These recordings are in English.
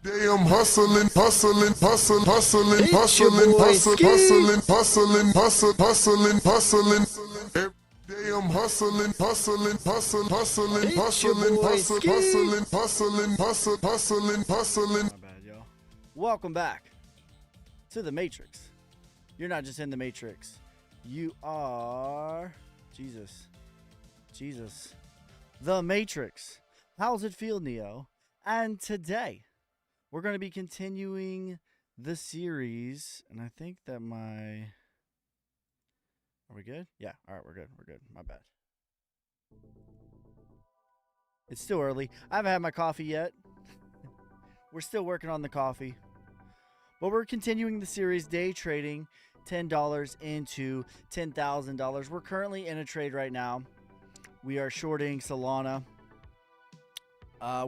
day I'm hustling, hustling, hustling, hustling, It's hustling, your boy hustling, Ski. hustling, hustling, hustling, hustling. Every day I'm hustling, hustling, hustling, hustling, It's your hustling, boy hustling, Ski. hustling, hustling, hustling, hustling. My bad, yo. Welcome back to the Matrix. You're not just in the Matrix. You are Jesus. The Matrix. How's it feel, Neo? And today we're going to be continuing the series, and I think that are we good? Yeah, all right, we're good. My bad. It's still early. I haven't had my coffee yet. We're still working on the coffee. But we're continuing the series, day trading $10 into $10,000. We're currently in a trade right now. We are shorting Solana.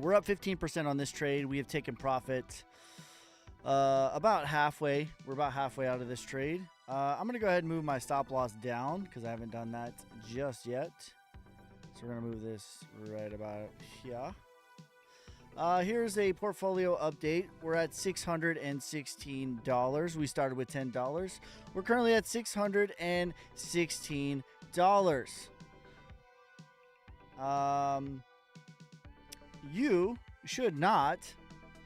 We're up 15% on this trade. We have taken profit about halfway. We're about halfway out of this trade. I'm going to go ahead and move my stop loss down because I haven't done that just yet. So we're going to move this right about here. Here's a portfolio update. We're at $616. We started with $10. We're currently at $616. You should not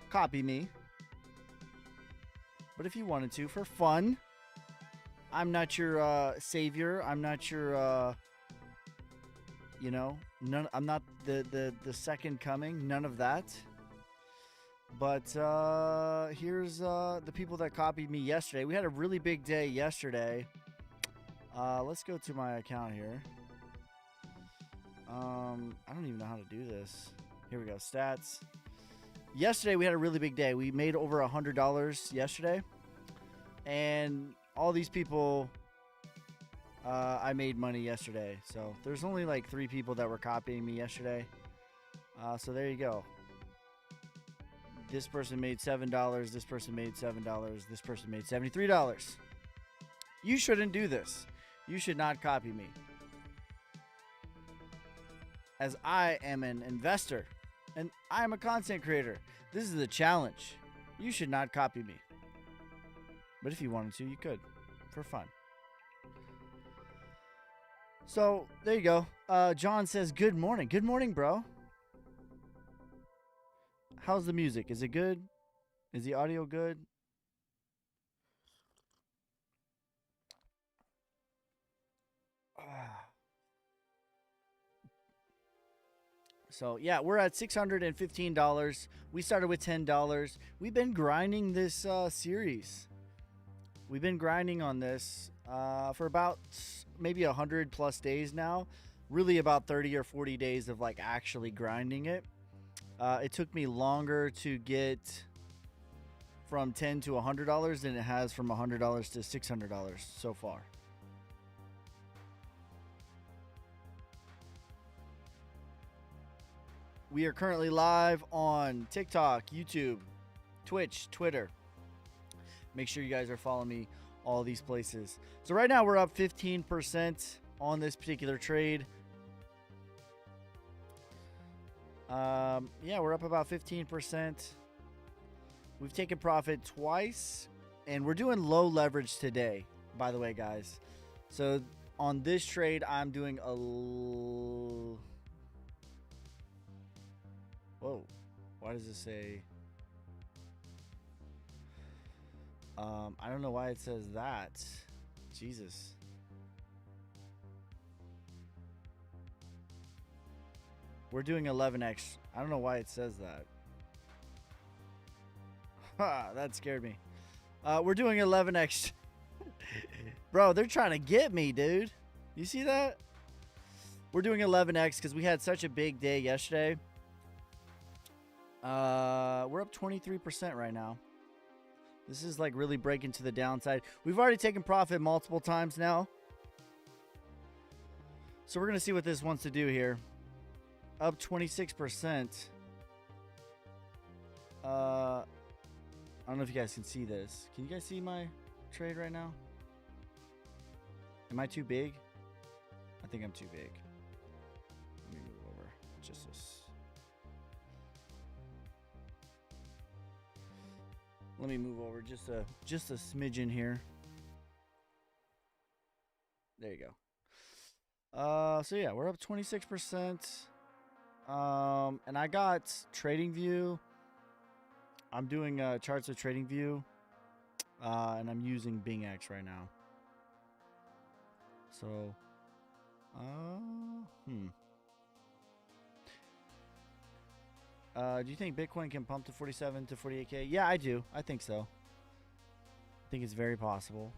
copy me, but if you wanted to, for fun, I'm not your savior. I'm not your, I'm not the second coming. None of that. But here's the people that copied me yesterday. We had a really big day yesterday. Let's go to my account here. I don't even know how to do this. Here we go. Stats. Yesterday we had a really big day. We made over $100 yesterday. And all these people, I made money yesterday. So there's only like 3 people that were copying me yesterday. So there you go. This person made $7. This person made $7. This person made $73. You shouldn't do this. You should not copy me, as I am an investor and I am a content creator. This is a challenge. You should not copy me. But if you wanted to, you could, for fun. So there you go. John says, good morning. Good morning, bro. How's the music? Is it good? Is the audio good? So yeah, we're at $615. We started with $10. We've been grinding this series. We've been grinding on this for about maybe 100+ days now. Really about 30 or 40 days of like actually grinding it. It took me longer to get from $10 to $100 than it has from $100 to $600 so far. We are currently live on TikTok, YouTube, Twitch, Twitter. Make sure you guys are following me all these places. So right now we're up 15% on this particular trade. Yeah, we're up about 15%. We've taken profit twice, and we're doing low leverage today, by the way, guys. So on this trade, I'm doing a... Whoa, why does it say... I don't know why it says that. Jesus. We're doing 11x. I don't know why it says that. Ha, that scared me. We're doing 11x. Bro, they're trying to get me, dude. You see that? We're doing 11x because we had such a big day yesterday. We're up 23% right now. This is like really breaking to the downside. We've already taken profit multiple times now. So we're going to see what this wants to do here. Up 26%. I don't know if you guys can see this. Can you guys see my trade right now? Am I too big? I think I'm too big. Let me move over. Just this. Let me move over just a smidgen here. There you go. So yeah, we're up 26%. And I got TradingView. I'm doing charts of TradingView, and I'm using BingX right now. So, do you think Bitcoin can pump to 47 to 48K? Yeah, I do. I think so. I think it's very possible.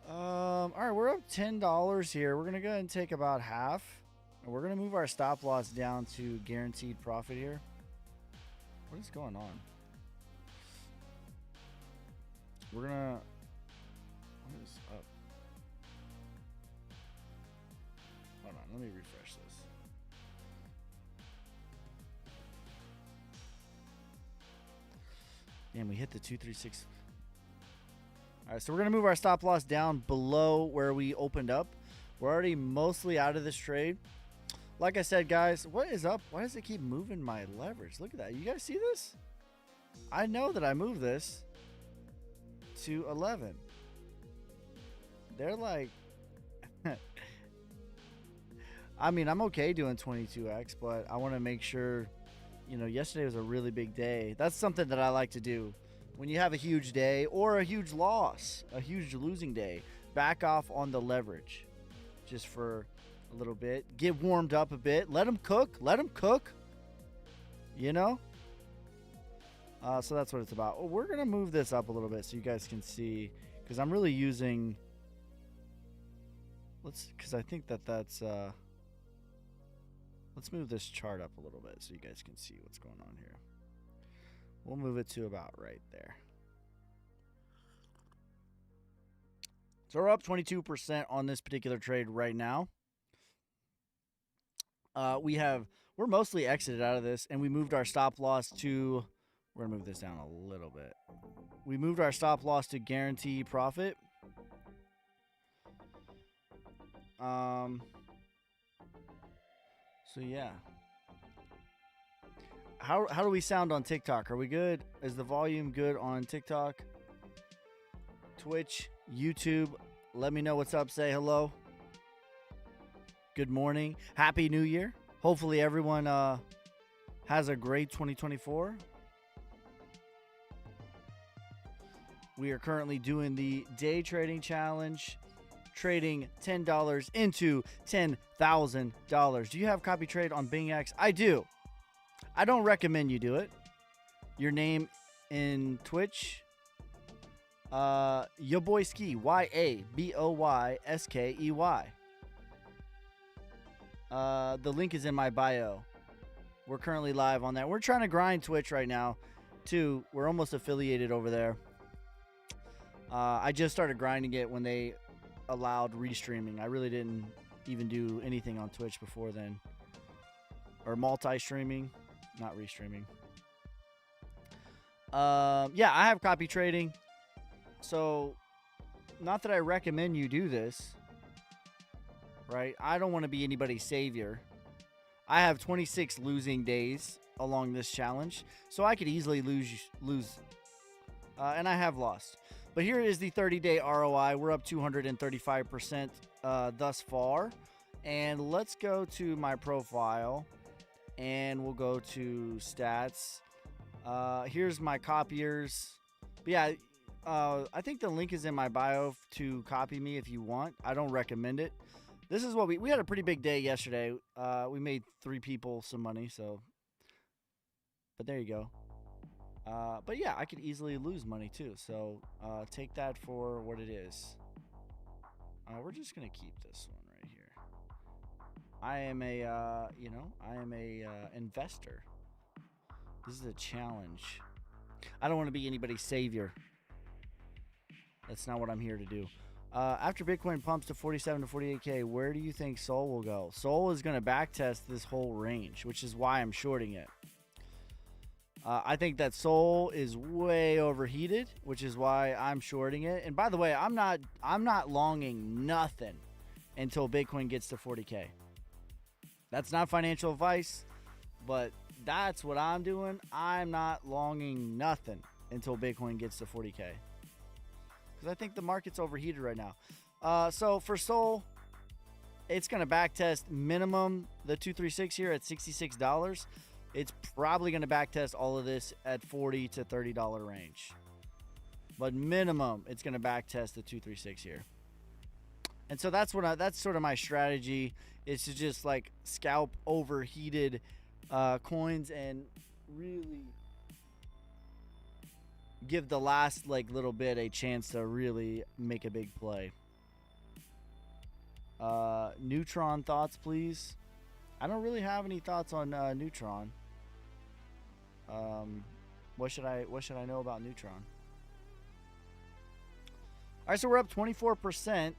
All right, we're up $10 here. We're gonna go ahead and take about half, and we're gonna move our stop loss down to guaranteed profit here. What is going on? We're gonna. What is up? Hold on, let me refresh this. Damn, we hit the 236. All right, so we're going to move our stop loss down below where we opened up. We're already mostly out of this trade. Like I said, guys, what is up? Why does it keep moving my leverage? Look at that. You guys see this? I know that I moved this to 11. They're like... I mean, I'm okay doing 22x, but I want to make sure... You know, yesterday was a really big day. That's something that I like to do. When you have a huge day or a huge loss, a huge losing day, back off on the leverage just for a little bit. Get warmed up a bit. Let them cook. Let them cook. You know? So that's what it's about. Oh, we're going to move this up a little bit so you guys can see. Because I'm really using... Because I think that's... Let's move this chart up a little bit so you guys can see what's going on here. We'll move it to about right there. So we're up 22% on this particular trade right now. We're mostly exited out of this, and we moved our stop loss to... We're going to move this down a little bit. We moved our stop loss to guarantee profit. So yeah. How do we sound on TikTok? Are we good? Is the volume good on TikTok? Twitch, YouTube, let me know what's up. Say hello. Good morning. Happy New Year. Hopefully everyone has a great 2024. We are currently doing the day trading challenge, trading $10 into $10,000. Do you have copy trade on BingX? I do. I don't recommend you do it. Your name in Twitch, YaBoySkey, YaBoySkey. The link is in my bio. We're currently live on that. We're trying to grind Twitch right now, too. We're almost affiliated over there. I just started grinding it when they allowed restreaming. I really didn't even do anything on Twitch before then. Or multi-streaming. Not restreaming. Yeah, I have copy trading. So, not that I recommend you do this. Right? I don't want to be anybody's savior. I have 26 losing days along this challenge. So I could easily lose. And I have lost. But here is the 30-day ROI. We're up 235% thus far. And let's go to my profile. And we'll go to stats. Here's my copiers. But yeah, I think the link is in my bio to copy me if you want. I don't recommend it. This is what we had a pretty big day yesterday. We made 3 people some money, so. But there you go. But yeah, I could easily lose money too. So take that for what it is. We're just gonna keep this one right here. I am a, investor. This is a challenge. I don't want to be anybody's savior. That's not what I'm here to do. After Bitcoin pumps to 47 to 48K, where do you think Sol will go? Sol is going to backtest this whole range, which is why I'm shorting it. I think that Sol is way overheated, which is why I'm shorting it. And by the way, I'm not longing nothing until Bitcoin gets to 40K. That's not financial advice, but That's what I'm doing. I'm not longing nothing until Bitcoin gets to 40K. Because I think the market's overheated right now. So for Sol, it's going to backtest minimum the 236 here at $66. It's probably going to backtest all of this at $40 to $30 range. But minimum, it's going to backtest the 236 here. And so that's sort of my strategy, is to just like scalp overheated coins and really give the last like little bit a chance to really make a big play. Neutron thoughts, please. I don't really have any thoughts on Neutron. What should I know about Neutron? All right, so we're up 24%,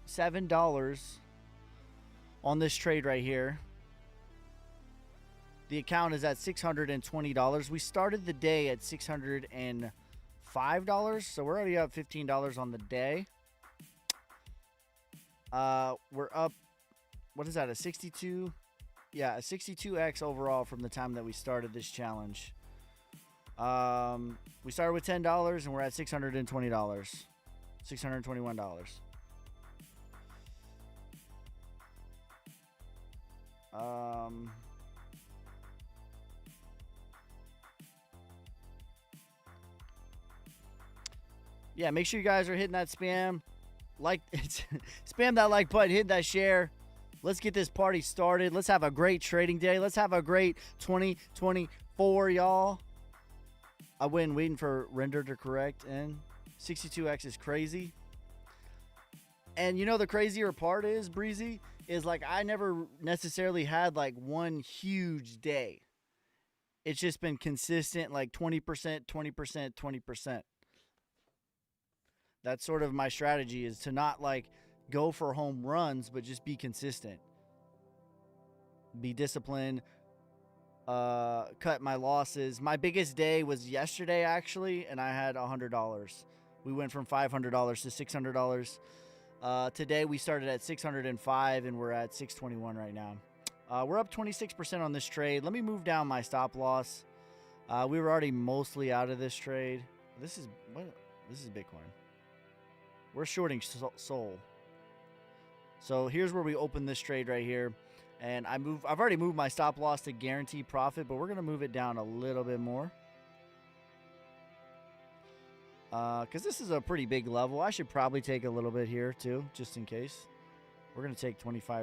$7 on this trade right here. The account is at $620. We started the day at $605, so we're already up $15 on the day. We're up, what is that, a 62? Yeah, a 62x overall from the time that we started this challenge. We started with $10 and we're at $620, $621. Yeah, make sure you guys are hitting that spam. Spam that like button, hit that share. Let's get this party started. Let's have a great trading day. Let's have a great 2024, y'all. I went waiting for render to correct, and 62x is crazy. And you know the crazier part is, Breezy, is like I never necessarily had like one huge day. It's just been consistent, like 20%, 20%, 20%. That's sort of my strategy, is to not like go for home runs, but just be consistent. Be disciplined. Cut my losses. My biggest day was yesterday, actually, and I had $100. We went from $500 to $600. Today we started at 605 and we're at 621 right now. We're up 26% on this trade. Let me move down my stop loss. We were already mostly out of this trade. This is Bitcoin. We're shorting Sol. So here's where we open this trade right here. And I've already moved my stop loss to guarantee profit, but we're going to move it down a little bit more. Because this is a pretty big level. I should probably take a little bit here too, just in case. We're going to take 25%. What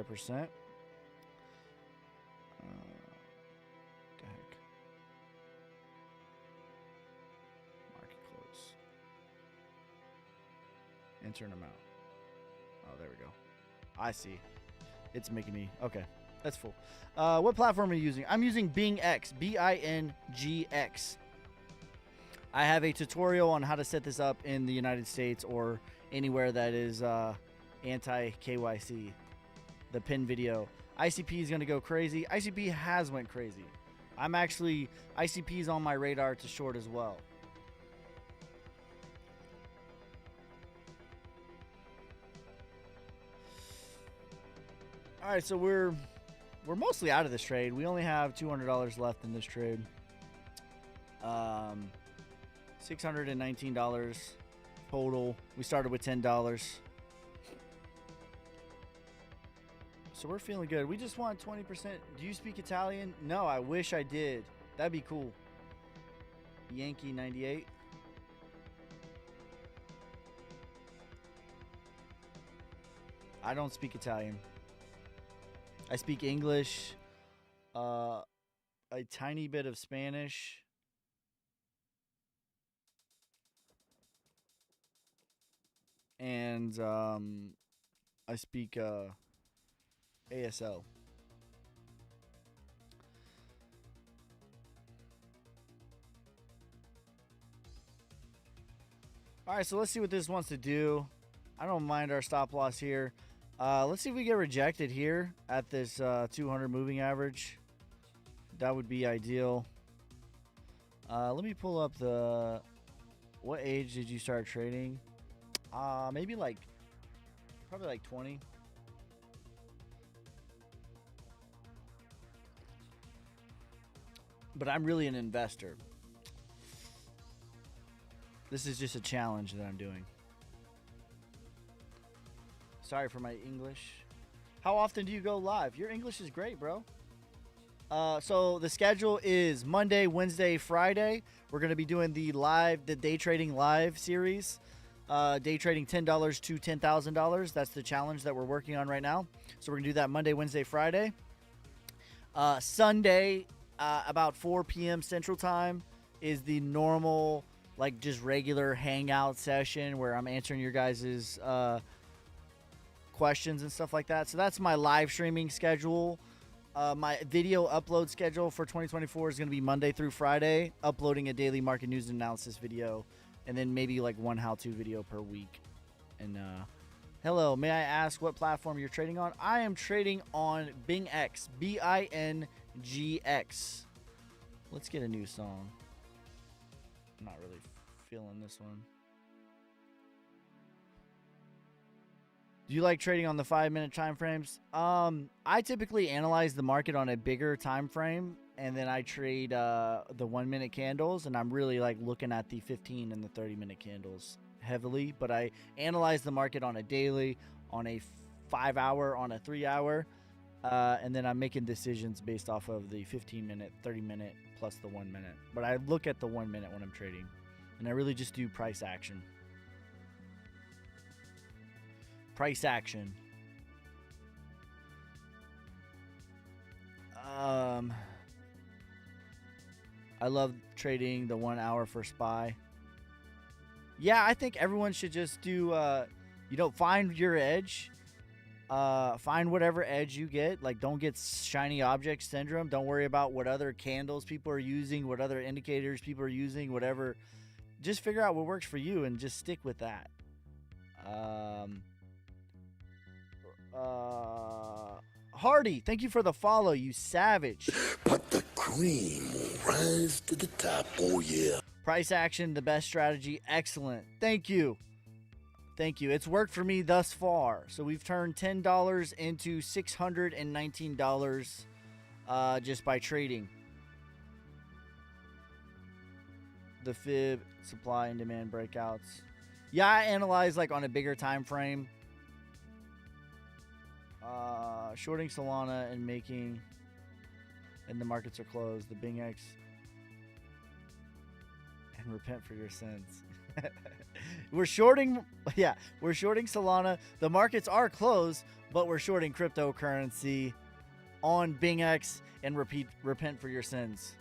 the heck? Market close. Enter an amount. Oh, there we go. I see. It's making me... Okay, that's full. What platform are you using? I'm using BingX. BingX. I have a tutorial on how to set this up in the United States or anywhere that is anti-KYC. The pin video. ICP is going to go crazy. ICP has went crazy. ICP is on my radar to short as well. All right, so we're mostly out of this trade. We only have $200 left in this trade. $619 total. We started with $10. So we're feeling good. We just want 20%. Do you speak Italian? No, I wish I did. That'd be cool. Yankee 98. I don't speak Italian. I speak English, a tiny bit of Spanish, and I speak ASL. All right, so let's see what this wants to do. I don't mind our stop loss here. Let's see if we get rejected here at this 200 moving average. That would be ideal. Let me pull up the... What age did you start trading? Maybe like... Probably like 20. but I'm really an investor. This is just a challenge that I'm doing. Sorry for my English. How often do you go live? Your English is great, bro. So the schedule is Monday, Wednesday, Friday. We're going to be doing the day trading live series. Day trading $10 to $10,000. That's the challenge that we're working on right now. So we're going to do that Monday, Wednesday, Friday. Sunday, about 4 p.m. Central Time is the normal, like just regular hangout session where I'm answering your guys' questions and stuff like that. So that's my live streaming schedule. My video upload schedule for 2024 is going to be Monday through Friday, uploading a daily market news and analysis video, and then maybe like one how-to video per week. And hello, may I ask what platform you're trading on? I am trading on BingX, BingX. Let's get a new song. I'm not really feeling this one. Do you like trading on the 5-minute time frames? I typically analyze the market on a bigger time frame, and then I trade the 1-minute candles, and I'm really like looking at the 15 and the 30-minute candles heavily. But I analyze the market on a daily, on a 5-hour, on a 3-hour, and then I'm making decisions based off of the 15-minute, 30-minute, plus the 1 minute. But I look at the 1 minute when I'm trading, and I really just do price action. Price action. I love trading the 1 hour for SPY. Yeah, I think everyone should just do, find your edge. Find whatever edge you get. Like, don't get shiny object syndrome. Don't worry about what other candles people are using, what other indicators people are using, whatever. Just figure out what works for you and just stick with that. Hardy, thank you for the follow, you savage. But the cream will rise to the top, oh yeah. Price action, the best strategy. Excellent. Thank you. Thank you. It's worked for me thus far. So we've turned $10 into $619 just by trading. The fib, supply and demand breakouts. Yeah, I analyze like on a bigger time frame. Shorting Solana and making, and the markets are closed. The BingX and repent for your sins. We're shorting Solana. The markets are closed, but we're shorting cryptocurrency on BingX and repent for your sins.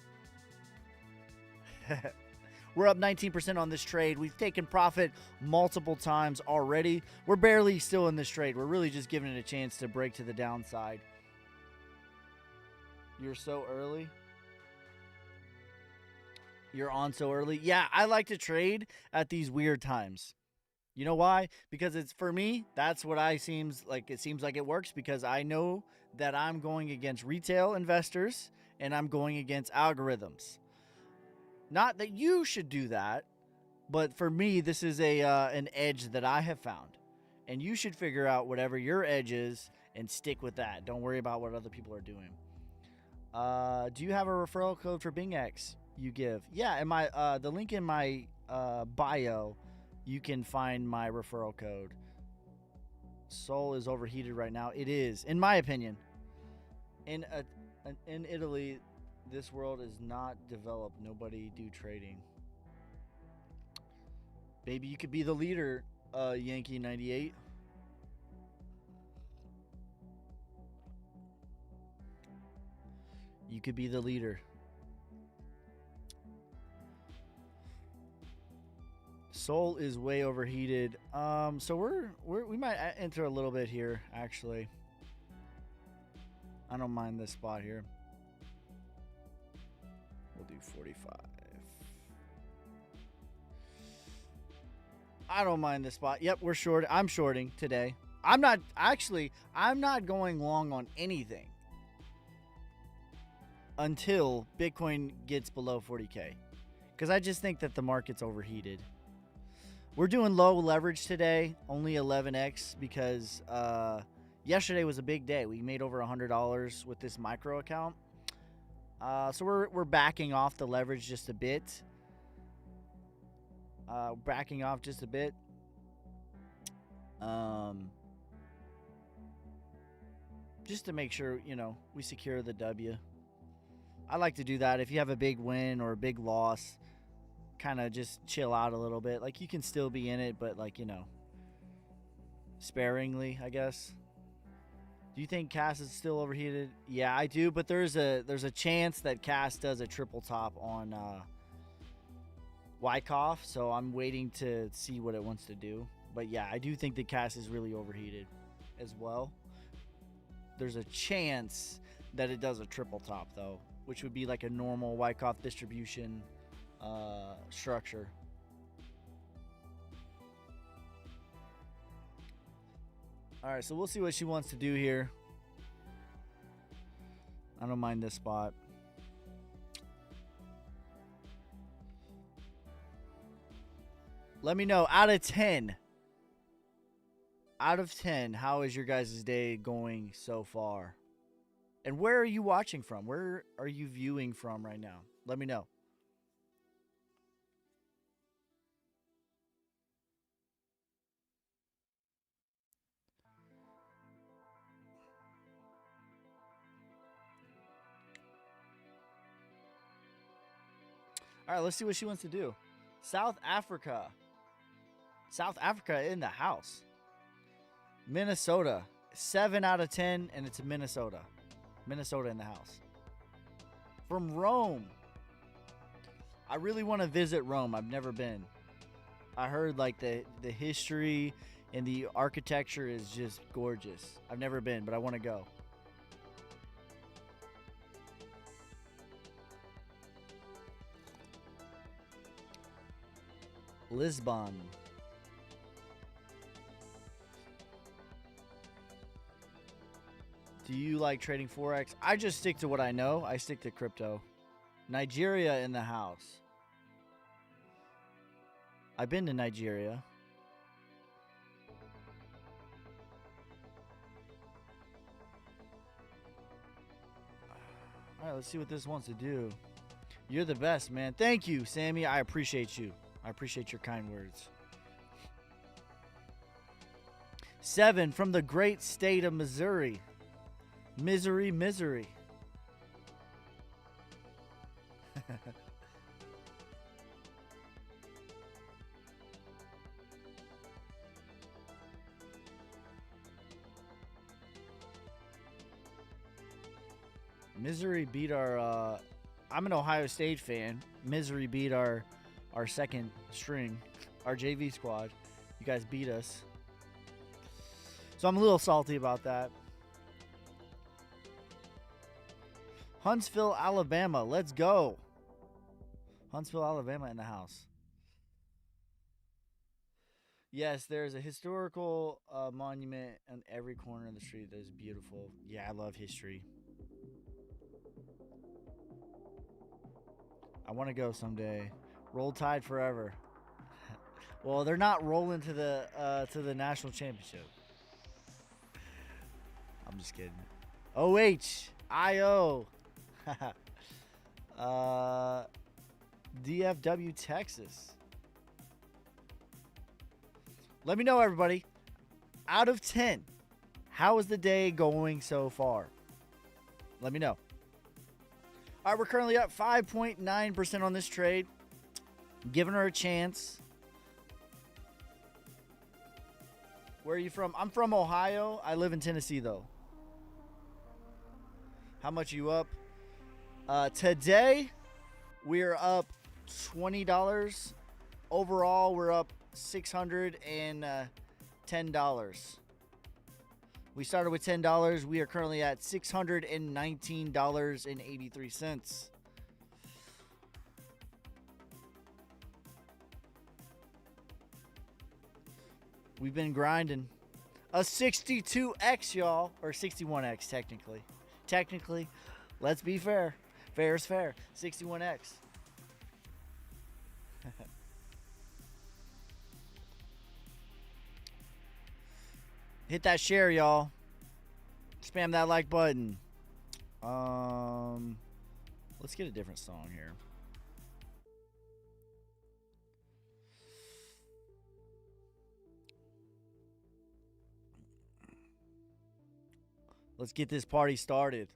We're up 19% on this trade. We've taken profit multiple times already. We're barely still in this trade. We're really just giving it a chance to break to the downside. You're so early. You're on so early. Yeah, I like to trade at these weird times. You know why? Because it's, for me, that's what it seems like it works, because I know that I'm going against retail investors and I'm going against algorithms. Not that you should do that, but for me, this is an edge that I have found. And you should figure out whatever your edge is and stick with that. Don't worry about what other people are doing. Do you have a referral code for BingX you give? Yeah, in my the link in my bio, you can find my referral code. Sol is overheated right now. It is, in my opinion. In Italy, this world is not developed. Nobody do trading. Baby, you could be the leader, Yankee 98. You could be the leader. Sol is way overheated. So we might enter a little bit here, actually. I don't mind this spot here. We'll do 45. I don't mind this spot. Yep, we're short. I'm shorting today. I'm not going long on anything until Bitcoin gets below 40K. Because I just think that the market's overheated. We're doing low leverage today, only 11x, because yesterday was a big day. We made over $100 with this micro account. So we're backing off the leverage just a bit. Backing off just a bit. Just to make sure, we secure the W. I like to do that. If you have a big win or a big loss, kind of just chill out a little bit. Like, you can still be in it, but like, sparingly, I guess. Do you think Cass is still overheated? Yeah, I do, but there's a chance that Cass does a triple top on Wyckoff, so I'm waiting to see what it wants to do. But yeah, I do think that Cass is really overheated as well. There's a chance that it does a triple top, though, which would be like a normal Wyckoff distribution structure. All right, so we'll see what she wants to do here. I don't mind this spot. Let me know, out of 10, how is your guys' day going so far? And where are you watching from? Where are you viewing from right now? Let me know. All right, let's see what she wants to do. South Africa. South Africa in the house. Minnesota. 7 out of 10, and it's Minnesota. Minnesota in the house. From Rome. I really want to visit Rome. I've never been. I heard like the history and the architecture is just gorgeous. I've never been, but I want to go. Lisbon. Do you like trading Forex? I just stick to what I know. I stick to crypto. Nigeria in the house. I've been to Nigeria. All right, let's see what this wants to do. You're the best, man. Thank you, Sammy. I appreciate you. I appreciate your kind words. 7 from the great state of Missouri. Misery, misery. Misery beat our I'm an Ohio State fan. Misery beat our second string, our JV squad. You guys beat us. So I'm a little salty about that. Huntsville, Alabama. Let's go. Huntsville, Alabama in the house. Yes, there's a historical monument on every corner of the street that is beautiful. Yeah, I love history. I want to go someday. Roll Tide forever. Well, they're not rolling to the national championship. I'm just kidding. OHIO. DFW, Texas. Let me know, everybody. Out of 10, how is the day going so far? Let me know. All right, we're currently up 5.9% on this trade. Giving her a chance. Where are you from? I'm from Ohio. I live in Tennessee, though. How much are you up? Today, we're up $20. Overall, we're up $610. We started with $10. We are currently at $619.83. We've been grinding. A 62X, y'all. Or 61X, technically. Technically, let's be fair. Fair is fair. 61X. Hit that share, y'all. Spam that like button. Let's get a different song here. Let's get this party started.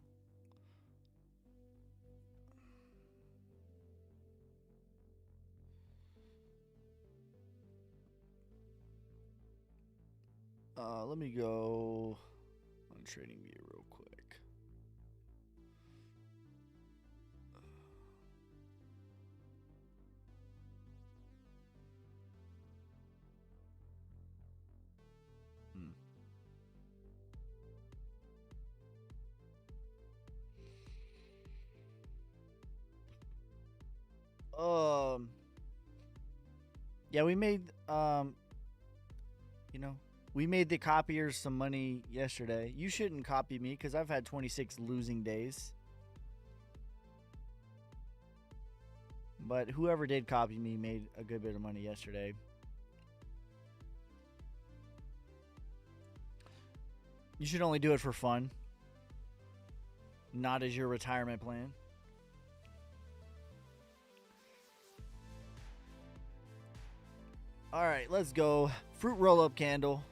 Let me go on TradingView real quick. Yeah, we made we made the copiers some money yesterday. You shouldn't copy me because I've had 26 losing days. But whoever did copy me made a good bit of money yesterday. You should only do it for fun, not as your retirement plan. All right, let's go. Fruit roll-up candle.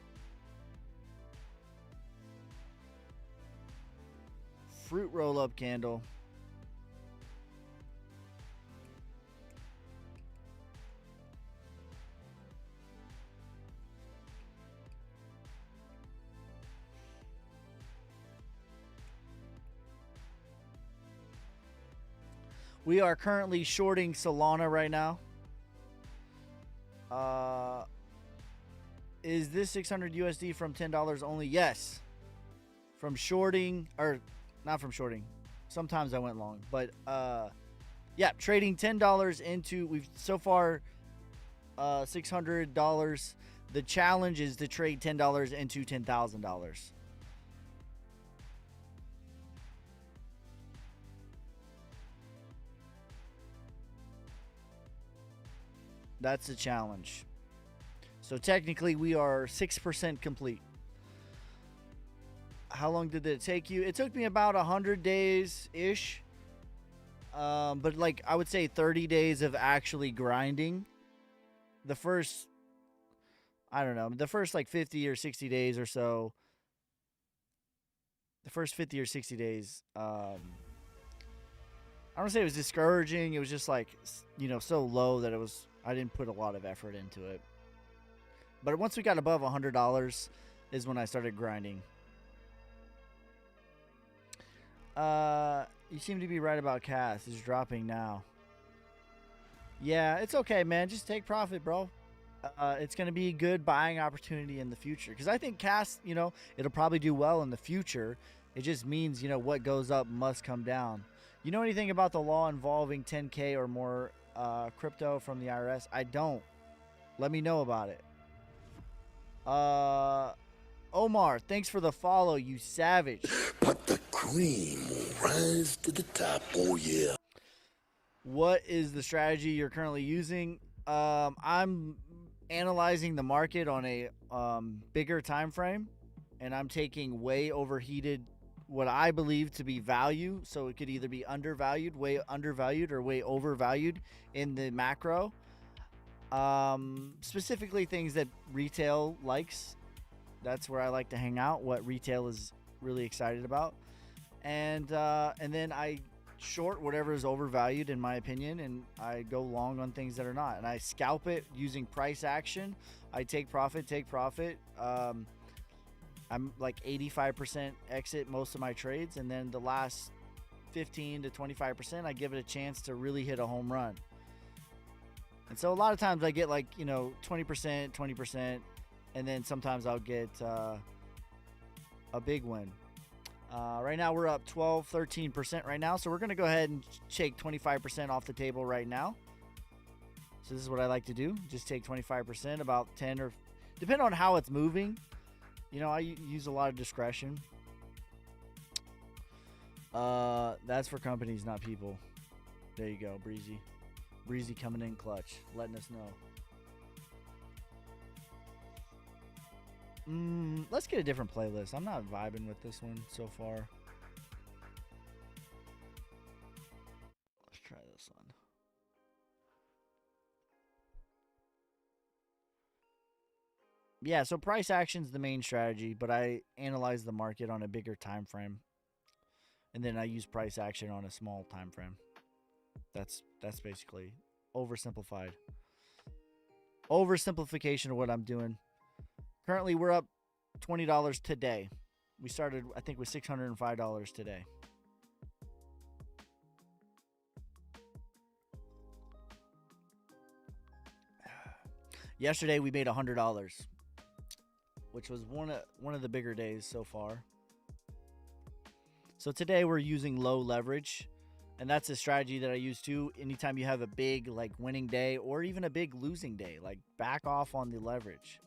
Fruit roll-up candle. We are currently shorting Solana right now. Is this 600 USD from $10 only? Yes. From shorting, or not from shorting. Sometimes I went long, but yeah, trading $10 into, we've so far $600. The challenge is to trade $10 into $10,000. That's the challenge. So technically we are 6% complete. How long did it take you? It took me about 100 days-ish. But like I would say 30 days of actually grinding. The first, I don't know, the first like 50 or 60 days or so. The first 50 or 60 days, I don't say it was discouraging. It was just like, so low that I didn't put a lot of effort into it. But once we got above $100 is when I started grinding. You seem to be right about Cass. It's dropping now. Yeah, it's okay, man. Just take profit, bro. It's going to be a good buying opportunity in the future. Because I think Cass, it'll probably do well in the future. It just means, what goes up must come down. You know anything about the law involving 10K or more crypto from the IRS? I don't. Let me know about it. Omar, thanks for the follow, you savage. But the cream will rise to the top, oh yeah. What is the strategy you're currently using? I'm analyzing the market on a bigger time frame, and I'm taking way overheated, what I believe to be value. So it could either be undervalued, way undervalued, or way overvalued in the macro. Specifically things that retail likes. That's where I like to hang out, what retail is really excited about. And then I short whatever is overvalued in my opinion, and I go long on things that are not. And I scalp it using price action. I take profit. I'm like 85% exit most of my trades, and then the last 15 to 25% I give it a chance to really hit a home run. And so a lot of times I get like 20%, and then sometimes I'll get a big win. Right now we're up 12-13% right now, so we're gonna go ahead and take 25% off the table right now. So this is what I like to do, just take 25%, about 10 or depending on how it's moving. I use a lot of discretion. That's for companies, not people. There you go, Breezy coming in clutch, letting us know. Let's get a different playlist. I'm not vibing with this one so far. Yeah, so price action's the main strategy, but I analyze the market on a bigger time frame, and then I use price action on a small time frame. That's basically oversimplified. Oversimplification of what I'm doing. Currently, we're up $20 today. We started, I think, with $605 today. Yesterday we made $100, which was one of the bigger days so far. So today we're using low leverage, and that's a strategy that I use too. Anytime you have a big like winning day or even a big losing day, like back off on the leverage.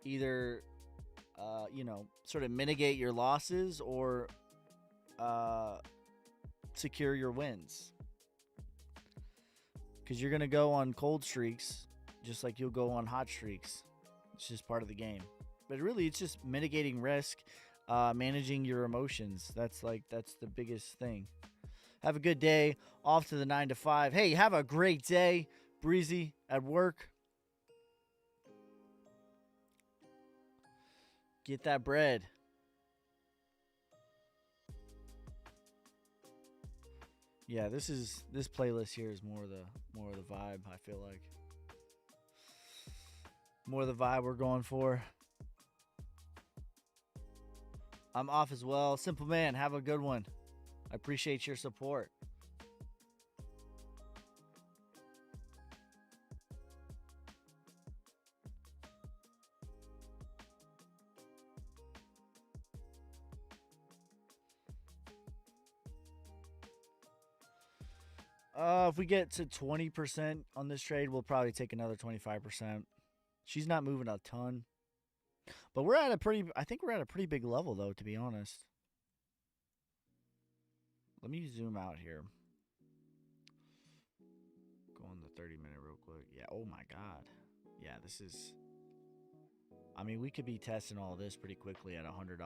Either sort of mitigate your losses or secure your wins. Because you're going to go on cold streaks just like you'll go on hot streaks. It's just part of the game. But really, it's just mitigating risk, managing your emotions. That's the biggest thing. Have a good day. Off to the 9 to 5. Hey, have a great day. Breezy at work. Get that bread. Yeah, this playlist here is more of the vibe, I feel like. More of the vibe we're going for. I'm off as well. Simple Man, have a good one. I appreciate your support. If we get to 20% on this trade, we'll probably take another 25%. She's not moving a ton. But I think we're at a pretty big level though, to be honest. Let me zoom out here. Go on the 30-minute real quick. Yeah, oh my God. Yeah, this is... I mean, we could be testing all this pretty quickly at $100.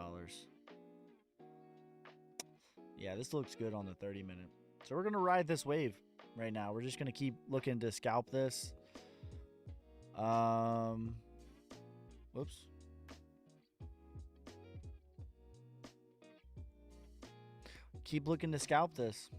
Yeah, this looks good on the 30-minute. So we're going to ride this wave right now. We're just going to keep looking to scalp this. Whoops. Keep looking to scalp this.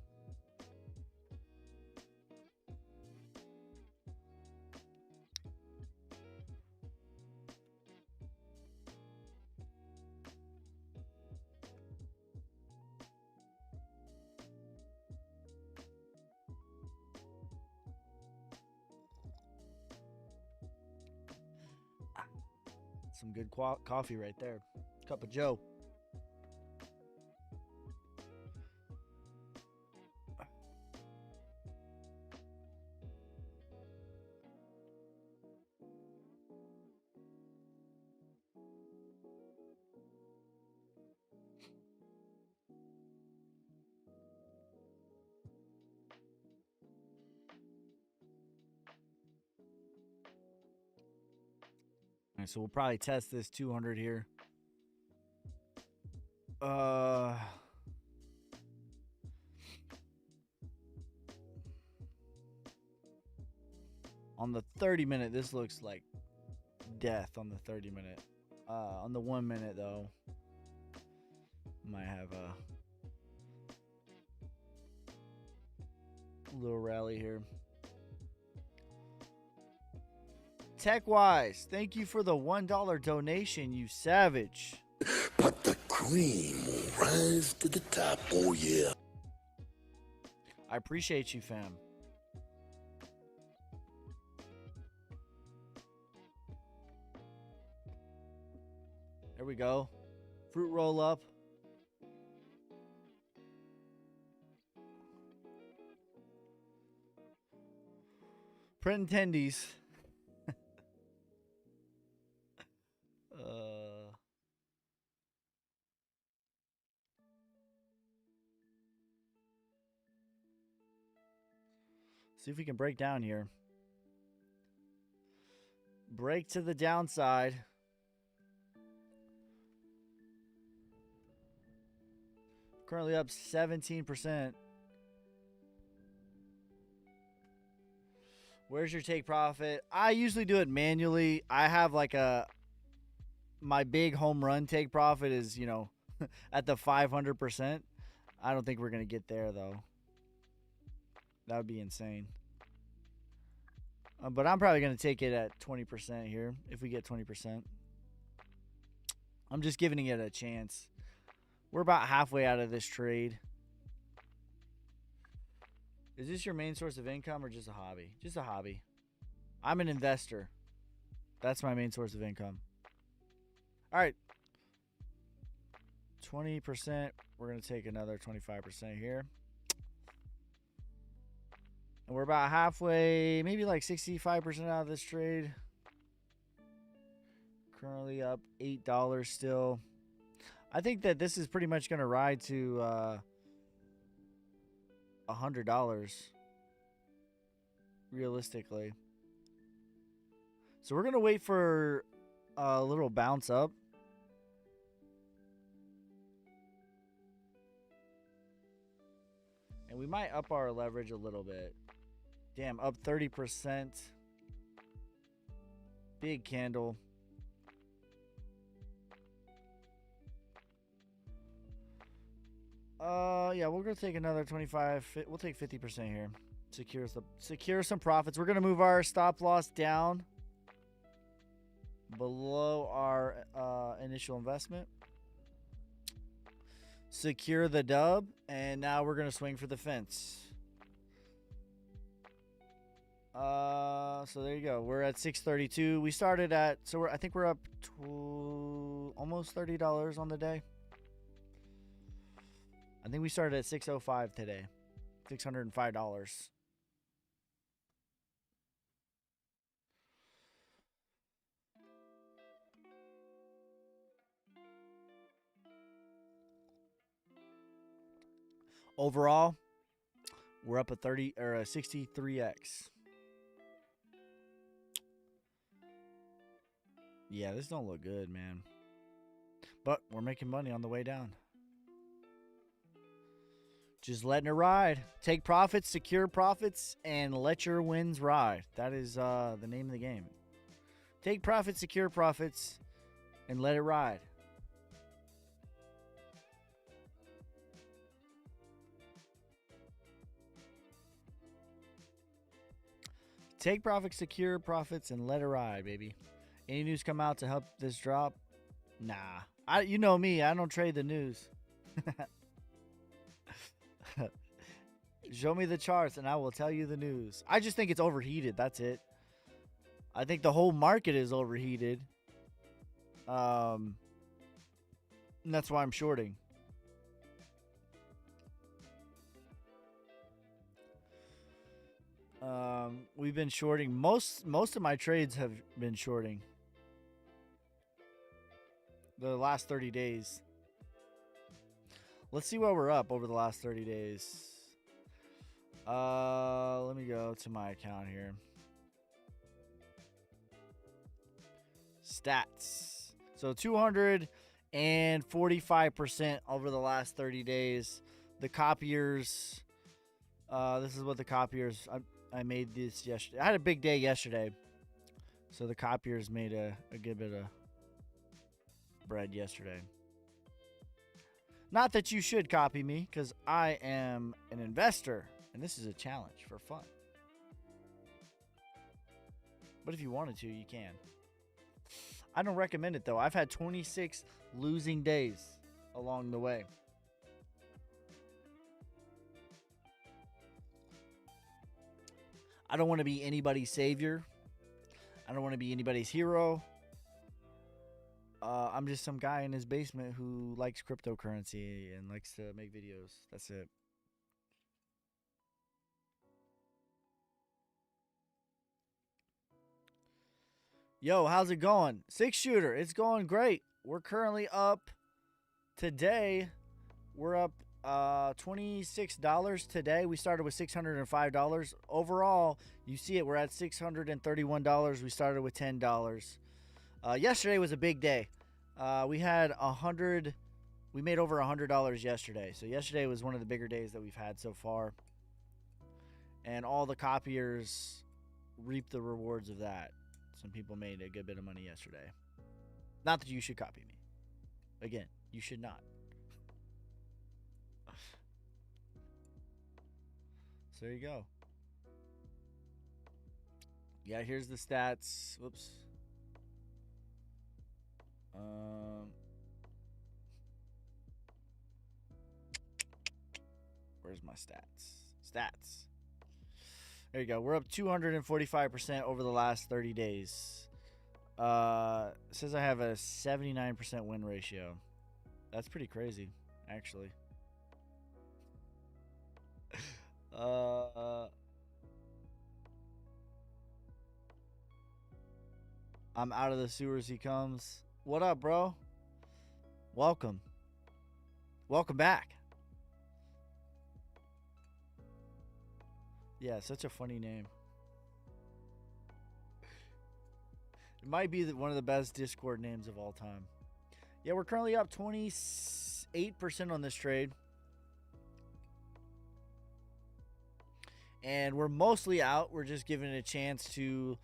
Some good coffee right there. Cup of Joe. All right, so we'll probably test this 200 here. On the 30-minute, this looks like death on the 30-minute. On the 1 minute, though, might have a little rally here. TechWise, thank you for the $1 donation, you savage. But the cream will rise to the top, oh yeah. I appreciate you, fam. There we go. Fruit roll up. Print attendees. See if we can break down here. Break to the downside. Currently up 17%. Where's your take profit? I usually do it manually. I have like my big home run take profit is, you know, at the 500%. I don't think we're going to get there though. That would be insane. But I'm probably going to take it at 20% here if we get 20%. I'm just giving it a chance. We're about halfway out of this trade. Is this your main source of income or just a hobby? Just a hobby. I'm an investor. That's my main source of income. All right. 20%. We're going to take another 25% here. And we're about halfway, maybe like 65% out of this trade. Currently up $8 still. I think that this is pretty much going to ride to $100 realistically. So we're going to wait for a little bounce up. And we might up our leverage a little bit. Damn, up 30%. Big candle. Yeah, we're gonna take another 25. We'll take 50% here. Secure some profits. We're gonna move our stop loss down below our initial investment. Secure the dub, and now we're gonna swing for the fence. So there you go. We're at 632. We started at I think we're up to almost $30 on the day. I think we started at 605 today. $605. Overall, we're up a 63x. Yeah, this don't look good, man. But we're making money on the way down. Just letting it ride. Take profits, secure profits, and let your wins ride. That is the name of the game. Take profits, secure profits, and let it ride. Take profits, secure profits, and let it ride, baby. Any news come out to help this drop? Nah. You know me. I don't trade the news. Show me the charts and I will tell you the news. I just think it's overheated. That's it. I think the whole market is overheated. And that's why I'm shorting. We've been shorting. Most of my trades have been shorting. The last 30 days. Let's see what we're up over the last 30 days. Let me go to my account here. Stats. So 245% over the last 30 days. The copiers. This is what the copiers. I made this yesterday. I had a big day yesterday. So the copiers made a good bit of bread yesterday. Not that you should copy me, because I am an investor. And this is a challenge for fun. But if you wanted to, you can. I don't recommend it, though. I've had 26 losing days along the way. I don't want to be anybody's savior. I don't want to be anybody's hero. I'm just some guy in his basement who likes cryptocurrency and likes to make videos. That's it. Yo, how's it going? 6-shooter, it's going great. We're currently up today. We're up $26 today. We started with $605. Overall, you see it, we're at $631. We started with $10. Yesterday was a big day. We made over $100 yesterday. So yesterday was one of the bigger days that we've had so far. And all the copiers reap the rewards of that. Some people made a good bit of money yesterday. Not that you should copy me. Again, you should not. So there you go. Yeah, here's the stats. Whoops. Where's my stats? Stats. There you go. We're up 245% over the last 30 days. Says I have a 79% win ratio. That's pretty crazy, actually. I'm out of the sewers he comes. What up, bro? Welcome. Welcome back. Yeah, such a funny name. It might be one of the best Discord names of all time. Yeah, we're currently up 28% on this trade. And we're mostly out. We're just giving it a chance to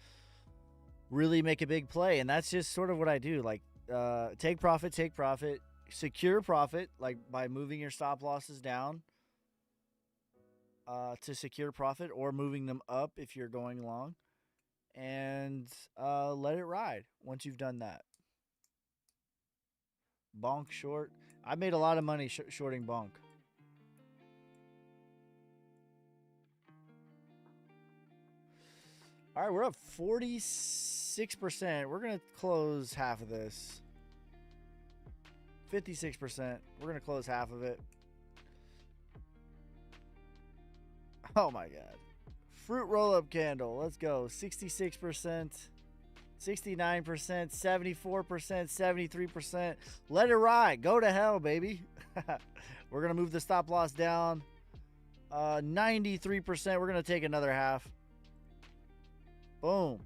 really make a big play. And that's just sort of what I do. Like, take profit, secure profit, like by moving your stop losses down to secure profit, or moving them up if you're going long. And let it ride once you've done that. Bonk short. I made a lot of money shorting bonk. All right, we're up 46%. We're going to close half of this. 56%. We're going to close half of it. Oh, my God. Fruit roll-up candle. Let's go. 66%. 69%. 74%. 73%. Let it ride. Go to hell, baby. We're going to move the stop loss down. 93%. We're going to take another half. Boom.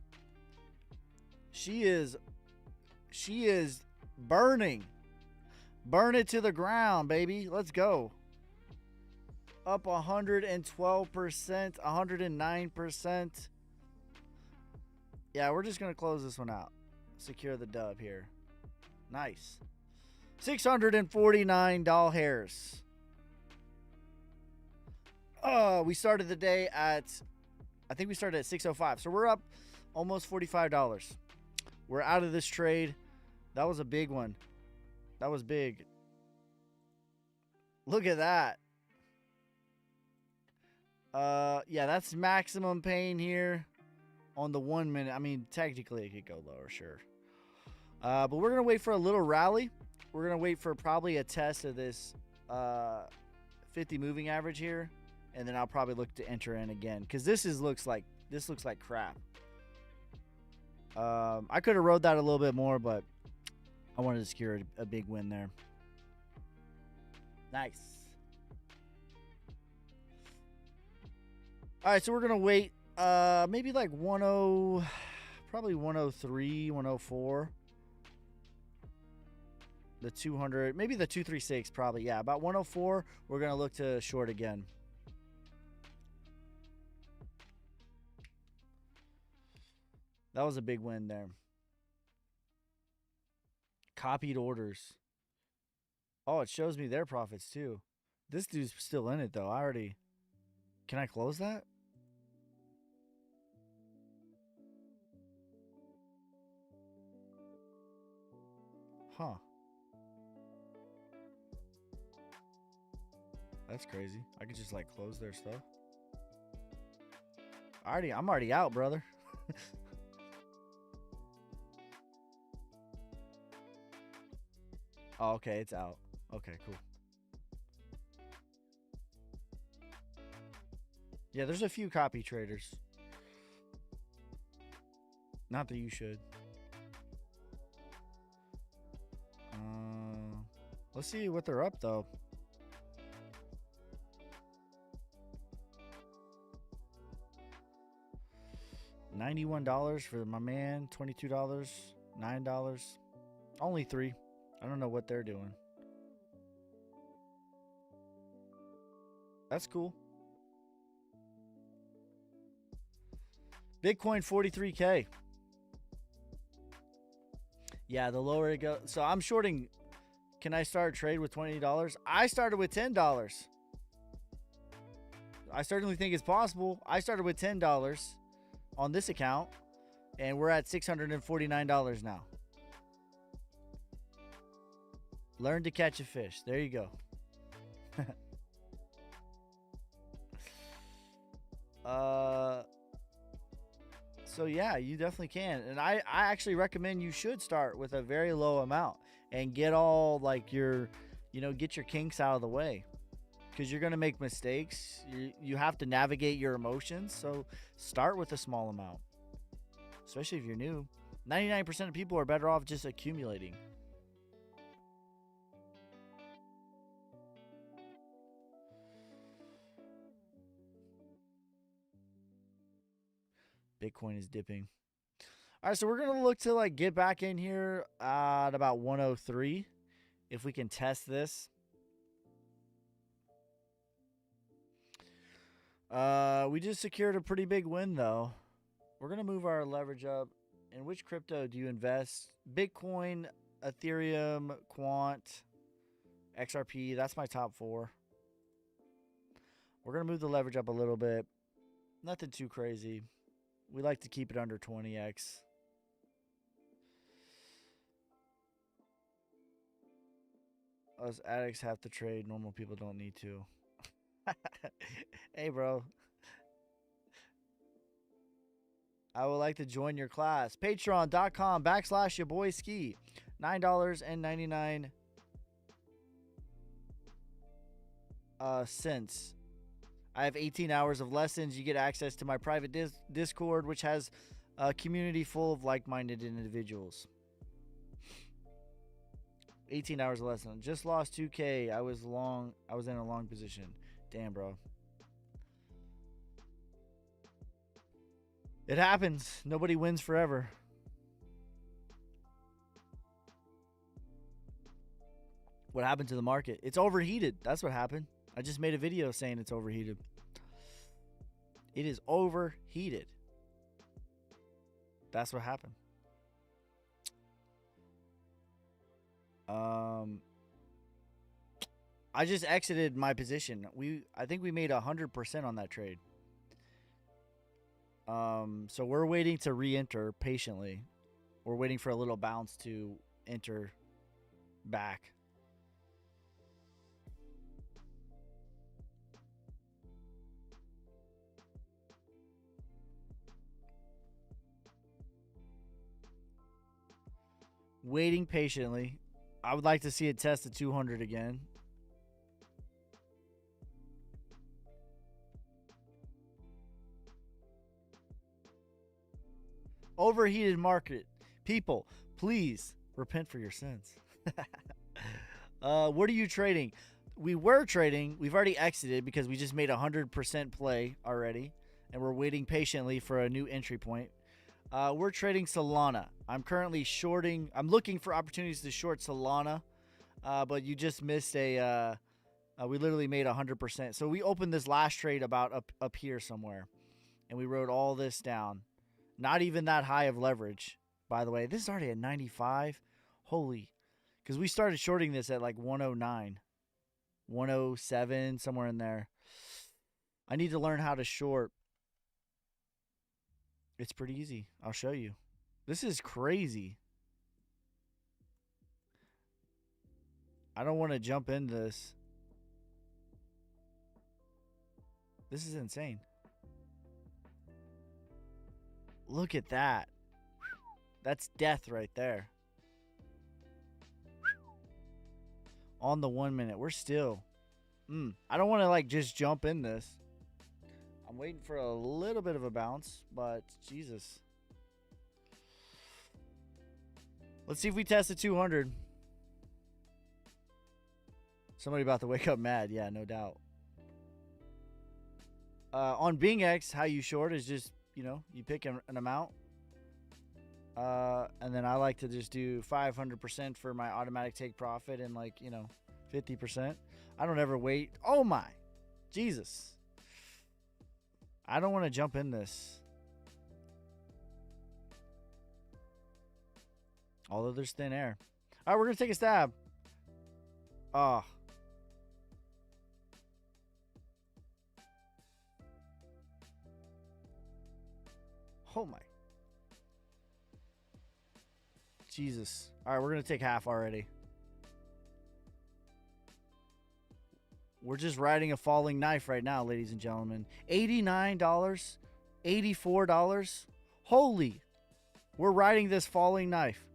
She is burning. Burn it to the ground, baby. Let's go. Up 112%, 109%. Yeah, we're just going to close this one out. Secure the dub here. Nice. $649. We started the day at, I think we started at 605. So we're up almost $45. We're out of this trade. That was a big one. That was big. Look at that. Yeah, that's maximum pain here on the 1 minute. I mean, technically it could go lower, sure. But we're going to wait for a little rally. We're going to wait for probably a test of this 50 moving average here. And then I'll probably look to enter in again, because this looks like crap. I could have rode that a little bit more, but I wanted to secure a big win there. Nice. All right, so we're gonna wait. Maybe like 10, probably 103, 104. The 200, maybe the 236, probably. Yeah, about 104. We're gonna look to short again. That was a big win there. Copied orders. Oh, it shows me their profits too. This dude's still in it though. Can I close that? Huh. That's crazy. I could just like close their stuff. I'm already out, brother. Oh, okay, it's out. Okay, cool. Yeah, there's a few copy traders. Not that you should. Let's see what they're up though. $91 for my man. $22. $9. Only 3. I don't know what they're doing. That's cool. Bitcoin 43K. Yeah, the lower it goes. So I'm shorting. Can I start a trade with $20? I started with $10. I certainly think it's possible. I started with $10 on this account, and we're at $649 now. Learn to catch a fish. There you go. So yeah, you definitely can. And I actually recommend you should start with a very low amount and get all like your, get your kinks out of the way, because you're going to make mistakes. You have to navigate your emotions. So start with a small amount, especially if you're new. 99% of people are better off just accumulating. Bitcoin is dipping. All right, so we're going to look to like get back in here at about 103 if we can test this. We just secured a pretty big win though. We're going to move our leverage up. In which crypto do you invest? Bitcoin, Ethereum, Quant, XRP. That's my top 4. We're going to move the leverage up a little bit. Nothing too crazy. We like to keep it under 20x. Us addicts have to trade. Normal people don't need to. Hey, bro. I would like to join your class. Patreon.com/YaBoySkey. $9.99 cents. I have 18 hours of lessons. You get access to my private Discord, which has a community full of like-minded individuals. 18 hours of lesson. Just lost 2K. I was in a long position. Damn, bro. It happens. Nobody wins forever. What happened to the market? It's overheated. That's what happened. I just made a video saying it's overheated. It is overheated. That's what happened. I just exited my position. I think we made 100% on that trade. So we're waiting to re-enter patiently. We're waiting for a little bounce to enter back. Waiting patiently. I would like to see it test the 200 again. Overheated market. People, please repent for your sins. What are you trading? We were trading. We've already exited because we just made 100% play already. And we're waiting patiently for a new entry point. We're trading Solana. I'm currently shorting. I'm looking for opportunities to short Solana. But you just missed a... we literally made 100%. So we opened this last trade about up here somewhere. And we wrote all this down. Not even that high of leverage, by the way. This is already at 95. Holy. Because we started shorting this at like 109. 107, somewhere in there. I need to learn how to short. It's pretty easy. I'll show you. This is crazy. I don't want to jump into this. This is insane. Look at that. That's death right there. On the 1 minute. We're still. I don't want to like just jump in this. I'm waiting for a little bit of a bounce, but Jesus. Let's see if we test the 200. Somebody about to wake up mad. Yeah, no doubt. On BingX, how you short is just, you pick an amount. And then I like to just do 500% for my automatic take profit and 50%. I don't ever wait. Oh my. Jesus. I don't want to jump in this. Although there's thin air. All right, we're going to take a stab. Oh. Oh my. Jesus. All right, we're going to take half already. We're just riding a falling knife right now, ladies and gentlemen. $89, $84. Holy. We're riding this falling knife.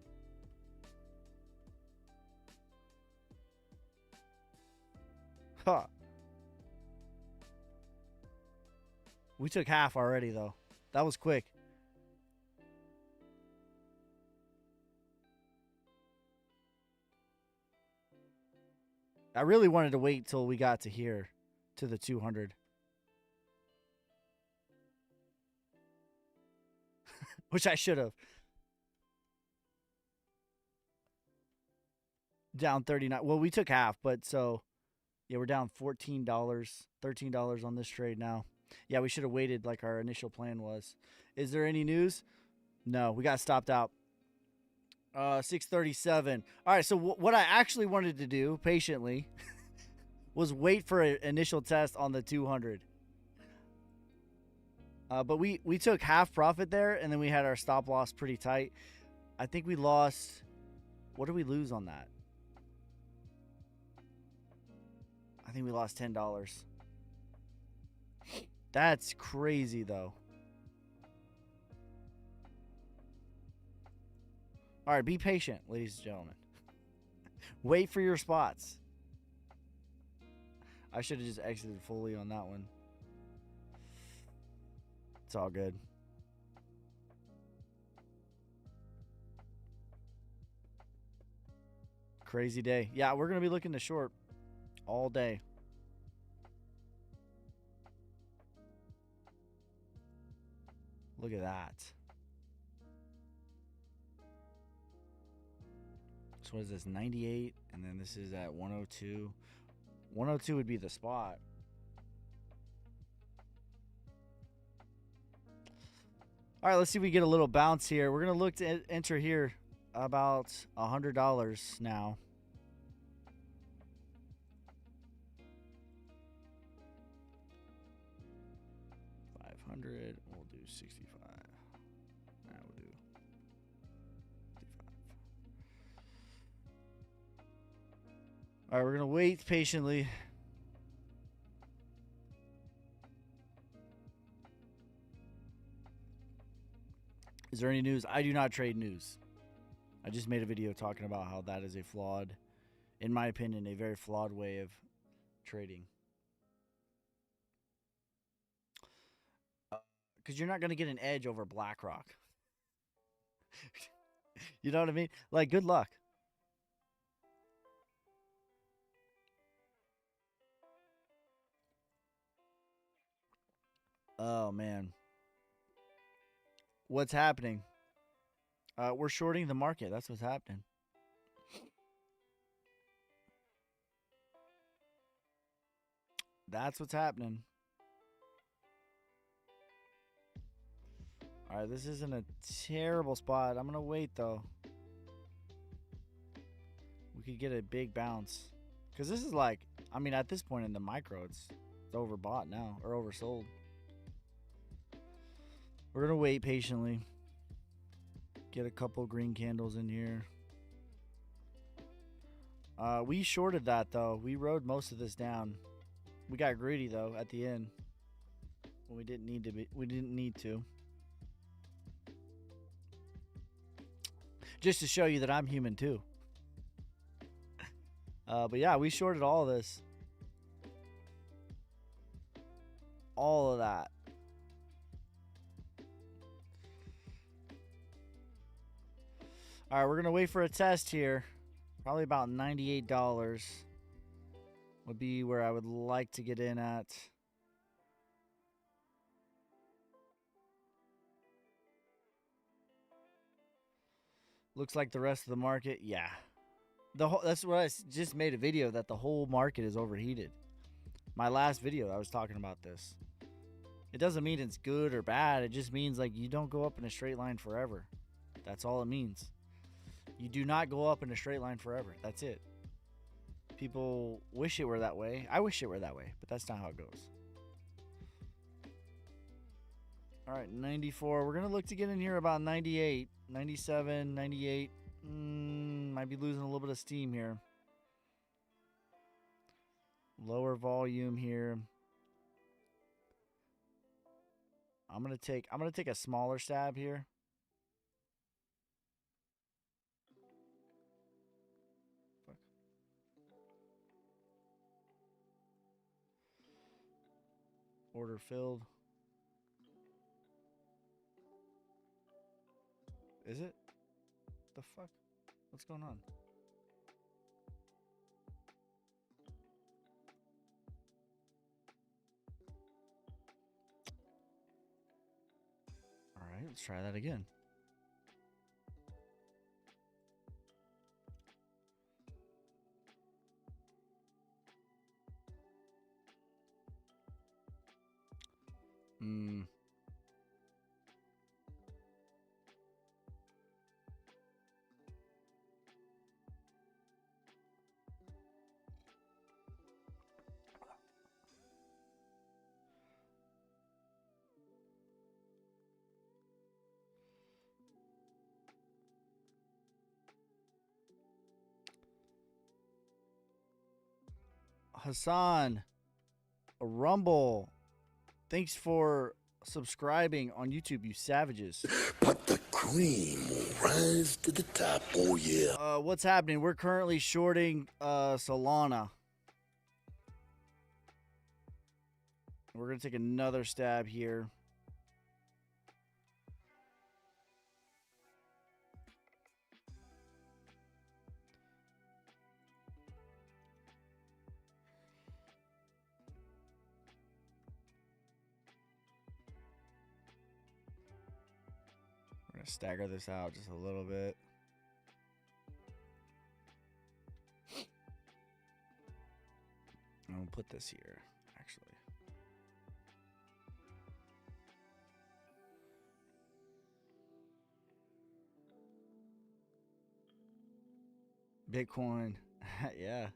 Huh. We took half already, though. That was quick. I really wanted to wait till we got to here, to the 200. Which I should have. Down 39. Well, we took half, but so, yeah, we're down $14, $13 on this trade now. Yeah, we should have waited like our initial plan was. Is there any news? No, we got stopped out. 637. All right, so what I actually wanted to do patiently was wait for an initial test on the 200. But we took half profit there, and then we had our stop loss pretty tight. I think we lost. What did we lose on that? I think we lost $10. That's crazy, though. All right, be patient, ladies and gentlemen. Wait for your spots. I should have just exited fully on that one. It's all good. Crazy day. Yeah, we're going to be looking to short all day. Look at that. So what is this? 98, and then this is at 102. 102 would be the spot. All right, let's see if we get a little bounce here. We're going to look to enter here about $100 now. $500. We'll do 65. Now we'll do 55. All right, we're going to wait patiently. Is there any news? I do not trade news. I just made a video talking about how that is a flawed, in my opinion, a very flawed way of trading. Because you're not going to get an edge over BlackRock. You know what I mean? Like, good luck. Oh, man. What's happening? We're shorting the market. That's what's happening. That's what's happening. All right, this isn't a terrible spot. I'm going to wait, though. We could get a big bounce. Because this is like, I mean, at this point in the micro, it's overbought now, or oversold. We're going to wait patiently. Get a couple green candles in here. We shorted that, though. We rode most of this down. We got greedy, though, at the end. When we didn't need to be. We didn't need to. Just to show you that I'm human, too. But yeah, we shorted all of this. All of that. All right, we're going to wait for a test here. Probably about $98 would be where I would like to get in at. Looks like the rest of the market, yeah. That's what I just made a video that the whole market is overheated. My last video, I was talking about this. It doesn't mean it's good or bad. It just means like you don't go up in a straight line forever. That's all it means. You do not go up in a straight line forever. That's it. People wish it were that way. I wish it were that way, but that's not how it goes. All right, 94. We're going to look to get in here about 98, 97, 98. Might be losing a little bit of steam here. Lower volume here. I'm going to take a smaller stab here. Fuck. Order filled. Is it? The fuck? What's going on? All right, let's try that again. Hassan, a Rumble. Thanks for subscribing on YouTube, you savages. But the cream will rise to the top, oh yeah. What's happening? We're currently shorting Solana. We're going to take another stab here. We're going to stagger this out just a little bit. I'm going to put this here, actually. Bitcoin. Yeah.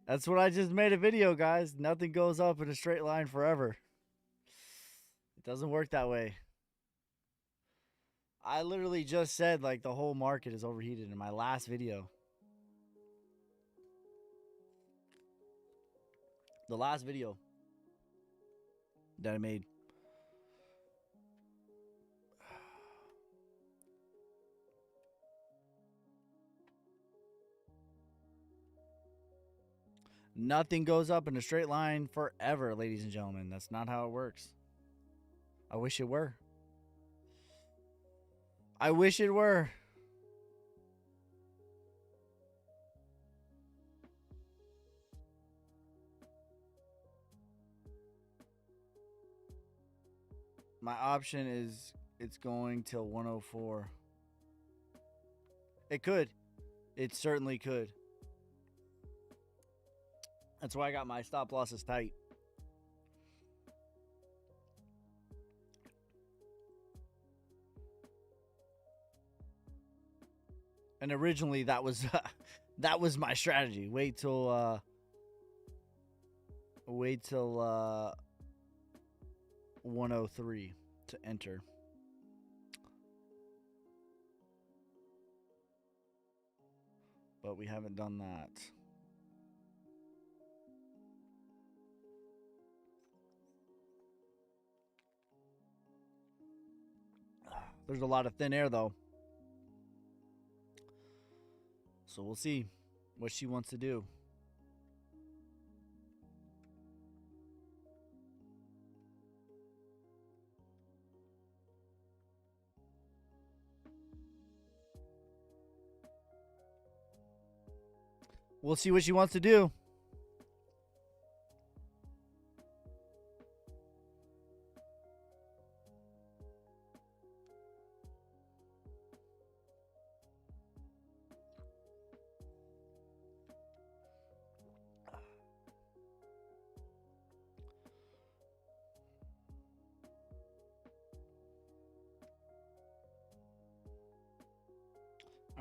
That's what I just made a video, guys. Nothing goes up in a straight line forever. It doesn't work that way. I literally just said like the whole market is overheated in my last video. The last video that I made. Nothing goes up in a straight line forever, ladies and gentlemen. That's not how it works. I wish it were. I wish it were. My option is it's going till 104. It could. It certainly could. That's why I got my stop losses tight. And originally that was that was my strategy. Wait till 103 to enter. But we haven't done that. There's a lot of thin air though. So we'll see what she wants to do. We'll see what she wants to do.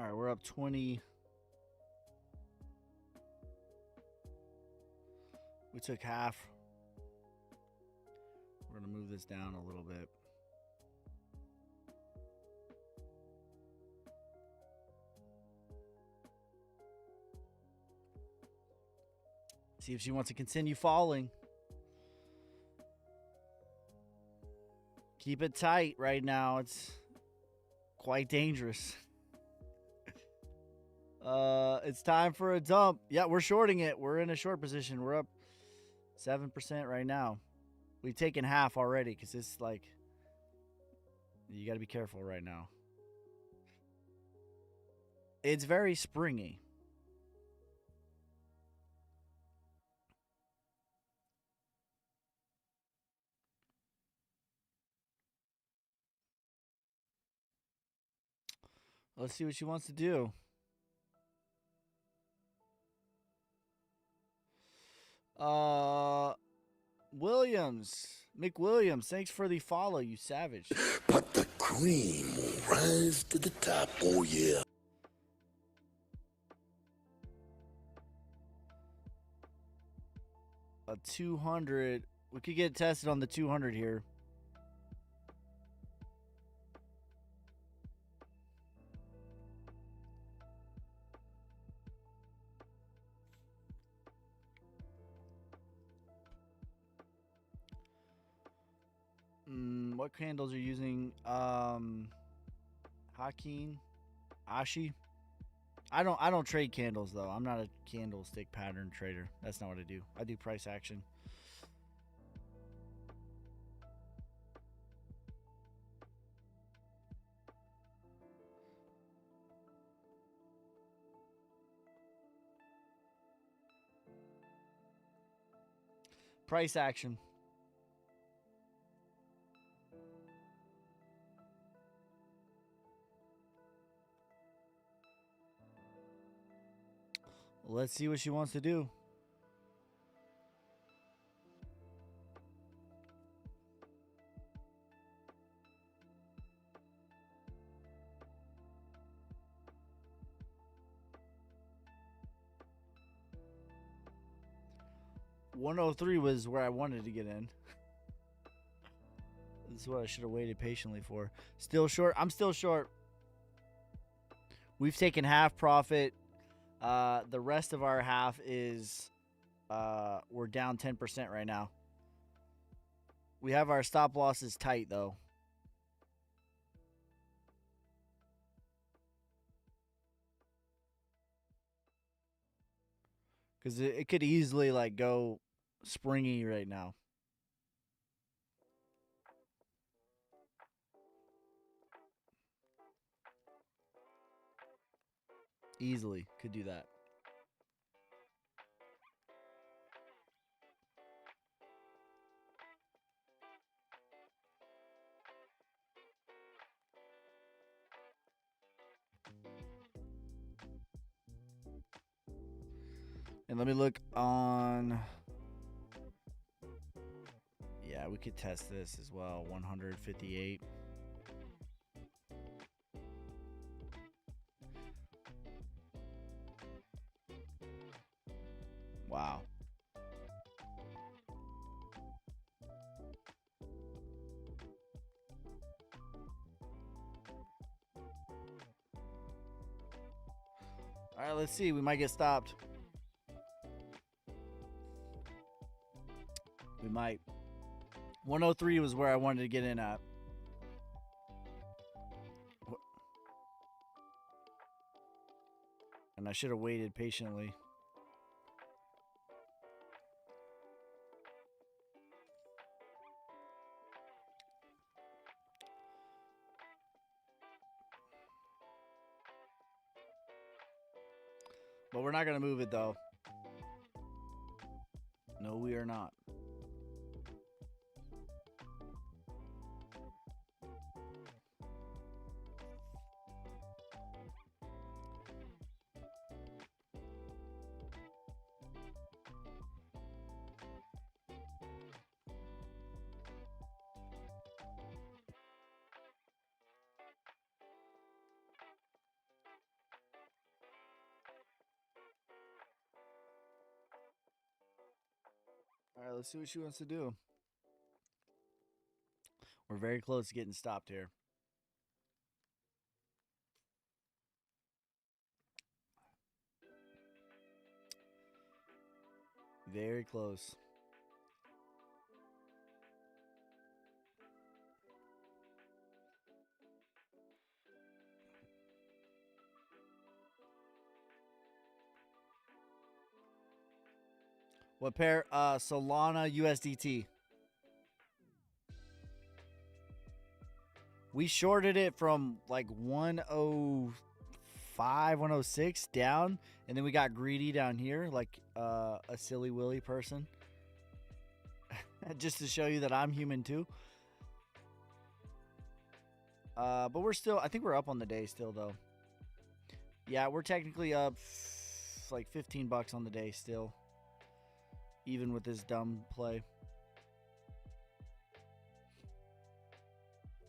All right, we're up 20. We took half. We're going to move this down a little bit. See if she wants to continue falling. Keep it tight right now. It's quite dangerous. It's time for a dump. Yeah, we're shorting it. We're in a short position. We're up 7% right now. We've taken half already because it's like, you got to be careful right now. It's very springy. Let's see what she wants to do. McWilliams, thanks for the follow, you savage. But the cream will rise to the top, oh yeah. A 200. We could get tested on the 200 here. What candles are you using? Hakeem, Ashi. I don't trade candles though. I'm not a candlestick pattern trader. That's not what I do. I do price action. Price action. Let's see what she wants to do. $103 was where I wanted to get in. This is what I should have waited patiently for. Still short. I'm still short. We've taken half profit. The rest of our half is we're down 10% right now. We have our stop losses tight though. Because it could easily like go springy right now. Easily could do that. And let me look on. Yeah, we could test this as well. 158. Wow. All right, let's see. We might get stopped. We might. 103 was where I wanted to get in at. And I should have waited patiently. But we're not going to move it though. No, we are not. Alright, let's see what she wants to do. We're very close to getting stopped here. Very close. What pair? Solana USDT. We shorted it from like 105, 106 down, and then we got greedy down here like a silly willy person. Just to show you that I'm human too. But we're still, I think we're up on the day still though. Yeah, we're technically up like 15 bucks on the day still. Even with this dumb play.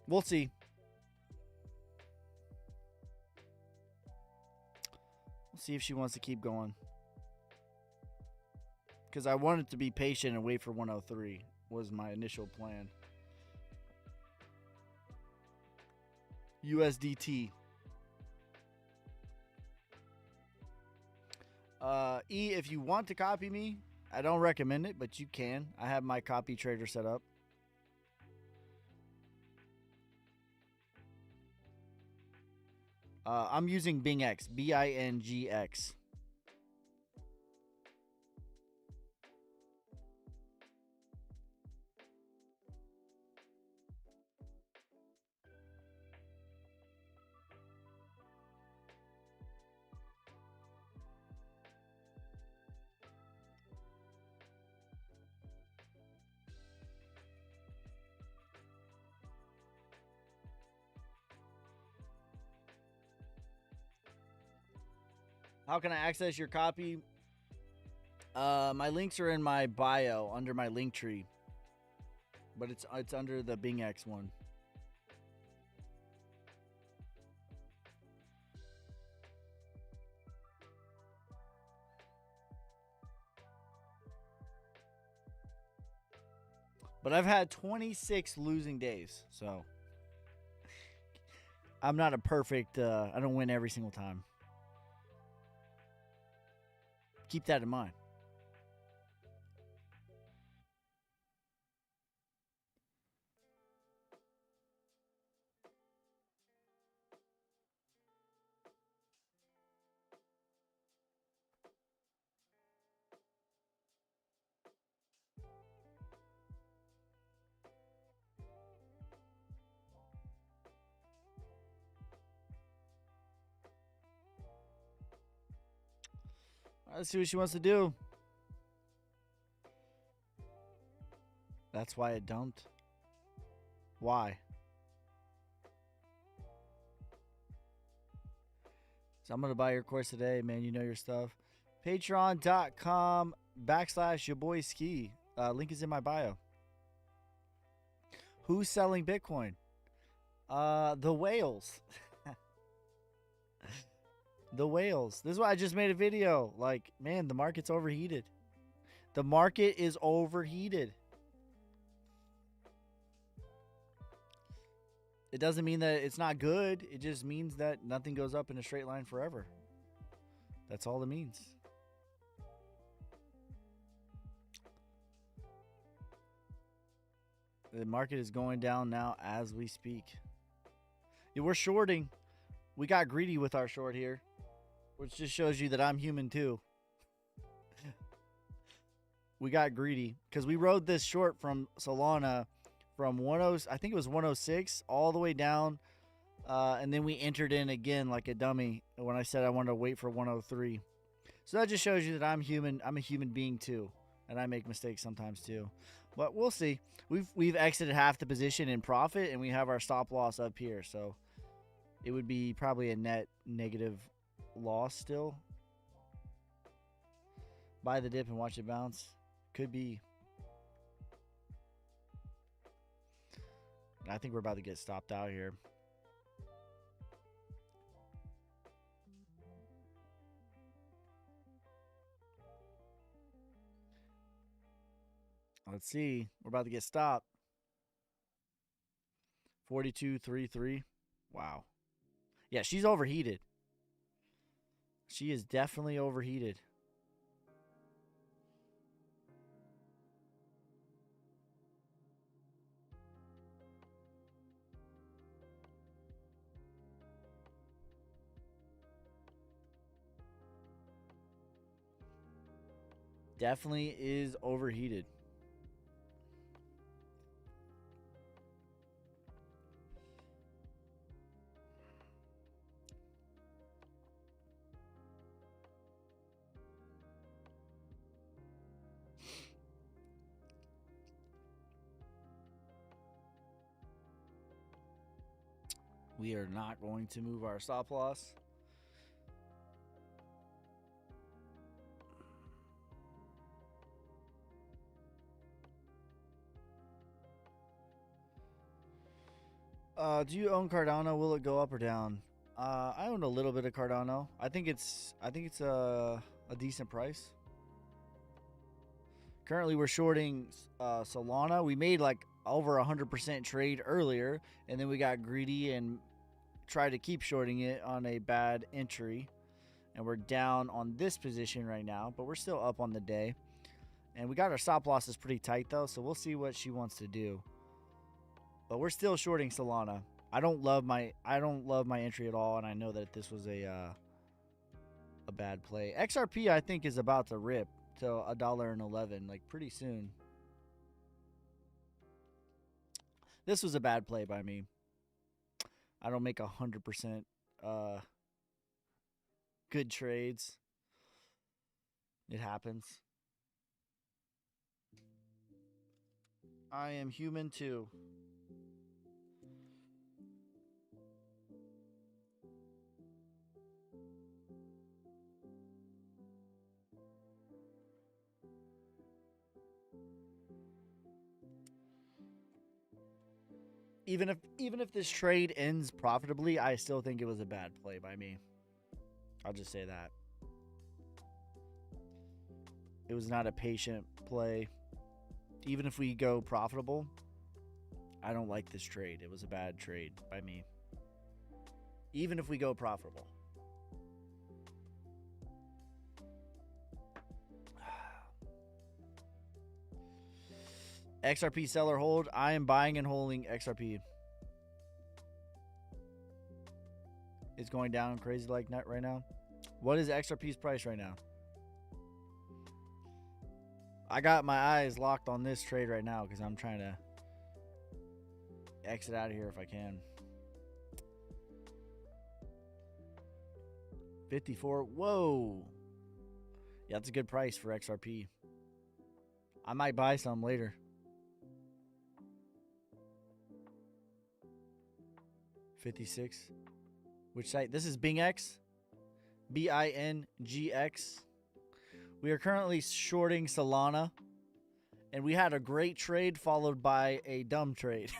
We'll see. We'll see if she wants to keep going. Because I wanted to be patient and wait for 103 was my initial plan. USDT. E, if you want to copy me, I don't recommend it, but you can. I have my copy trader set up. I'm using BingX, BingX. How can I access your copy? My links are in my bio under my link tree, but it's under the BingX one. But I've had 26 losing days, so I'm not a perfect. I don't win every single time. Keep that in mind. Let's see what she wants to do. That's why it dumped. Why? So I'm going to buy your course today, man. You know your stuff. Patreon.com/YaBoySkey. Link is in my bio. Who's selling Bitcoin? The whales. The whales. This is why I just made a video. Like, man, the market's overheated. The market is overheated. It doesn't mean that it's not good. It just means that nothing goes up in a straight line forever. That's all it means. The market is going down now as we speak. Yeah, we're shorting. We got greedy with our short here, which just shows you that I'm human too. We got greedy because we rode this short from Solana from 10, I think it was 106 all the way down, and then we entered in again like a dummy when I said I wanted to wait for 103. So that just shows you that I'm human. I'm a human being too, and I make mistakes sometimes too. But we'll see. We've exited half the position in profit, and we have our stop loss up here. So it would be probably a net negative loss still. Buy the dip and watch it bounce. Could be. I think we're about to get stopped out here. Let's see. We're about to get stopped. 42.33. Wow. Yeah, she's overheated. She is definitely overheated. Definitely is overheated. We are not going to move our stop loss. Do you own Cardano? Will it go up or down? I own a little bit of Cardano. I think it's a decent price. Currently, we're shorting Solana. We made like over 100% trade earlier, and then we got greedy and tried to keep shorting it on a bad entry. And we're down on this position right now, but we're still up on the day. And we got our stop losses pretty tight though, so we'll see what she wants to do. But we're still shorting Solana. I don't love my entry at all, and I know that this was a bad play. XRP I think is about to rip to $1.11 like pretty soon. This was a bad play by me. I don't make 100% good trades. It happens. I am human too. Even if this trade ends profitably, I still think it was a bad play by me. I'll just say that. It was not a patient play. Even if we go profitable, I don't like this trade. It was a bad trade by me. Even if we go profitable. XRP seller hold. I am buying and holding XRP. It's going down crazy like that right now. What is XRP's price right now? I got my eyes locked on this trade right now because I'm trying to exit out of here if I can. 54. Whoa. Yeah, that's a good price for XRP. I might buy some later. 56. Which site? This is BingX. BingX. We are currently shorting Solana. And we had a great trade followed by a dumb trade.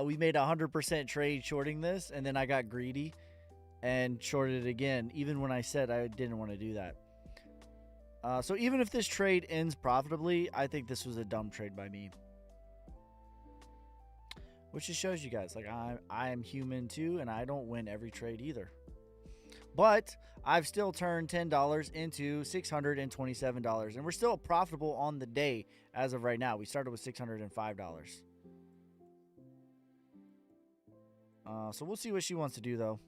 We made a 100% trade shorting this. And then I got greedy and shorted it again. Even when I said I didn't want to do that. So even if this trade ends profitably, I think this was a dumb trade by me. Which just shows you guys, like, I am human too, and I don't win every trade either. But I've still turned $10 into $627, and we're still profitable on the day as of right now. We started with $605. So we'll see what she wants to do, though.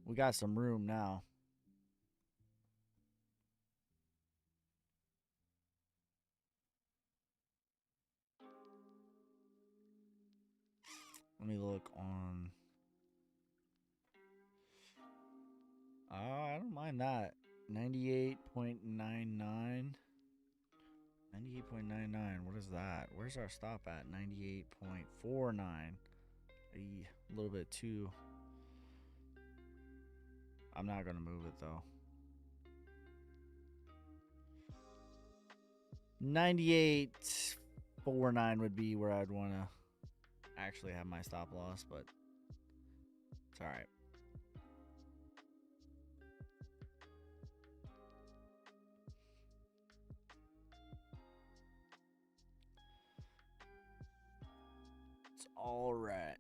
We got some room now. Let me look on. I don't mind that. 98.99. 98.99. What is that? Where's our stop at? 98.49. A little bit too. I'm not going to move it though. 98.49 would be where I'd want to actually have my stop loss, but it's all right. It's all right.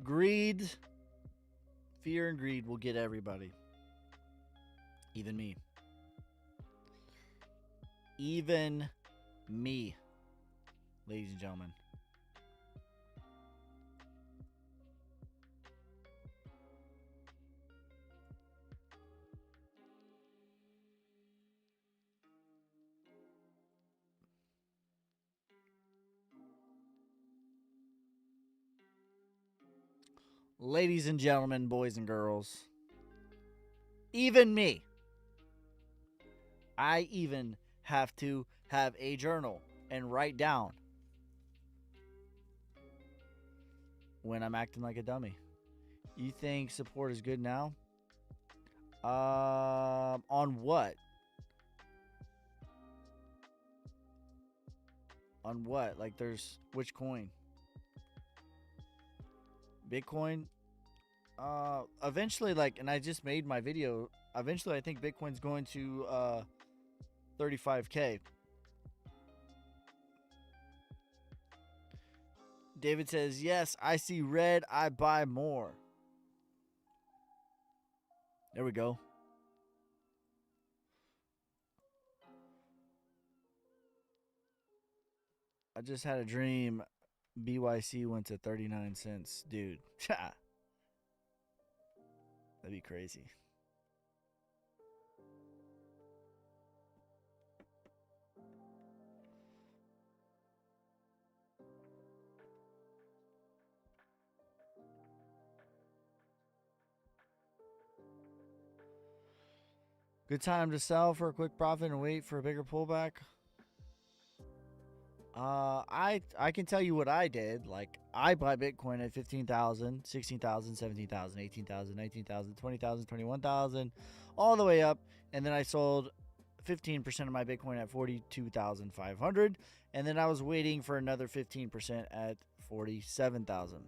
Greed, fear, and greed will get everybody. Even me. Even me, ladies and gentlemen. Ladies and gentlemen, boys and girls, even me. I even have to have a journal and write down when I'm acting like a dummy. You think support is good now? On what? On what? Like, there's which coin? Bitcoin? Eventually, like, and I just made my video. Eventually, I think Bitcoin's going to 35K. David says, yes, I see red. I buy more. There we go. I just had a dream. BYC went to 39 cents. Dude. That'd be crazy. Good time to sell for a quick profit and wait for a bigger pullback. I can tell you what I did. Like, I buy Bitcoin at 15,000, 16,000, 17,000, 18,000, 19,000, 20,000, 21,000, all the way up, and then I sold 15% of my Bitcoin at 42,500, and then I was waiting for another 15% at 47,000.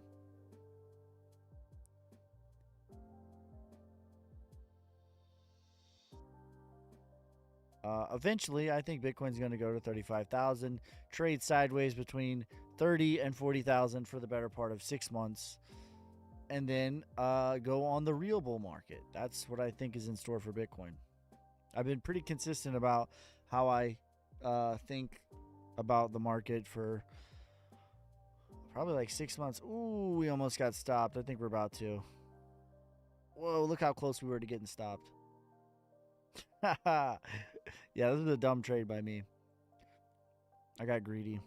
Eventually, I think Bitcoin's going to go to 35,000, trade sideways between 30 and 40,000 for the better part of 6 months, and then go on the real bull market. That's what I think is in store for Bitcoin. I've been pretty consistent about how I think about the market for probably like 6 months. Ooh, we almost got stopped. I think we're about to. Whoa, look how close we were to getting stopped. Yeah, this was a dumb trade by me. I got greedy.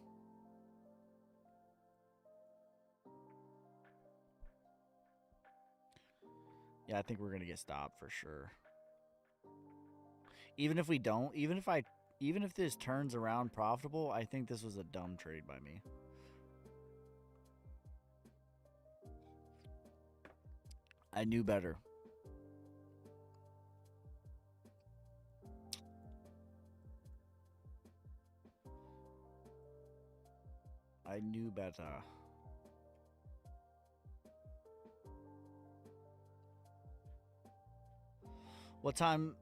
Yeah, I think we're gonna get stopped for sure. Even if we don't, even if this turns around profitable, I think this was a dumb trade by me. I knew better. I knew better. What time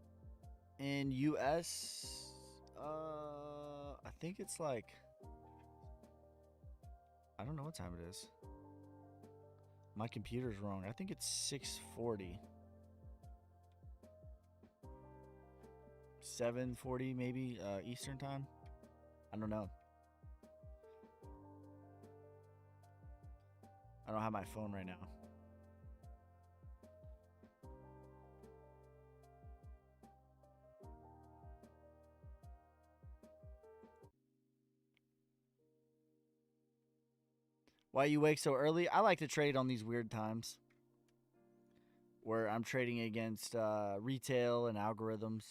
in US? I think it's like, I don't know what time it is. My computer's wrong. I think it's 6:40. 7:40 maybe Eastern time. I don't know. I don't have my phone right now. Why you wake so early? I like to trade on these weird times where I'm trading against retail and algorithms.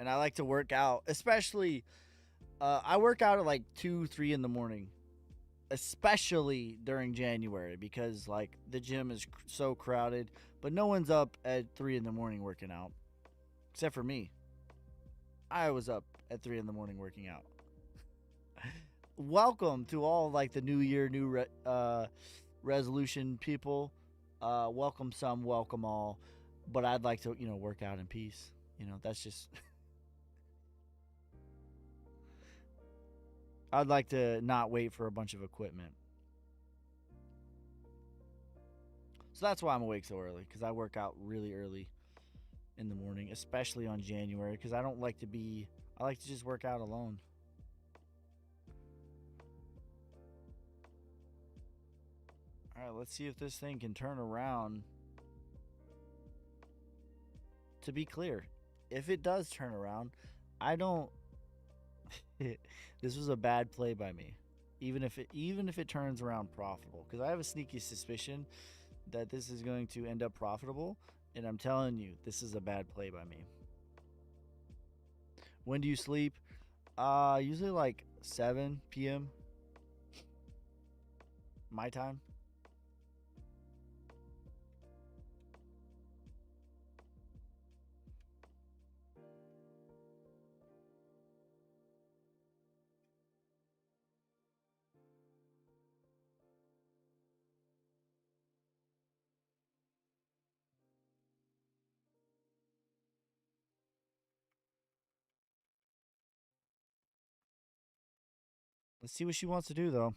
And I like to work out, especially I work out at like 2, 3 in the morning, especially during January, because like the gym is so crowded, but no one's up at 3 in the morning working out, except for me. I was up at 3 in the morning working out. Welcome to all like the new year, resolution people. Welcome some, welcome all. But I'd like to, work out in peace. That's just. I'd like to not wait for a bunch of equipment. So that's why I'm awake so early, because I work out really early in the morning, especially on January, because I like to just work out alone. All right, let's see if this thing can turn around. To be clear, if it does turn around, I don't. This was a bad play by me. Even if it turns around profitable, because I have a sneaky suspicion that this is going to end up profitable, and I'm telling you, this is a bad play by me. When do you sleep? Usually like 7 p.m. my time. Let's see what she wants to do, though.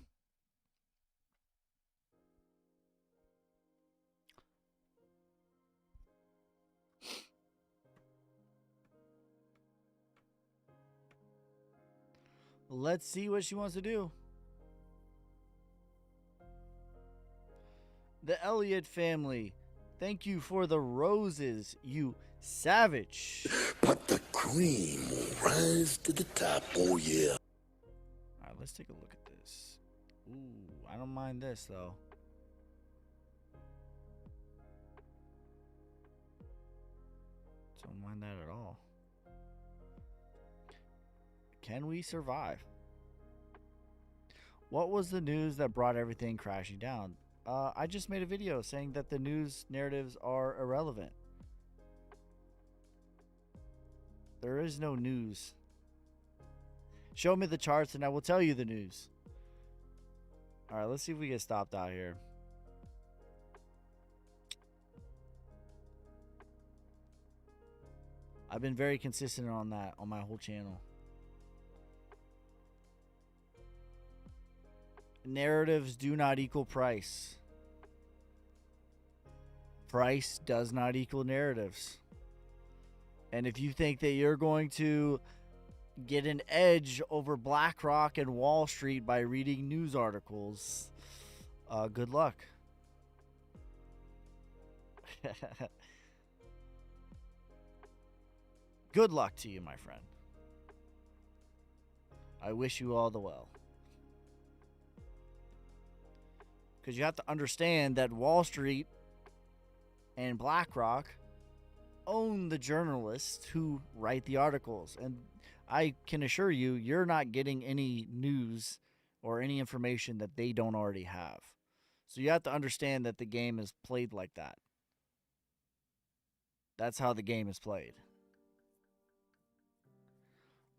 Let's see what she wants to do. The Elliott family, thank you for the roses, you savage. But the cream will rise to the top, oh yeah. All right, let's take a look at this. Ooh, I don't mind this, though. Don't mind that at all. Can we survive? What was the news that brought everything crashing down? I just made a video saying that the news narratives are irrelevant. There is no news. Show me the charts and I will tell you the news. All right, let's see if we get stopped out here. I've been very consistent on that on my whole channel. Narratives do not equal price. Price does not equal narratives. And if you think that you're going to get an edge over BlackRock and Wall Street by reading news articles, good luck. Good luck to you, my friend. I wish you all the well. Because you have to understand that Wall Street and BlackRock own the journalists who write the articles. And I can assure you, you're not getting any news or any information that they don't already have. So you have to understand that the game is played like that. That's how the game is played.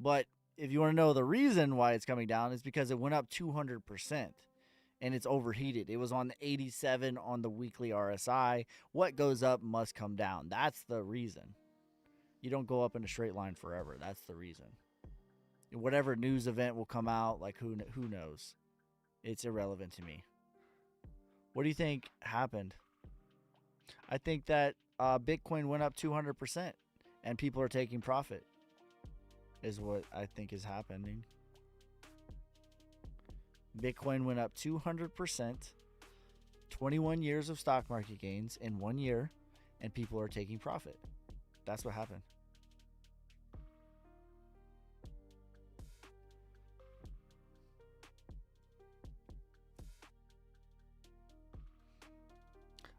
But if you want to know the reason why it's coming down, is because it went up 200%. And it's overheated. It was on 87 on the weekly RSI. What goes up must come down. That's the reason. You don't go up in a straight line forever. That's the reason. Whatever news event will come out, like who knows? It's irrelevant to me. What do you think happened? I think that Bitcoin went up 200% and people are taking profit, is what I think is happening. Bitcoin went up 200%, 21 years of stock market gains in 1 year, and people are taking profit. That's what happened.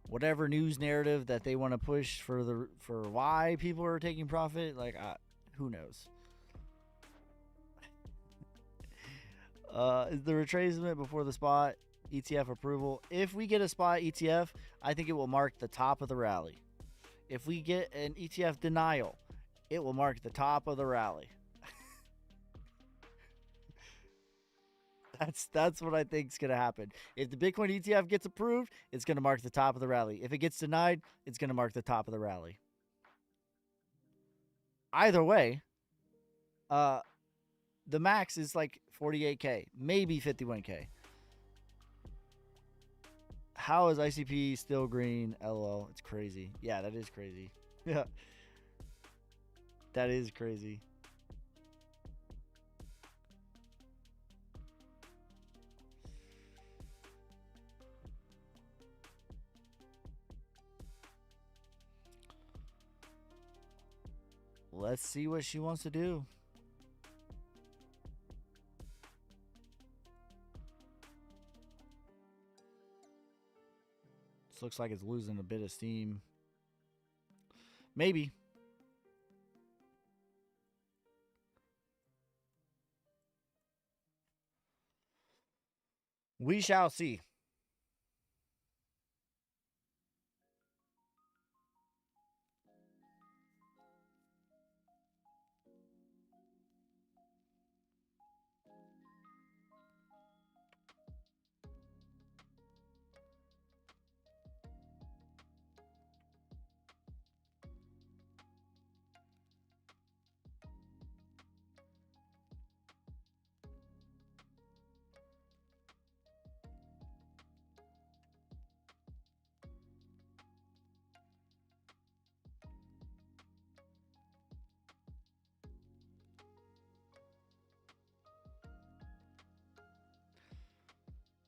Whatever news narrative that they want to push for why people are taking profit, like who knows? Is the retracement before the spot ETF approval? If we get a spot ETF, I think it will mark the top of the rally. If we get an ETF denial, it will mark the top of the rally. That's what I think is going to happen. If the Bitcoin ETF gets approved, it's going to mark the top of the rally. If it gets denied, it's going to mark the top of the rally. Either way, the max is like 48K, maybe 51K. How is ICP still green? LOL. It's crazy. Yeah, that is crazy. Yeah. That is crazy. Let's see what she wants to do. This looks like it's losing a bit of steam. Maybe. We shall see.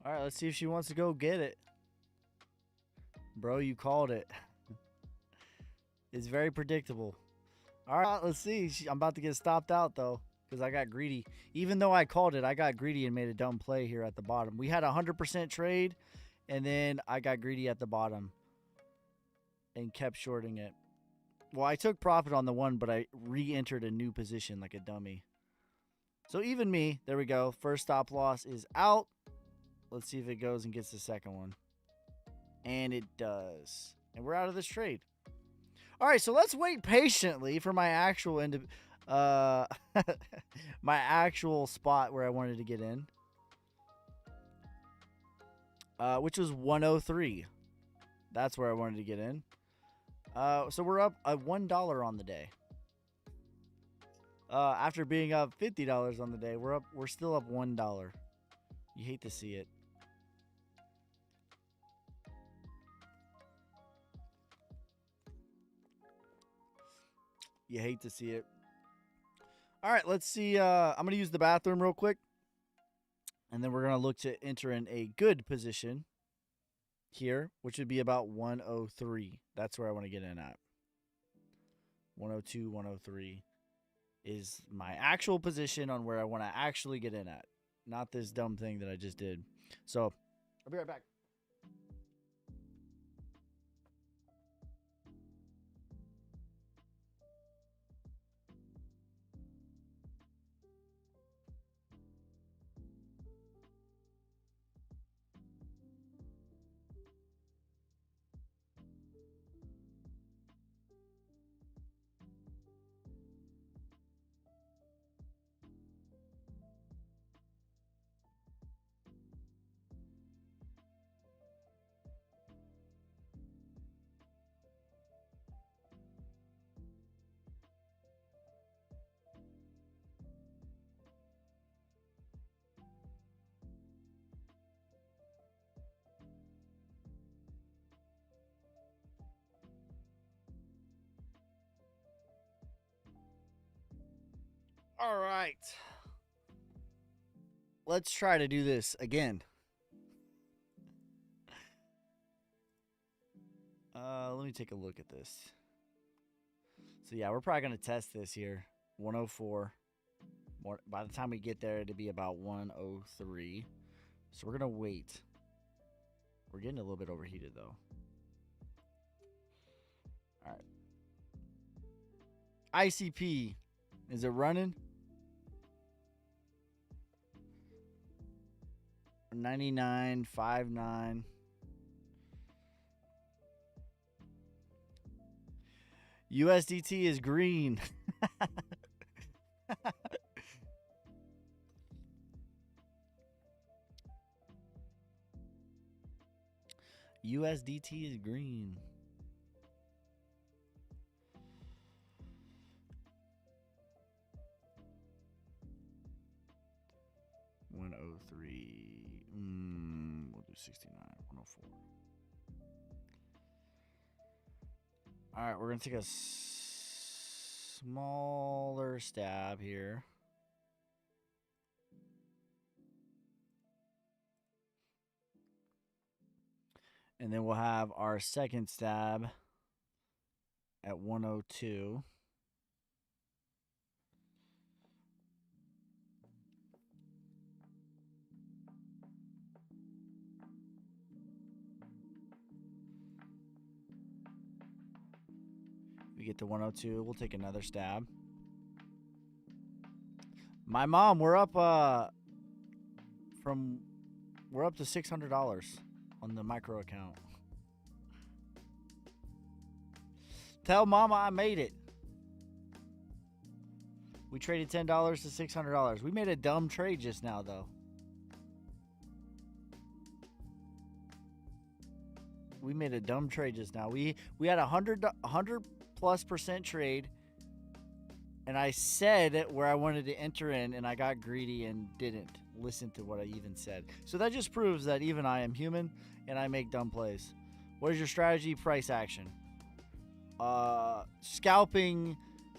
All right, let's see if she wants to go get it. Bro, you called it. It's very predictable. All right, let's see. I'm about to get stopped out, though, because I got greedy. Even though I called it, I got greedy and made a dumb play here at the bottom. We had a 100% trade, and then I got greedy at the bottom and kept shorting it. Well, I took profit on the one, but I re-entered a new position like a dummy. So even me, there we go. First stop loss is out. Let's see if it goes and gets the second one. And it does. And we're out of this trade. All right, so let's wait patiently for my actual my actual spot where I wanted to get in. Which was 103. That's where I wanted to get in. So we're up $1 on the day. After being up $50 on the day, we're still up $1. You hate to see it. You hate to see it. All right, let's see. I'm going to use the bathroom real quick. And then we're going to look to enter in a good position here, which would be about 103. That's where I want to get in at. 102, 103 is my actual position on where I want to actually get in at. Not this dumb thing that I just did. So, I'll be right back. All right. Let's try to do this again. Let me take a look at this. So yeah, we're probably going to test this here. 104. By the time we get there, it'll be about 103. So we're going to wait. We're getting a little bit overheated, though. All right. ICP. Is it running? 99.59. USDT is green. USDT is green. $103. We'll do 69. 104. All right, we're gonna take a smaller stab here. And then we'll have our second stab at 102. We get to 102, we'll take another stab. My mom, we're up to $600 on the micro account. Tell mama I made it. We traded $10 to $600. We made a dumb trade just now though. We made a dumb trade just now. We had a 100+% trade, and I said where I wanted to enter in, and I got greedy and didn't listen to what I even said. So that just proves that even I am human, and I make dumb plays. What is your strategy? Price action. Scalping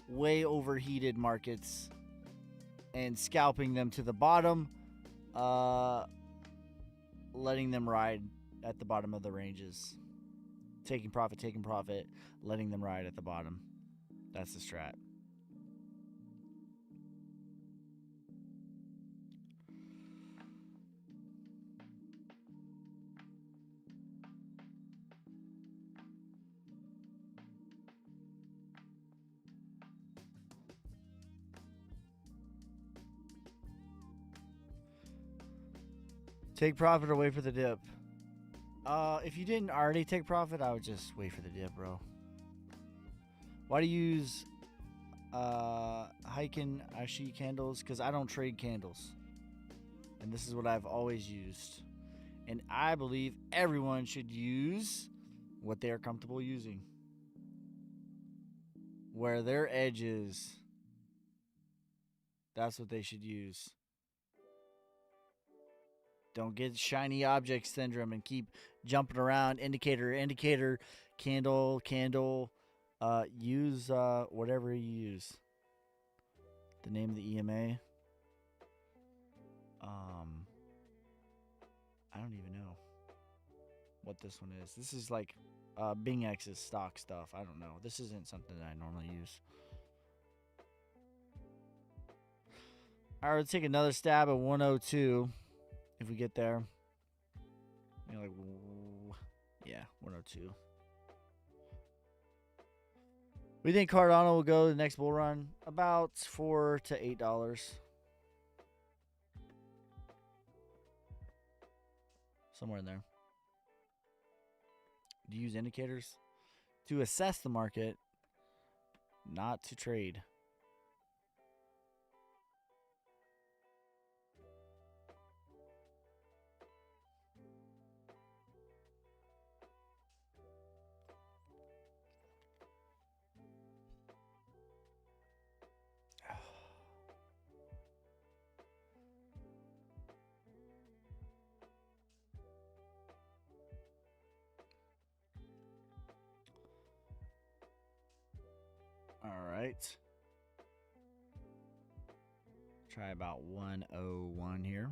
way overheated markets and scalping them to the bottom, letting them ride at the bottom of the ranges. Taking profit, letting them ride at the bottom. That's the strat. Take profit or wait for the dip. If you didn't already take profit, I would just wait for the dip, bro. Why do you use Heiken Ashi candles? Because I don't trade candles. And this is what I've always used. And I believe everyone should use what they are comfortable using. Where their edge is, that's what they should use. Don't get shiny object syndrome and keep jumping around. Indicator, candle. Use whatever you use. The name of the EMA. I don't even know what this one is. This is like BingX's stock stuff. I don't know. This isn't something that I normally use. All right, let's take another stab at 102. If we get there, you know, like, yeah, 102. We think Cardano will go the next bull run about $4 to $8. Somewhere in there. Do you use indicators? To assess the market, not to trade. All right. Try about 101 here.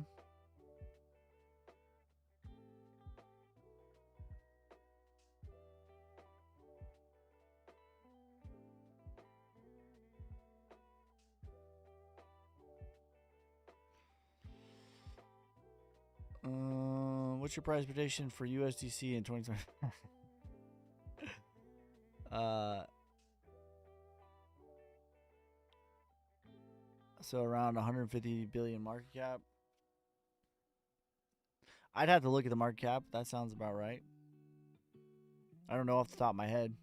What's your price prediction for USDC in 2020? So around 150 billion market cap. I'd have to look at the market cap. That sounds about right. I don't know off the top of my head.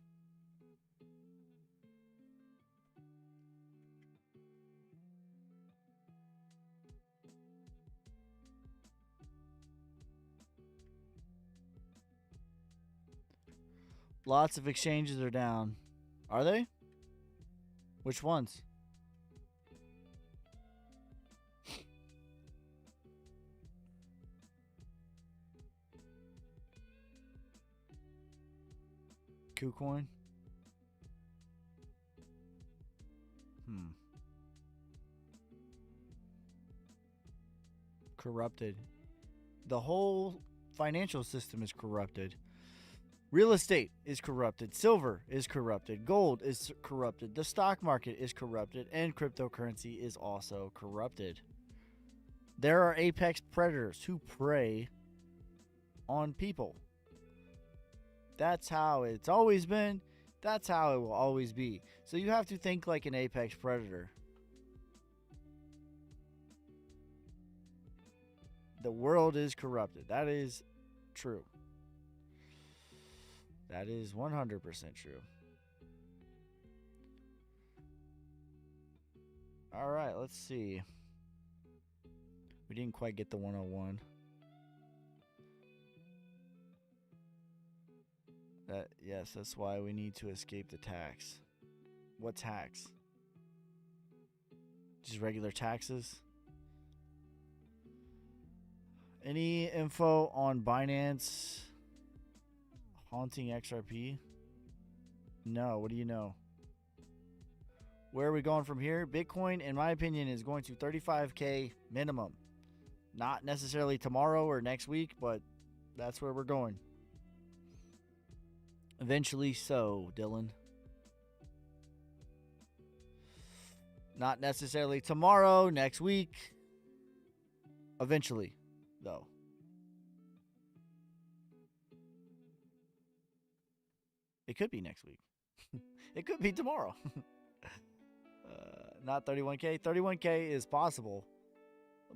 Lots of exchanges are down. Are they? Which ones? KuCoin? Corrupted. The whole financial system is corrupted. Real estate is corrupted. Silver is corrupted. Gold is corrupted. The stock market is corrupted. And cryptocurrency is also corrupted. There are apex predators who prey on people. That's how it's always been. That's how it will always be. So you have to think like an apex predator. The world is corrupted. That is true. That is 100% true. All right, let's see. We didn't quite get the 101. Yes, that's why we need to escape the tax. What tax? Just regular taxes? Any info on Binance haunting XRP? No, what do you know? Where are we going from here? Bitcoin, in my opinion, is going to 35K minimum. Not necessarily tomorrow or next week, but that's where we're going. Eventually so, Dylan. Not necessarily tomorrow, next week. Eventually, though. It could be next week. It could be tomorrow. Not 31K. 31K is possible.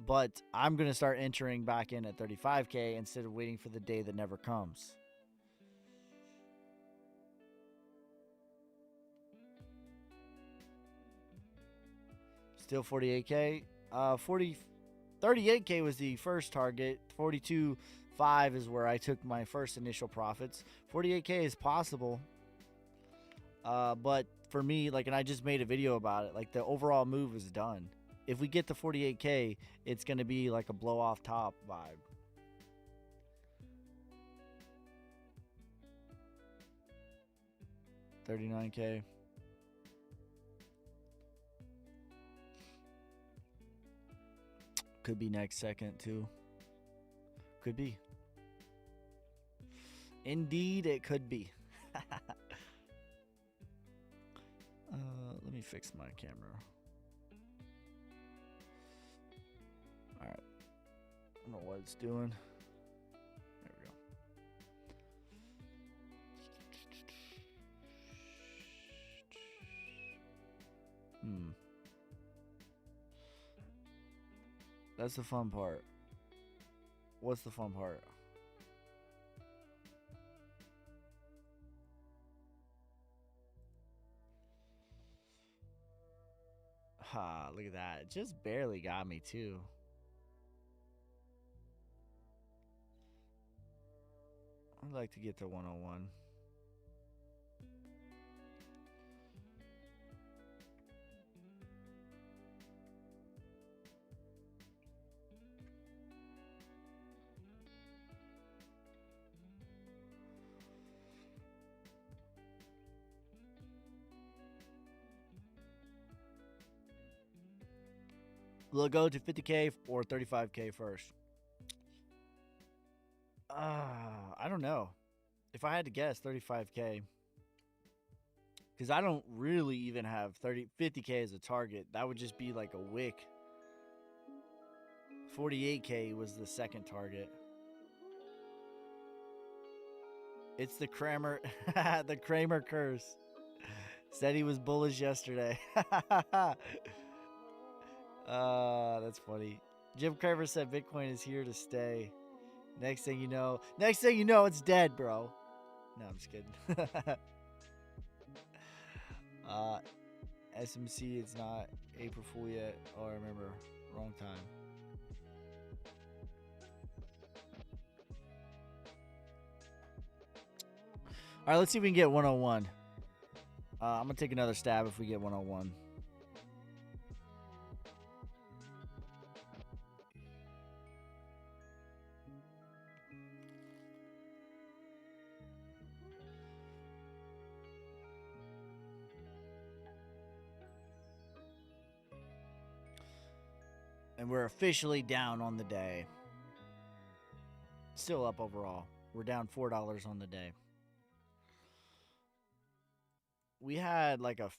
But I'm going to start entering back in at 35K instead of waiting for the day that never comes. Still 48K. 38K was the first target. 42.5 is where I took my first initial profits. 48K is possible. But for me, like, and I just made a video about it, like, the overall move is done. If we get to 48K, it's going to be like a blow off top vibe. $39K. Could be next second too. Could be. Indeed, it could be. Let me fix my camera. All right. I don't know what it's doing. There we go. That's the fun part. What's the fun part? Ha, look at that. It just barely got me too. I'd like to get to 101. Will it go to 50K or 35K first? I don't know. If I had to guess, 35K. Because I don't really even have 50K as a target. That would just be like a wick. 48K was the second target. It's the Kramer, the Kramer curse. Said he was bullish yesterday. That's funny. Jim Craver said Bitcoin is here to stay. Next thing you know, it's dead, bro. No, I'm just kidding. SMC, it's not April Fool yet. Oh, I remember. Wrong time. All right, let's see if we can get 101. I'm going to take another stab if we get 101. And we're officially down on the day. Still up overall. We're down $4 on the day. We had like a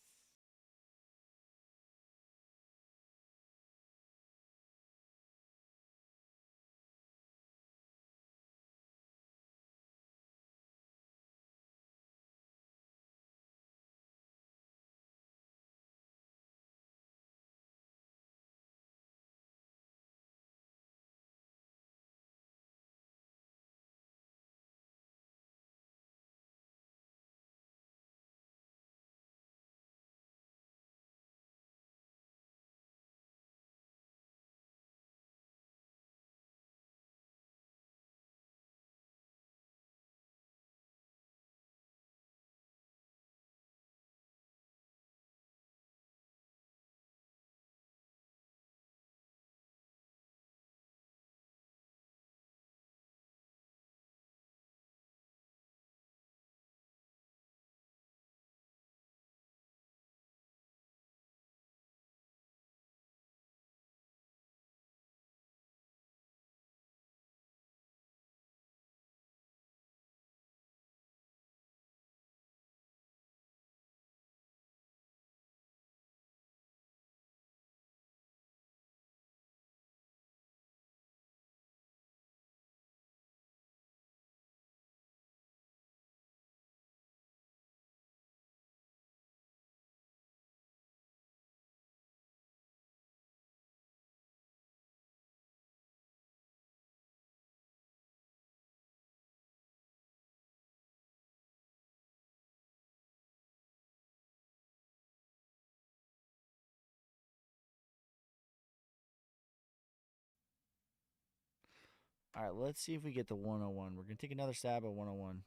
All right, let's see if we get the 101. We're going to take another stab at 101.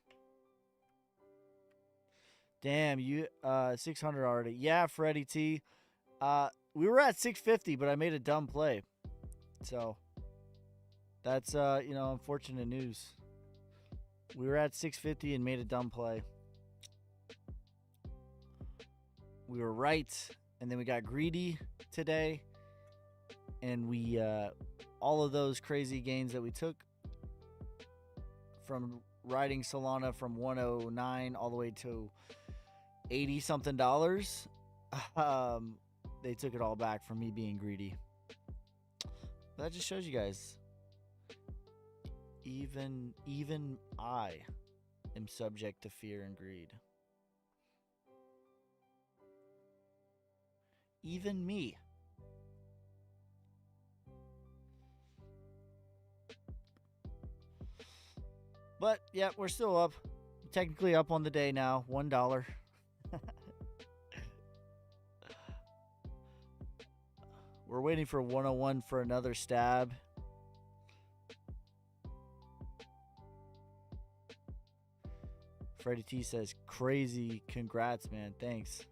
Damn, you 600 already. Yeah, Freddie T. We were at 650, but I made a dumb play. So that's unfortunate news. We were at 650 and made a dumb play. We were right, and then we got greedy today, and we all of those crazy gains that we took from riding Solana from 109 all the way to 80 something dollars, they took it all back from me being greedy. But that just shows you guys, even I am subject to fear and greed. Even me. But yeah, we're still up. Technically up on the day now. $1. We're waiting for 101 for another stab. Freddie T says, crazy. Congrats, man. Thanks.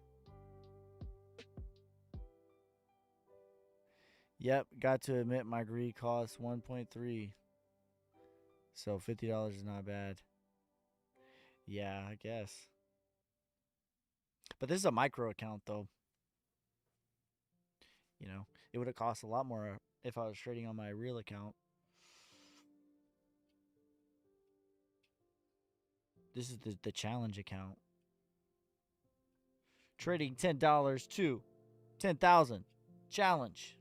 Yep, got to admit my greed costs 1.3. So $50 is not bad. Yeah, I guess. But this is a micro account, though. You know, it would have cost a lot more if I was trading on my real account. This is the challenge account. Trading $10 to 10,000. Challenge.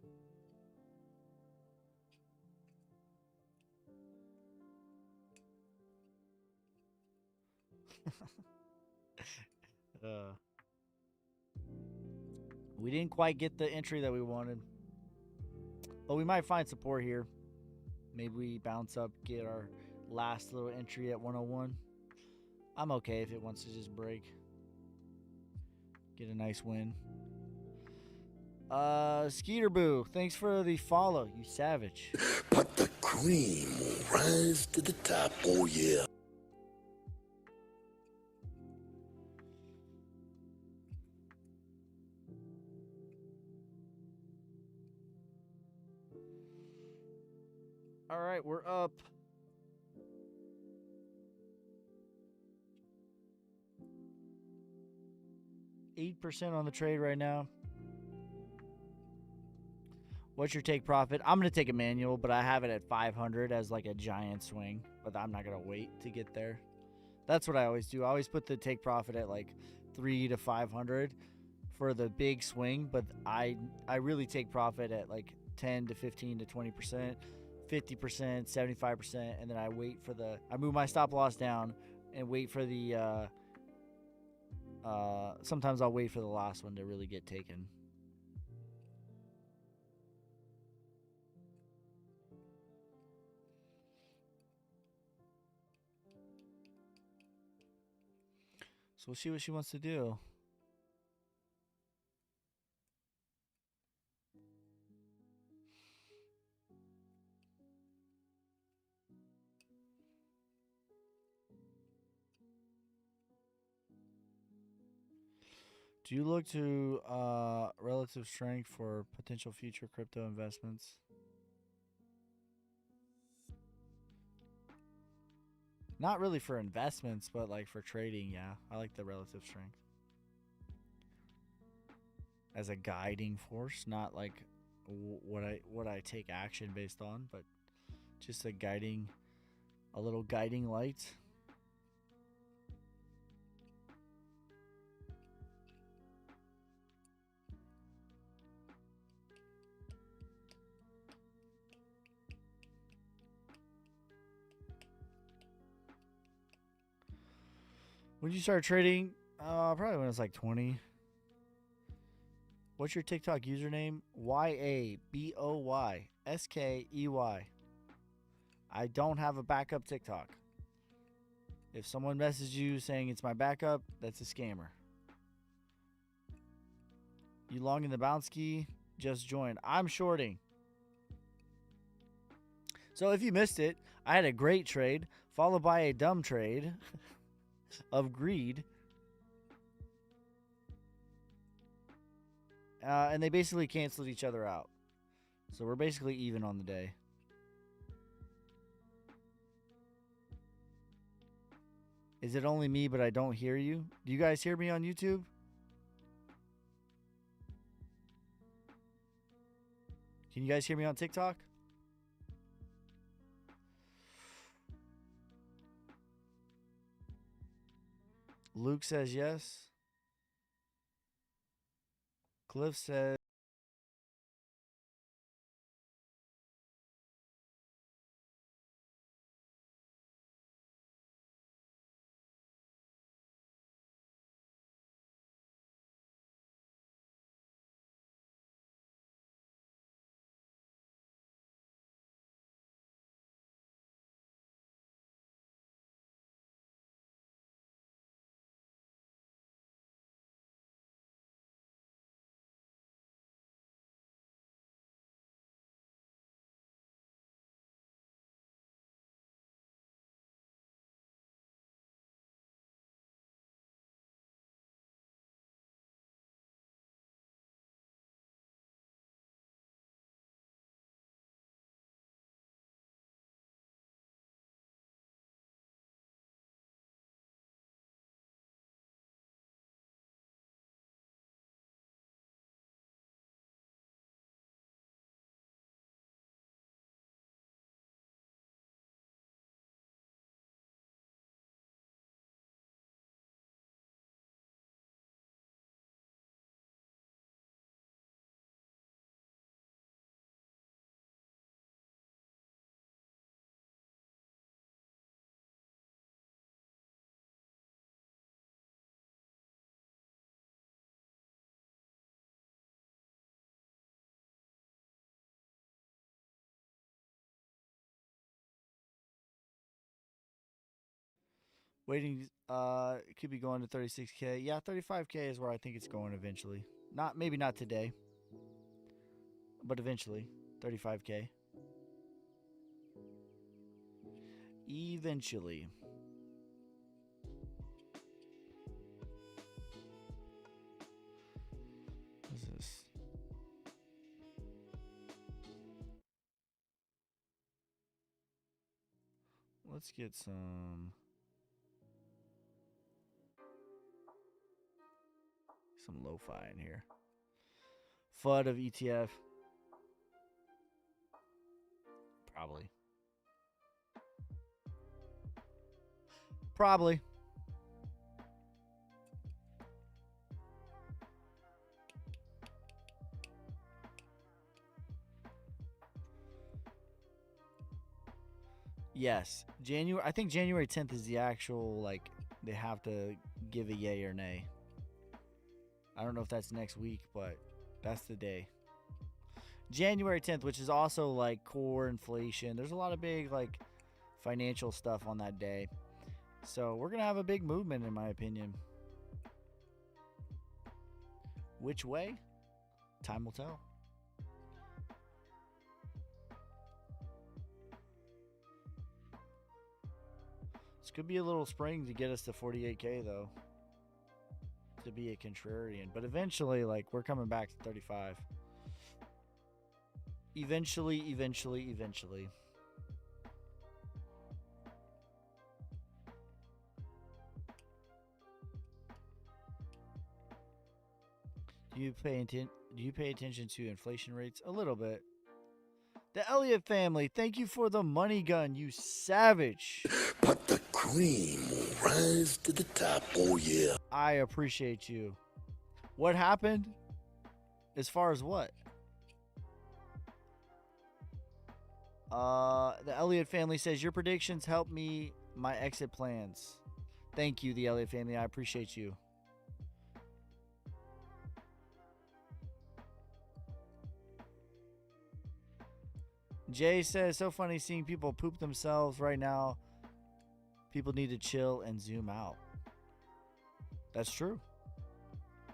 We didn't quite get the entry that we wanted. But we might find support here. Maybe we bounce up, get our last little entry at 101. I'm okay if it wants to just break. Get a nice win. Skeeter Boo, thanks for the follow, you savage. But the cream will rise to the top, oh yeah. 8% on the trade right now. What's your take profit? I'm going to take a manual, but I have it at 500 as like a giant swing. But I'm not going to wait to get there. That's what I always do. I always put the take profit at like 3 to 500 for the big swing. But I really take profit at like 10 to 15 to 20%, 50%, 75%. And then I wait for I move my stop loss down and wait for the, sometimes I'll wait for the last one to really get taken. So we'll see what she wants to do. Do you look to relative strength for potential future crypto investments? Not really for investments, but like for trading, yeah. I like the relative strength. As a guiding force, not like what I take action based on, but just a little guiding light. When you start trading, probably when it's like 20. What's your TikTok username? YaBoySkey. I don't have a backup TikTok. If someone messages you saying it's my backup, that's a scammer. You long in the bounce key? Just joined. I'm shorting. So if you missed it, I had a great trade followed by a dumb trade of greed. And they basically canceled each other out. So we're basically even on the day. Is it only me, but I don't hear you? Do you guys hear me on YouTube? Can you guys hear me on TikTok? Luke says yes. Cliff says waiting. It could be going to 36K. Yeah, 35K is where I think it's going eventually. Maybe not today, but eventually 35K. Eventually. What is this? Let's get some some lo-fi in here. FUD of ETF. Probably. Probably. Yes. I think January 10th is the actual, like, they have to give a yay or nay. I don't know if that's next week, but that's the day. January 10th, which is also like core inflation. There's a lot of big like financial stuff on that day. So we're going to have a big movement, in my opinion. Which way? Time will tell. This could be a little spring to get us to 48K, though, to be a contrarian. But eventually, like, we're coming back to 35. Eventually. Do you pay attention to inflation rates? A little bit. The Elliott family, thank you for the money gun, you savage. But the cream will rise to the top, oh yeah. I appreciate you. What happened? As far as what? The Elliott family says, your predictions help me my exit plans. Thank you, the Elliott family. I appreciate you. Jay says, so funny seeing people poop themselves right now. People need to chill and zoom out. That's true.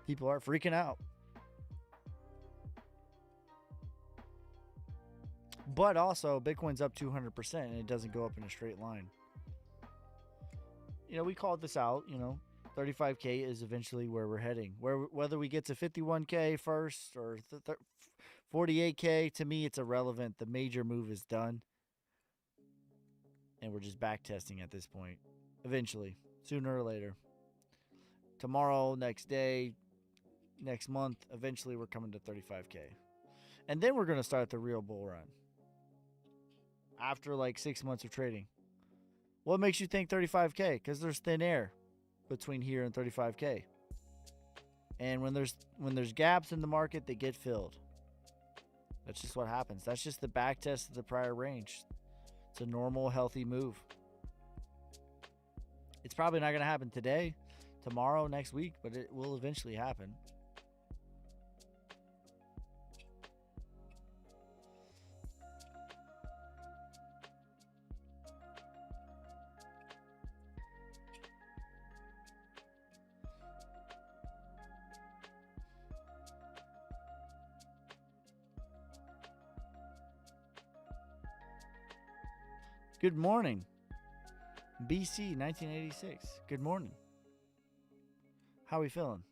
People are freaking out. But also, Bitcoin's up 200% and it doesn't go up in a straight line. You know, we called this out, you know. 35K is eventually where we're heading. Whether we get to 51K first or 48K, to me, it's irrelevant. The major move is done. And we're just back testing at this point. Eventually. Sooner or later. Tomorrow, next day, next month, eventually we're coming to 35K. And then we're going to start the real bull run. After like 6 months of trading. What makes you think 35K? Because there's thin air between here and 35K. And when there's gaps in the market, they get filled. That's just what happens. That's just the back test of the prior range. It's a normal, healthy move. It's probably not going to happen today, tomorrow, next week, but it will eventually happen. Good morning. BC 1986. Good morning. How are we feeling?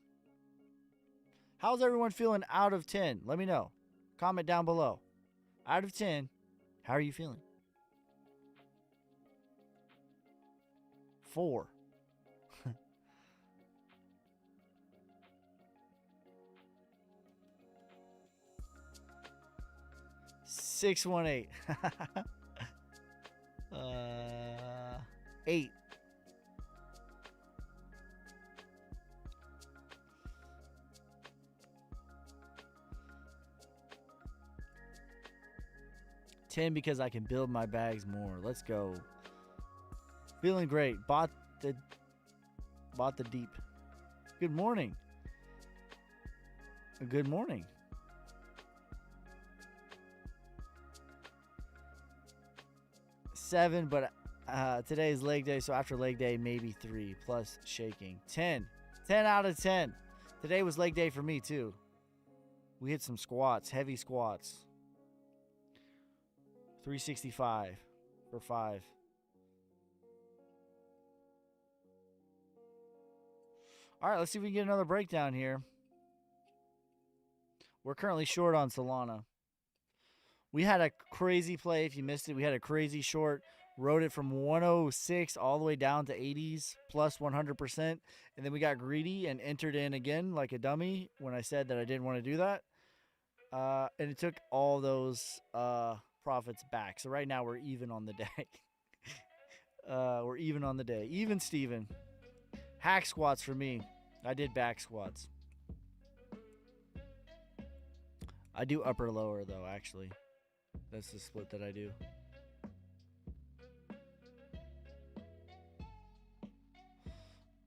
How's everyone feeling out of 10? Let me know. Comment down below. Out of 10, how are you feeling? 4. 618. 8. 10 because I can build my bags more. Let's go. Feeling great. Bought the deep. Good morning. Good morning. Seven, but today is leg day, so after leg day, maybe 3 plus shaking. 10. 10 out of 10. Today was leg day for me, too. We hit some squats, heavy squats. 365 for 5. All right, let's see if we can get another breakdown here. We're currently short on Solana. We had a crazy play. If you missed it, we had a crazy short Rode it from 106 all the way down to 80s plus 100%. And then we got greedy and entered in again like a dummy when I said that I didn't want to do that. And it took all those profits back. So right now we're even on the day. We're even on the day. Even Steven. Hack squats for me. I did back squats. I do upper lower though, actually. That's the split that I do.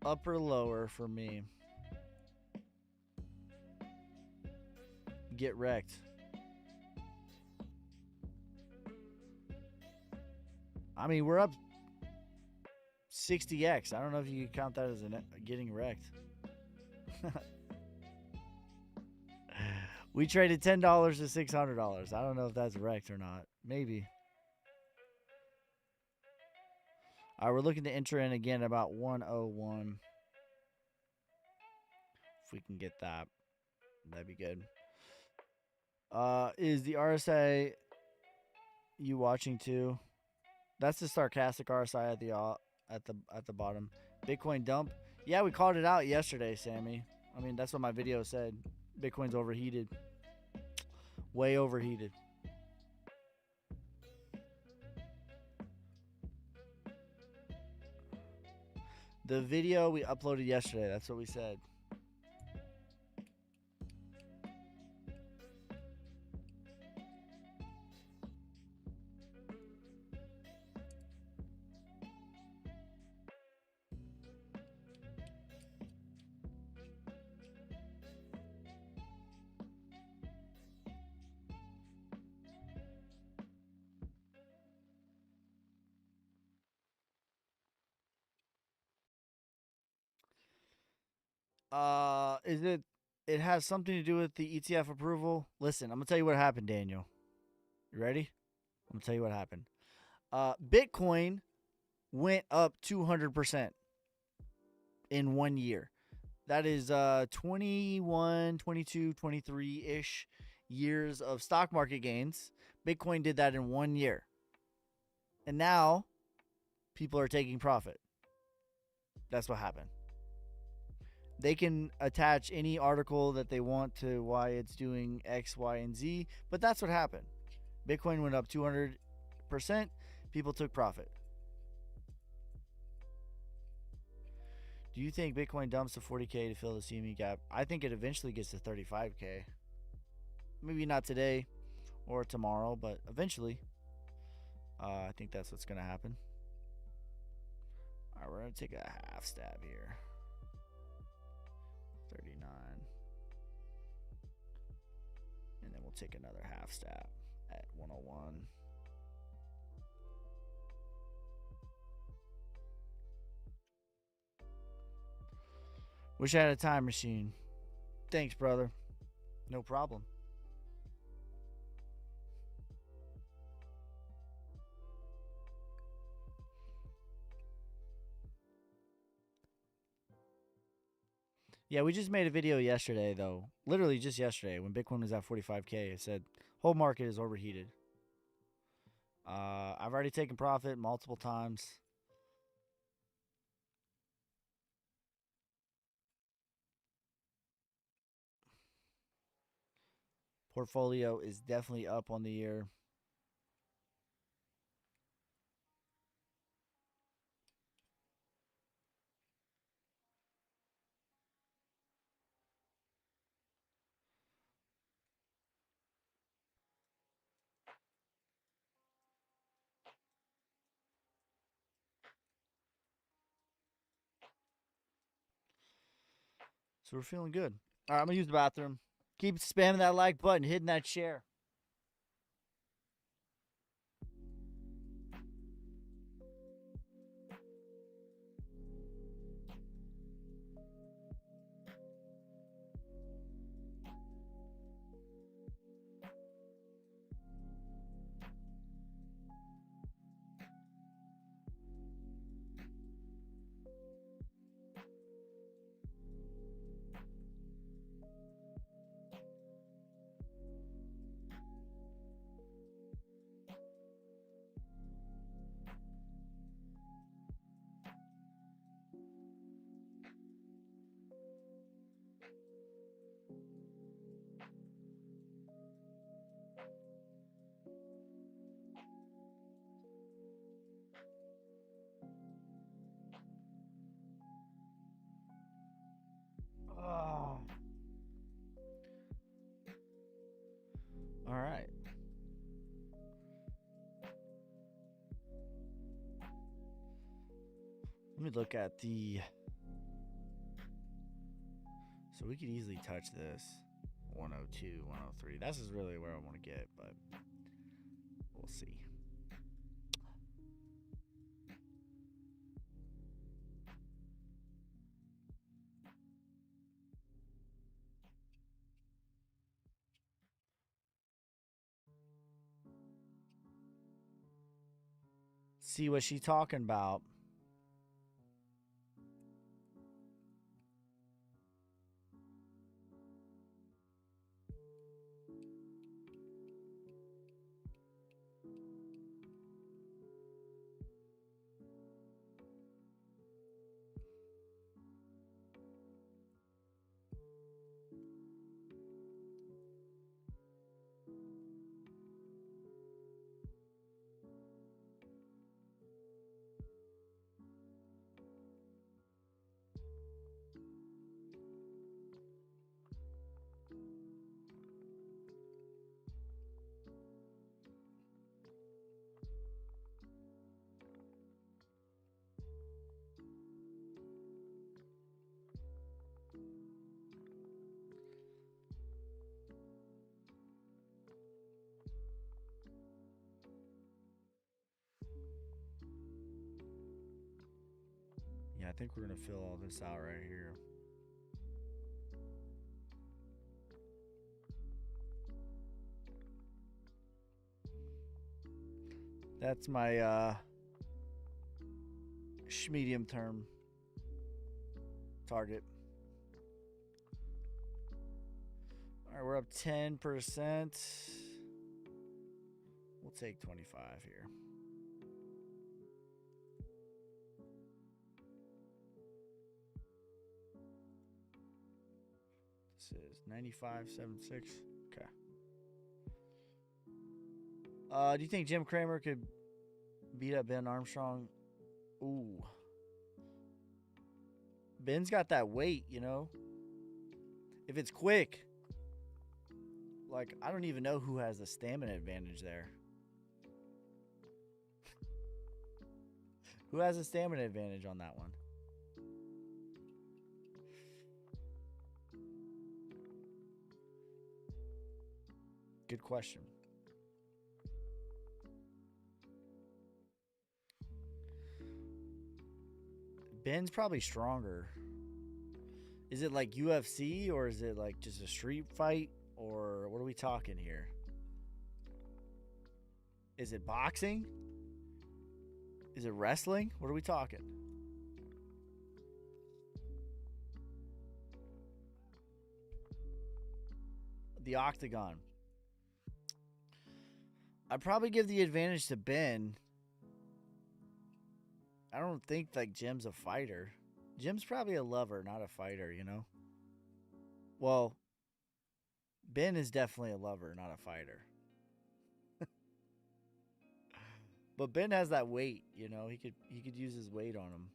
Upper lower for me. Get wrecked. I mean, we're up 60x. I don't know if you can count that as getting wrecked. We traded $10 to $600. I don't know if that's wrecked or not. Maybe. All right, we're looking to enter in again about 101. If we can get that, that'd be good. Is the RSI you watching too? That's the sarcastic RSI at the bottom. Bitcoin dump. Yeah, we called it out yesterday, Sammy. I mean, that's what my video said. Bitcoin's overheated. Way overheated. The video we uploaded yesterday, that's what we said. It has something to do with the ETF approval. Listen, I'm gonna tell you what happened, Daniel. You ready? I'm gonna tell you what happened. Bitcoin went up 200% in 1 year. That is 21, 22, 23-ish years of stock market gains. Bitcoin did that in 1 year. And now people are taking profit. That's what happened. They can attach any article that they want to why it's doing X, Y, and Z, but that's what happened. Bitcoin went up 200%. People took profit. Do you think Bitcoin dumps to 40K to fill the CME gap? I think it eventually gets to 35K. Maybe not today or tomorrow, but eventually. I think that's what's going to happen. All right, we're going to take a half stab here. 39. And then we'll take another half stab at 101. Wish I had a time machine. Thanks, brother. No problem. Yeah, we just made a video yesterday, though. Literally just yesterday when Bitcoin was at 45K. It said, whole market is overheated. I've already taken profit multiple times. Portfolio is definitely up on the year. So we're feeling good. All right, I'm going to use the bathroom. Keep spamming that like button, hitting that share. Let me look at the... So we could easily touch this. 102, 103. This is really where I want to get, but we'll see. See what she's talking about. Yeah, I think we're going to fill all this out right here. That's my medium term target. All right, we're up 10%. We'll take 25 here. This is 95.76. Okay. Do you think Jim Cramer could beat up Ben Armstrong? Ooh. Ben's got that weight, you know. If it's quick, like, I don't even know who has the stamina advantage there. Who has a stamina advantage on that one? Good question. Ben's probably stronger. Is it like UFC or is it like just a street fight? Or what are we talking here? Is it boxing? Is it wrestling? What are we talking? The octagon. I'd probably give the advantage to Ben. I don't think like Jim's a fighter. Jim's probably a lover, not a fighter, you know? Well, Ben is definitely a lover, not a fighter. But Ben has that weight, you know? He could use his weight on him.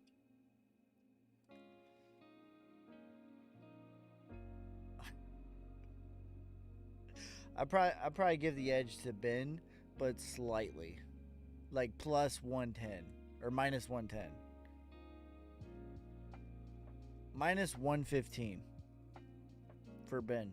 I'd probably give the edge to Ben, but slightly. Like plus 110 or minus 110. Minus 115 for Ben.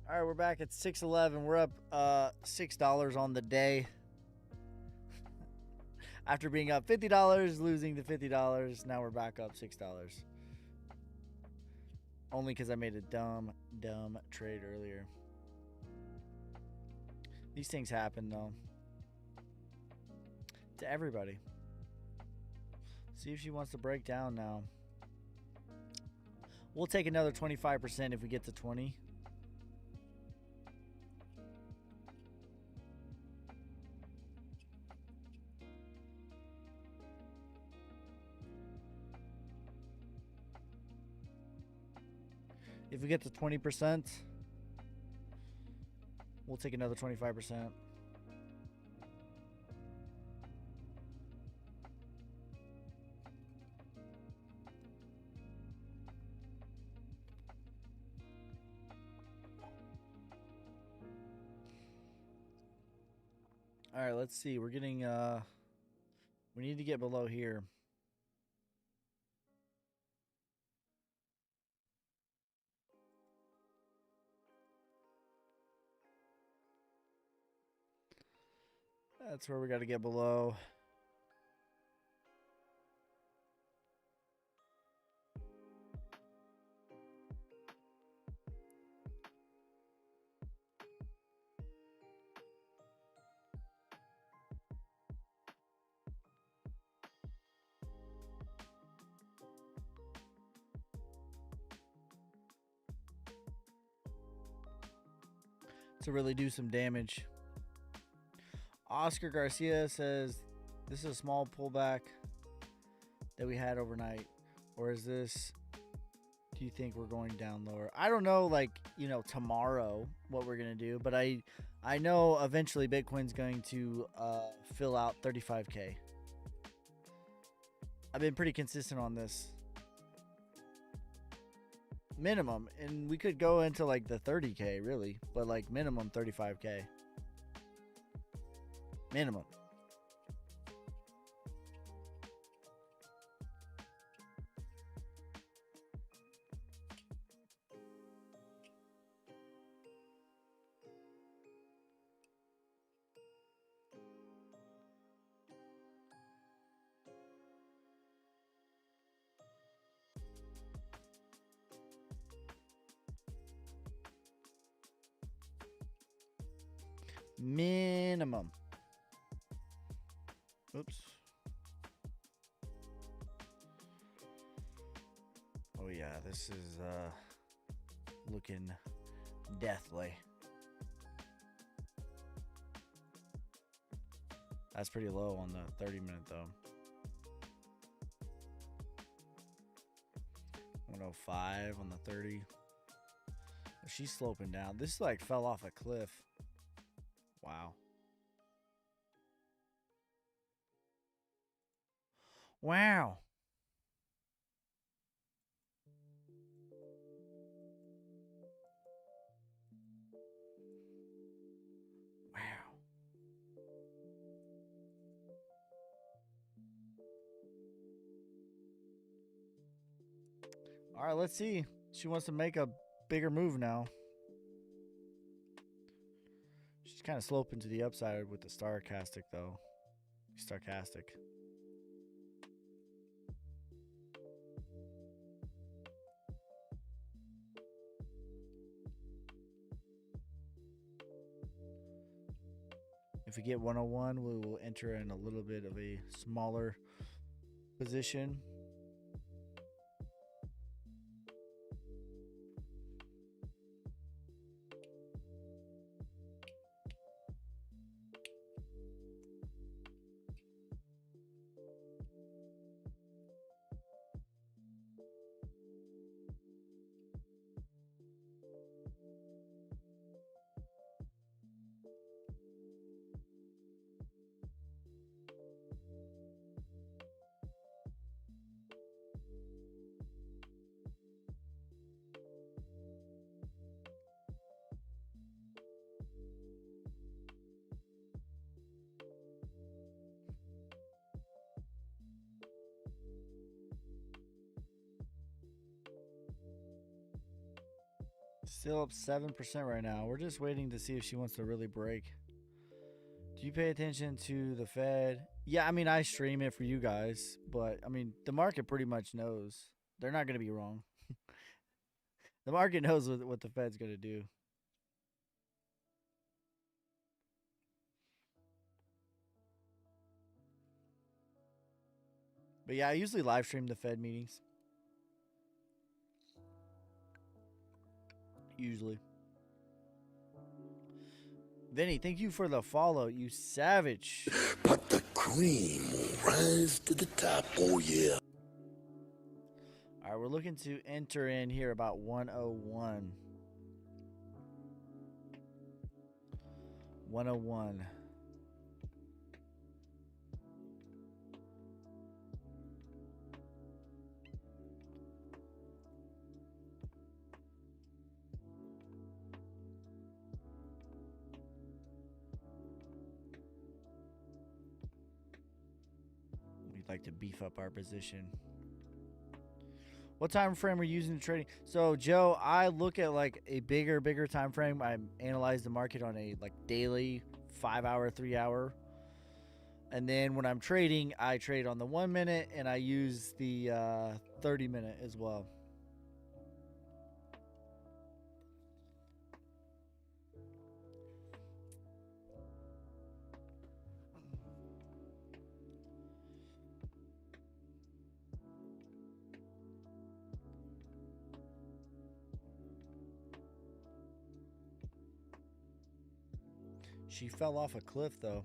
All right, we're back at 611. We're up $6 on the day. After being up $50, losing the $50, now we're back up $6. Only because I made a dumb trade earlier. These things happen, though. To everybody. See if she wants to break down now. We'll take another 25% if we get to 20. If we get to 20%, We'll take another 25%. All right, let's see. We're getting we need to get below here. That's where we got to get below. To really do some damage. Oscar Garcia says, this is a small pullback that we had overnight. Or is this, do you think we're going down lower? I don't know, like, you know, tomorrow what we're going to do. But I know eventually Bitcoin's going to fill out 35K. I've been pretty consistent on this. Minimum, and we could go into like the 30K really, but like minimum 35K. Minimum. Minimum. Oops. Oh yeah, this is looking deathly. That's pretty low on the 30-minute though. 105 on the 30. She's sloping down. This like fell off a cliff. Wow. Wow. Wow. All right, let's see. She wants to make a bigger move now. She's kind of sloping to the upside with the stochastic, though. Stochastic. If we get 101, we will enter in a little bit of a smaller position. Still up 7% right now. We're just waiting to see if she wants to really break. Do you pay attention to the Fed? Yeah, I mean, I stream it for you guys, but I mean, the market pretty much knows. They're not going to be wrong. The market knows what the Fed's going to do. But yeah, I usually live stream the Fed meetings. Usually. Vinny, thank you for the follow, you savage. But the cream will rise to the top, oh yeah. All right, we're looking to enter in here about 101. 101. We'd like to beef up our position. What time frame are you using in trading? So Joe, I look at like a bigger time frame. I analyze the market on a like daily, 5 hour, 3 hour. And then when I'm trading, I trade on the 1 minute and I use the 30 minute as well. She fell off a cliff, though.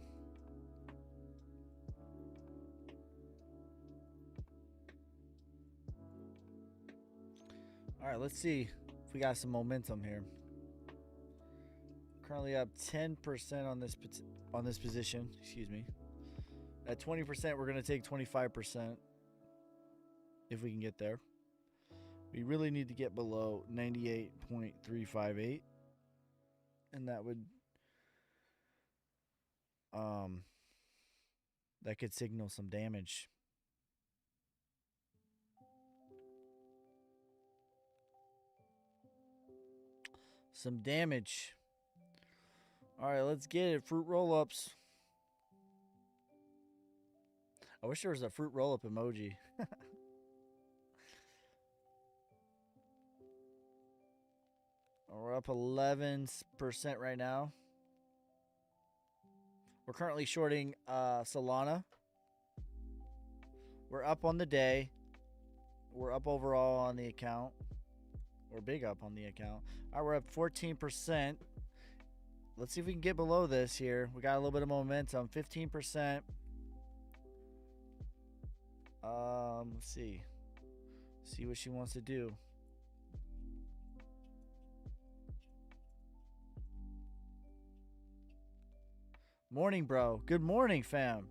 All right, let's see if we got some momentum here. Currently up 10% on this position. Excuse me. At 20%, we're gonna take 25% if we can get there. We really need to get below 98.358, and that would that could signal some damage. Some damage. All right, let's get it. Fruit roll-ups. I wish there was a fruit roll-up emoji. We're up 11% right now. We're currently shorting Solana. We're up on the day. We're up overall on the account. We're big up on the account. All right, we're up 14%. Let's see if we can get below this here. We got a little bit of momentum. 15%. Let's see. See what she wants to do. Morning, bro. Good morning, fam.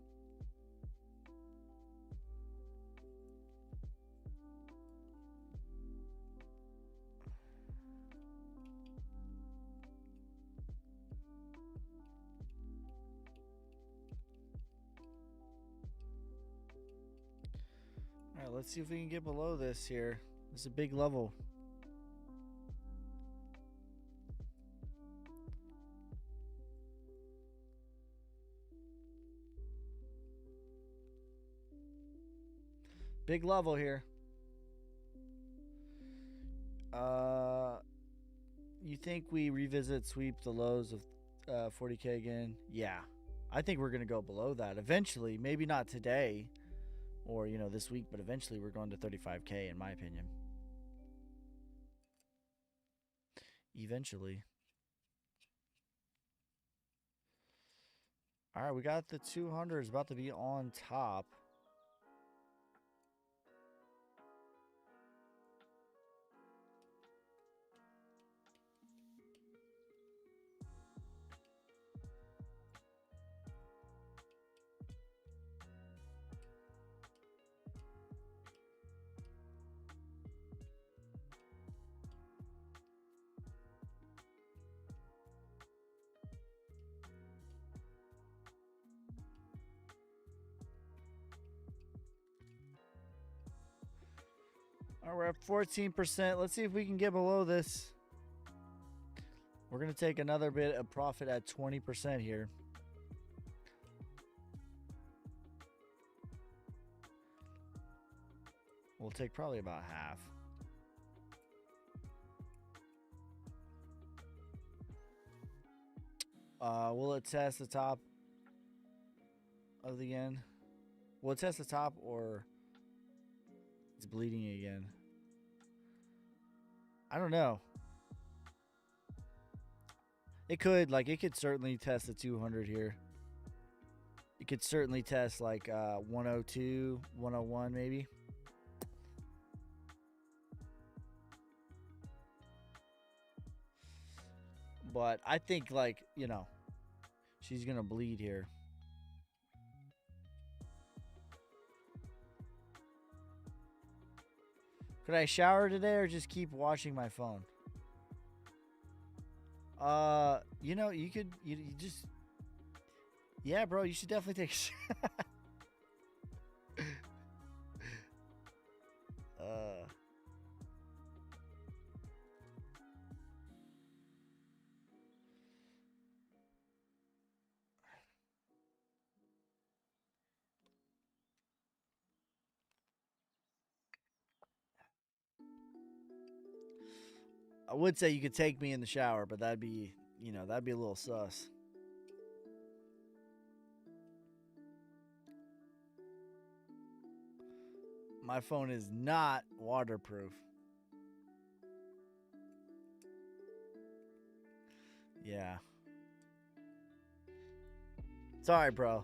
All right, let's see if we can get below this here. This is a big level. Big level here. You think we revisit sweep the lows of 40K again? Yeah. I think we're going to go below that eventually. Maybe not today or, you know, this week, but eventually we're going to 35K in my opinion. Eventually. All right, we got the 200s about to be on top. All right, we're at 14%. Let's see if we can get below this. We're going to take another bit of profit at 20% here. We'll take probably about half. Will it test the top of the end? Will it test the top or it's bleeding again? I don't know. It could, like, it could certainly test the 200 here. It could certainly test like 102, 101 maybe. But I think, like, you know, She's gonna bleed here. Could I shower today or just keep watching my phone? You know, you could, you just, yeah, bro, you should definitely take a shower. I would say you could take me in the shower, but that'd be, you know, that'd be a little sus. My phone is not waterproof. Yeah. Sorry, bro.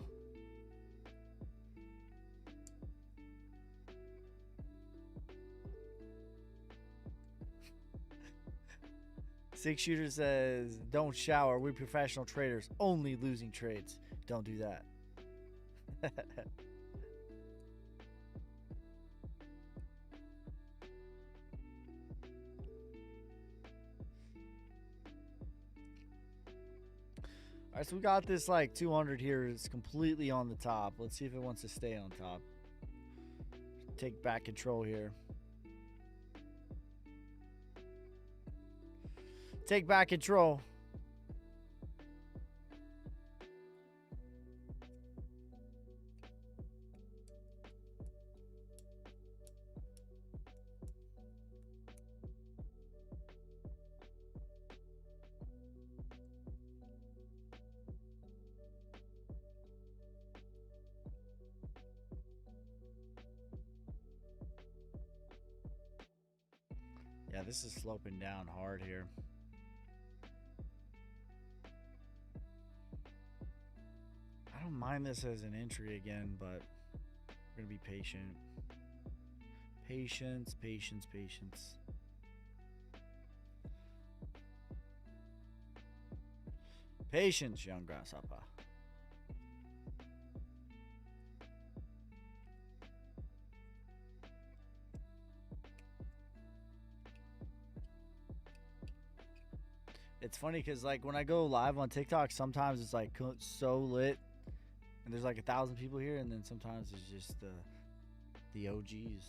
Six Shooter says, don't shower. We're professional traders. Only losing trades. Don't do that. All right, so we got this like 200 here. It's completely on the top. Let's see if it wants to stay on top. Take back control here. Take back control. Yeah, this is sloping down hard here. I don't mind this as an entry again, but we're going to be patient. Patience, patience, patience. Patience, young grasshopper. It's funny because like when I go live on TikTok, sometimes it's like so lit and there's like 1,000 people here, and then sometimes it's just the OGs.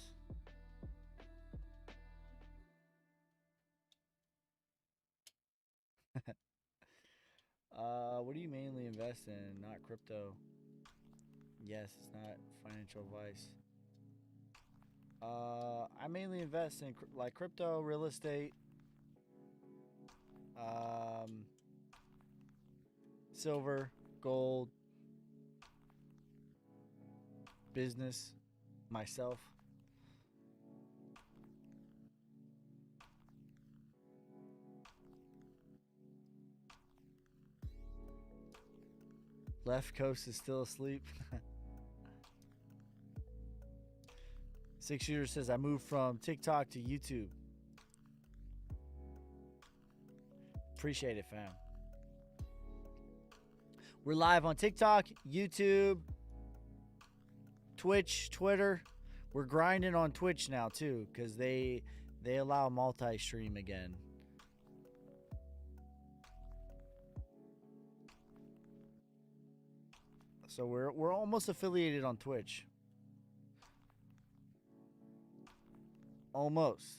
What do you mainly invest in? Not crypto. Yes, it's not financial advice. I mainly invest in like crypto, real estate, silver, gold, business, myself. Left coast is still asleep. Six Shooter says, I moved from TikTok to YouTube. Appreciate it, fam. We're live on TikTok, YouTube, Twitch, Twitter. We're grinding on Twitch now too, because they allow multi-stream again. So we're almost affiliated on Twitch. Almost.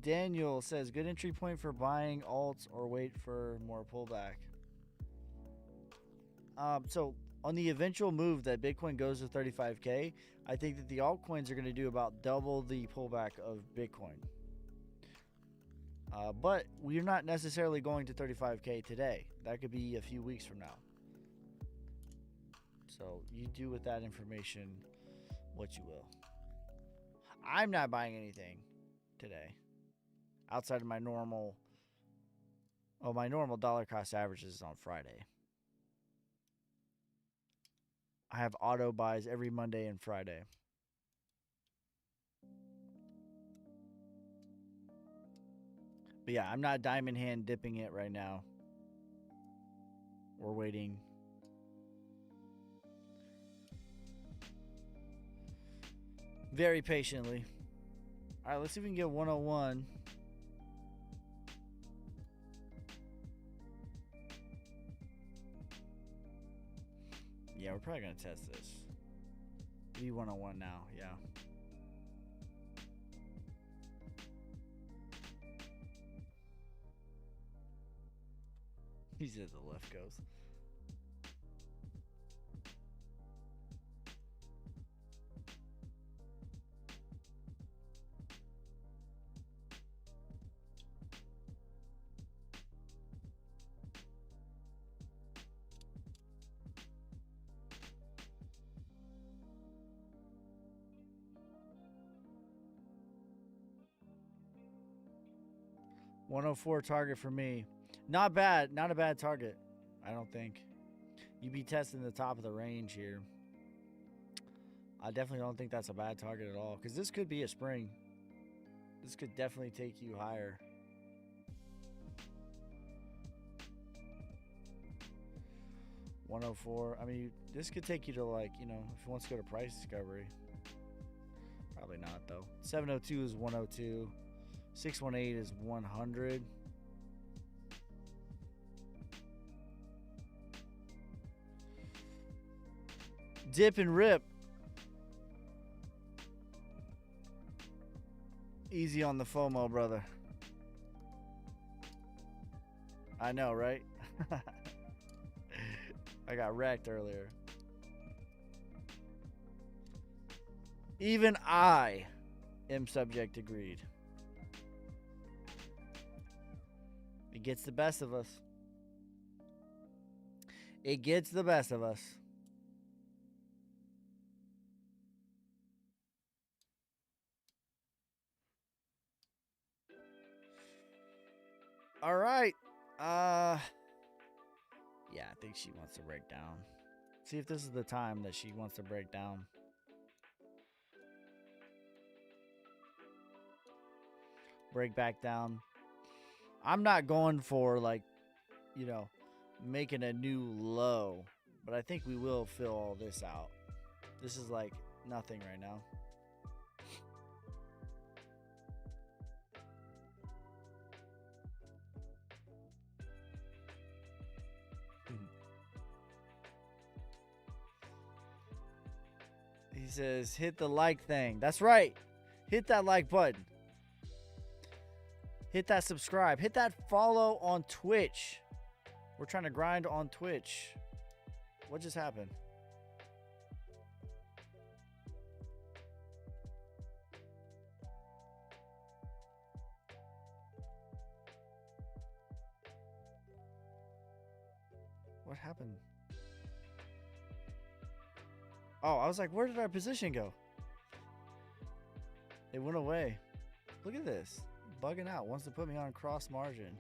Daniel says, good entry point for buying alts or wait for more pullback. So on the eventual move that Bitcoin goes to 35K, I think that the altcoins are going to do about double the pullback of Bitcoin. But we're not necessarily going to 35K today. That could be a few weeks from now. So you do with that information what you will. I'm not buying anything today outside of my normal. Oh, my normal dollar cost average is on Friday. I have auto buys every Monday and Friday. But yeah, I'm not diamond hand dipping it right now. We're waiting. Very patiently. All right, let's see if we can get 101. Yeah, we're probably going to test this. Be 101 now, yeah. He said the left goes. $104 target for me. Not bad. Not a bad target, I don't think. You'd be testing the top of the range here. I definitely don't think that's a bad target at all, because this could be a spring. This could definitely take you higher. $104. I mean, this could take you to, like, you know, if you want to go to price discovery. Probably not, though. 702 is 102. 618 is 100. Dip and rip. Easy on the FOMO, brother. I know, right? I got wrecked earlier. Even I am subject to greed. It gets the best of us. It gets the best of us. All right. Yeah, I think she wants to break down. See if this is the time that she wants to break down. Break back down. I'm not going for, like, you know, making a new low, but I think we will fill all this out. This is like nothing right now. He says, hit the like thing. That's right. Hit that like button. Hit that subscribe. Hit that follow on Twitch. We're trying to grind on Twitch. What just happened? What happened? Oh, I was like, where did our position go? It went away. Look at this. Bugging out. Wants to put me on cross margin.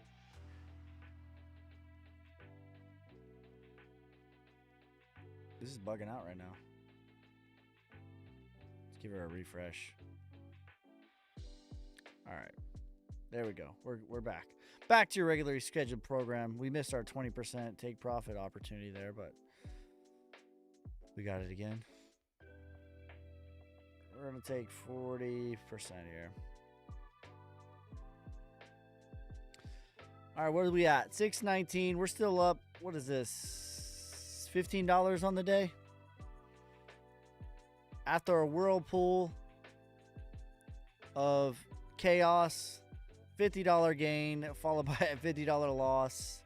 This is bugging out right now. Let's give her a refresh. All right. There we go. We're back. Back to your regularly scheduled program. We missed our 20% take profit opportunity there, but we got it again. We're going to take 40% here. All right, where are we at? 619. We're still up. What is this? $15 on the day. After a whirlpool of chaos, $50 gain followed by a $50 loss.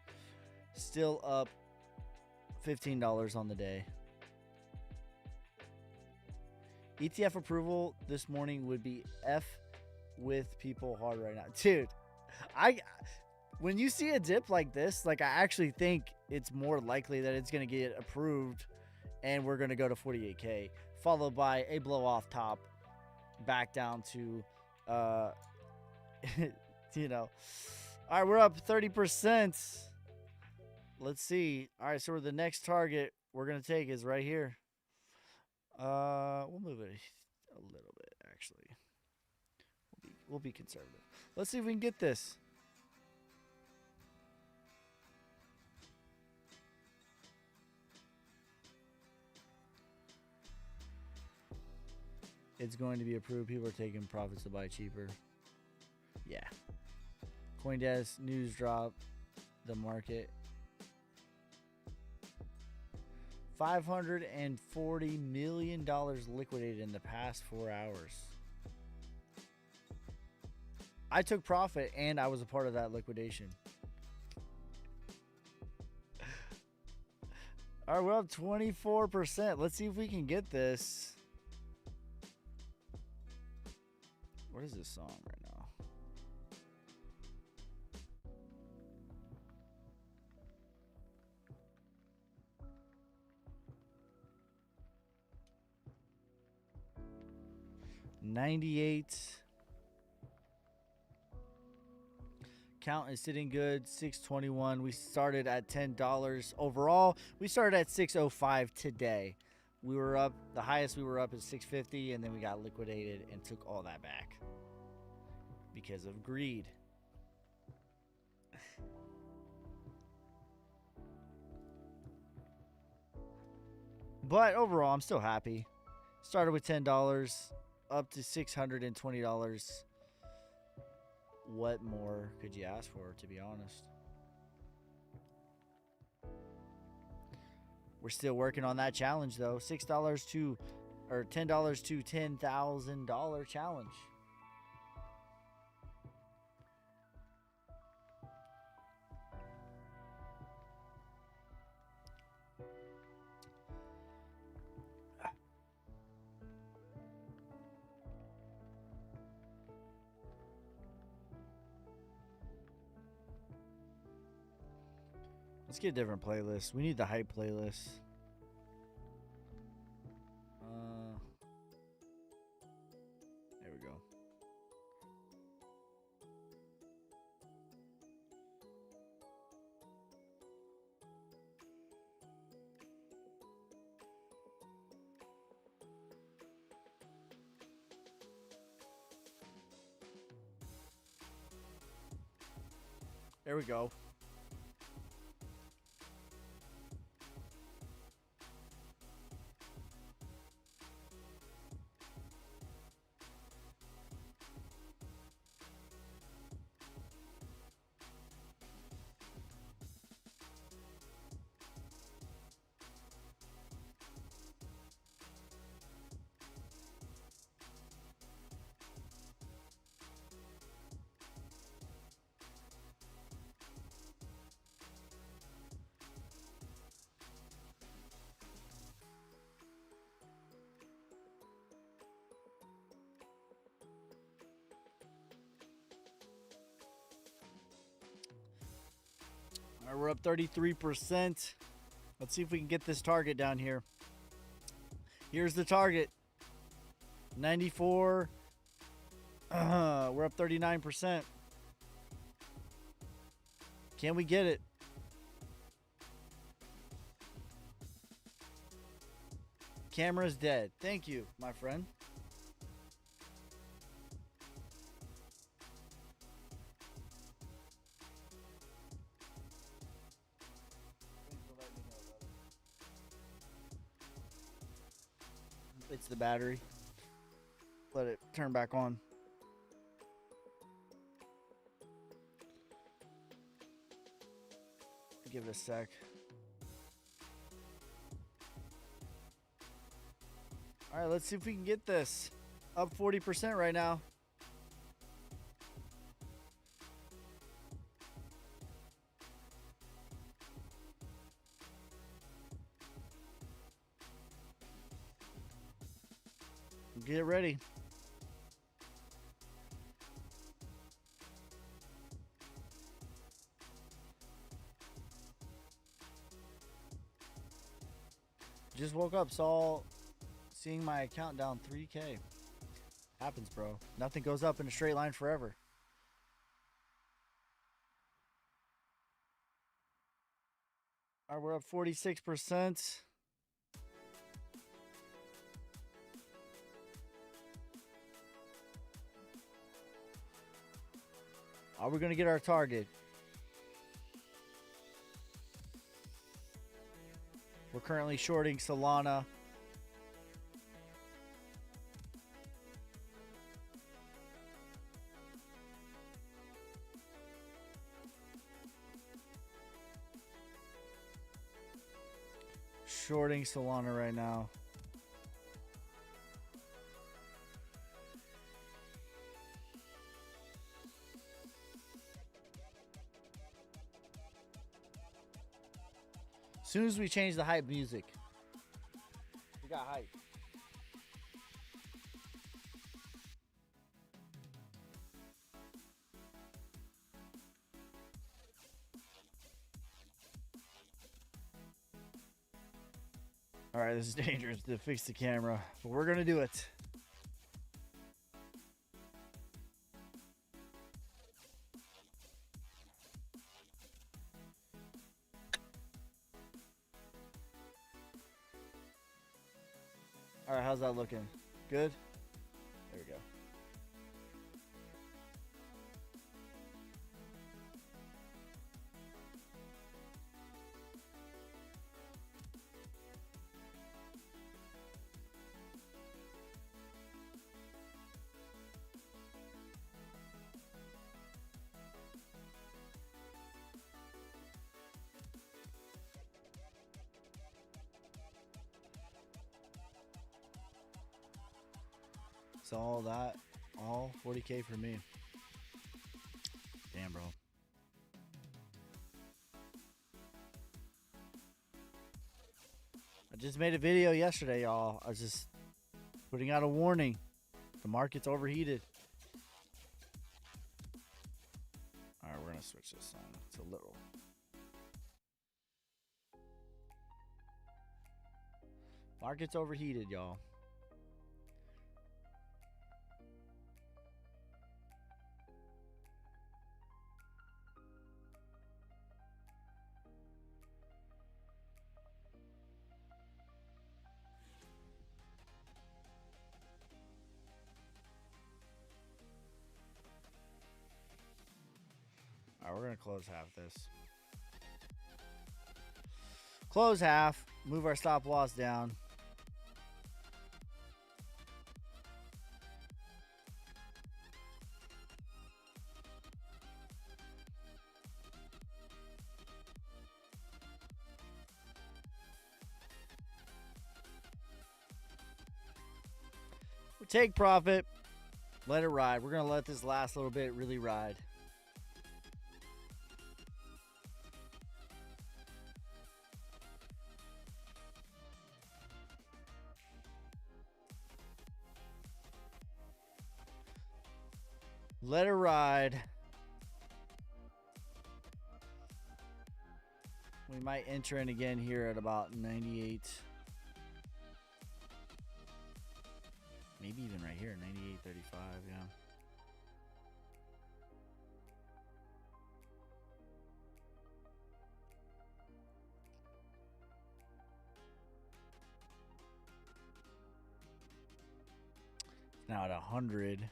Still up $15 on the day. ETF approval this morning would be F with people hard right now. Dude, when you see a dip like this, like, I actually think it's more likely that it's going to get approved and we're going to go to 48K, followed by a blow off top back down to, you know. All right, we're up 30%. Let's see. All right, so the next target we're going to take is right here. We'll move it a little bit, actually. We'll be conservative. Let's see if we can get this. It's going to be approved. People are taking profits to buy cheaper. Yeah. CoinDesk news drop. The market. $540 million liquidated in the past 4 hours. I took profit and I was a part of that liquidation. All right, we're up 24%. Let's see if we can get this. What is this song right now? $98. Count is sitting good. 621. We started at $10 overall. We started at 605 today. We were up. The highest we were up is 650, and then we got liquidated and took all that back because of greed. But overall, I'm still happy. Started with $10, up to $620. What more could you ask for, to be honest? We're still working on that challenge, though. $10 to $10,000 challenge. Let's get a different playlist. We need the hype playlist. There we go. There we go. All right, we're up 33%. Let's see if we can get this target down here. Here's the target. 94. We're up 39%. Can we get it? Camera's dead. Thank you, my friend. It's the battery. Let it turn back on. Give it a sec. All right, let's see if we can get this. Up 40% right now. Get ready. Just woke up, seeing my account down 3K. Happens, bro. Nothing goes up in a straight line forever. All right, we're up 46%. Are we going to get our target? We're currently shorting Solana. shorting Solana right now. As soon as we change the hype music, we got hype. All right, this is dangerous to fix the camera, but we're gonna do it. All right, how's that looking? Good? There we go. So all that, all 40K for me. Damn, bro. I just made a video yesterday, y'all. I was just putting out a warning. The market's overheated. All right, we're gonna switch this on. It's a little. Market's overheated, y'all. All right, we're gonna close half this. Close half. Move our stop loss down. We take profit. Let it ride. We're gonna let this last little bit really ride. Let it ride. We might enter in again here at about 98. Maybe even right here, 98.35, yeah. Now at 100.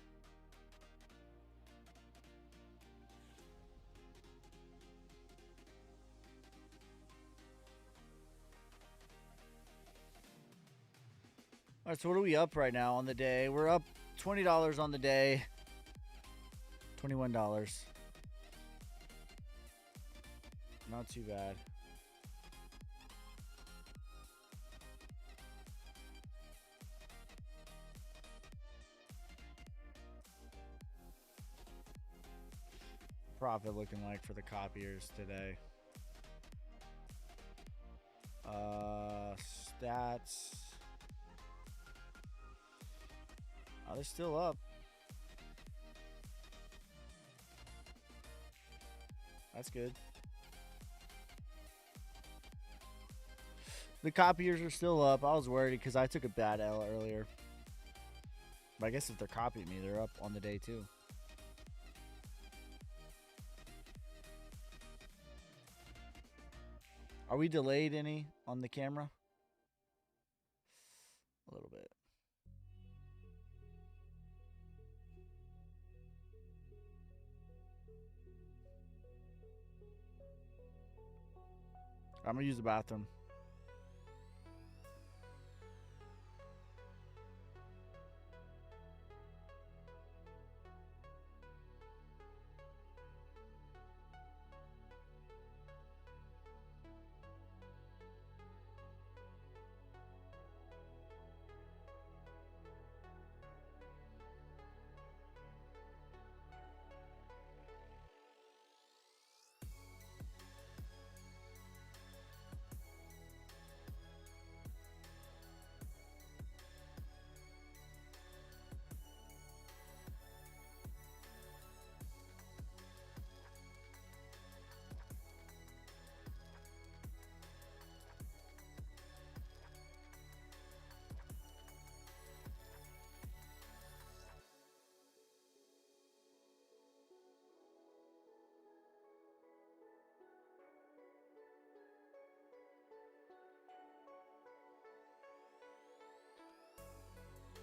All right, so what are we up right now on the day? We're up $20 on the day. $21. Not too bad. Profit looking like for the copiers today. Stats. Oh, they're still up. That's good. The copiers are still up. I was worried because I took a bad L earlier. But I guess if they're copying me, they're up on the day too. Are we delayed any on the camera? A little bit. I'm gonna use the bathroom.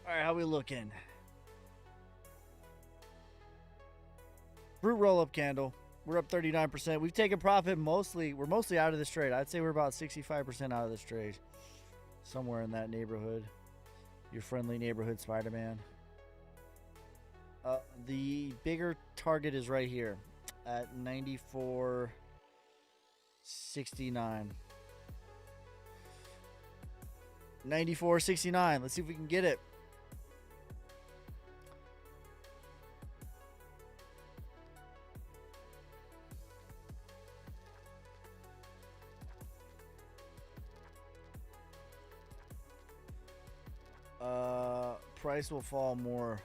All right, how we looking? Fruit roll-up candle. We're up 39%. We've taken profit mostly. We're mostly out of this trade. I'd say we're about 65% out of this trade. Somewhere in that neighborhood. Your friendly neighborhood Spider-Man. The bigger target is right here at 94.69. 94.69. Let's see if we can get it. Price will fall more,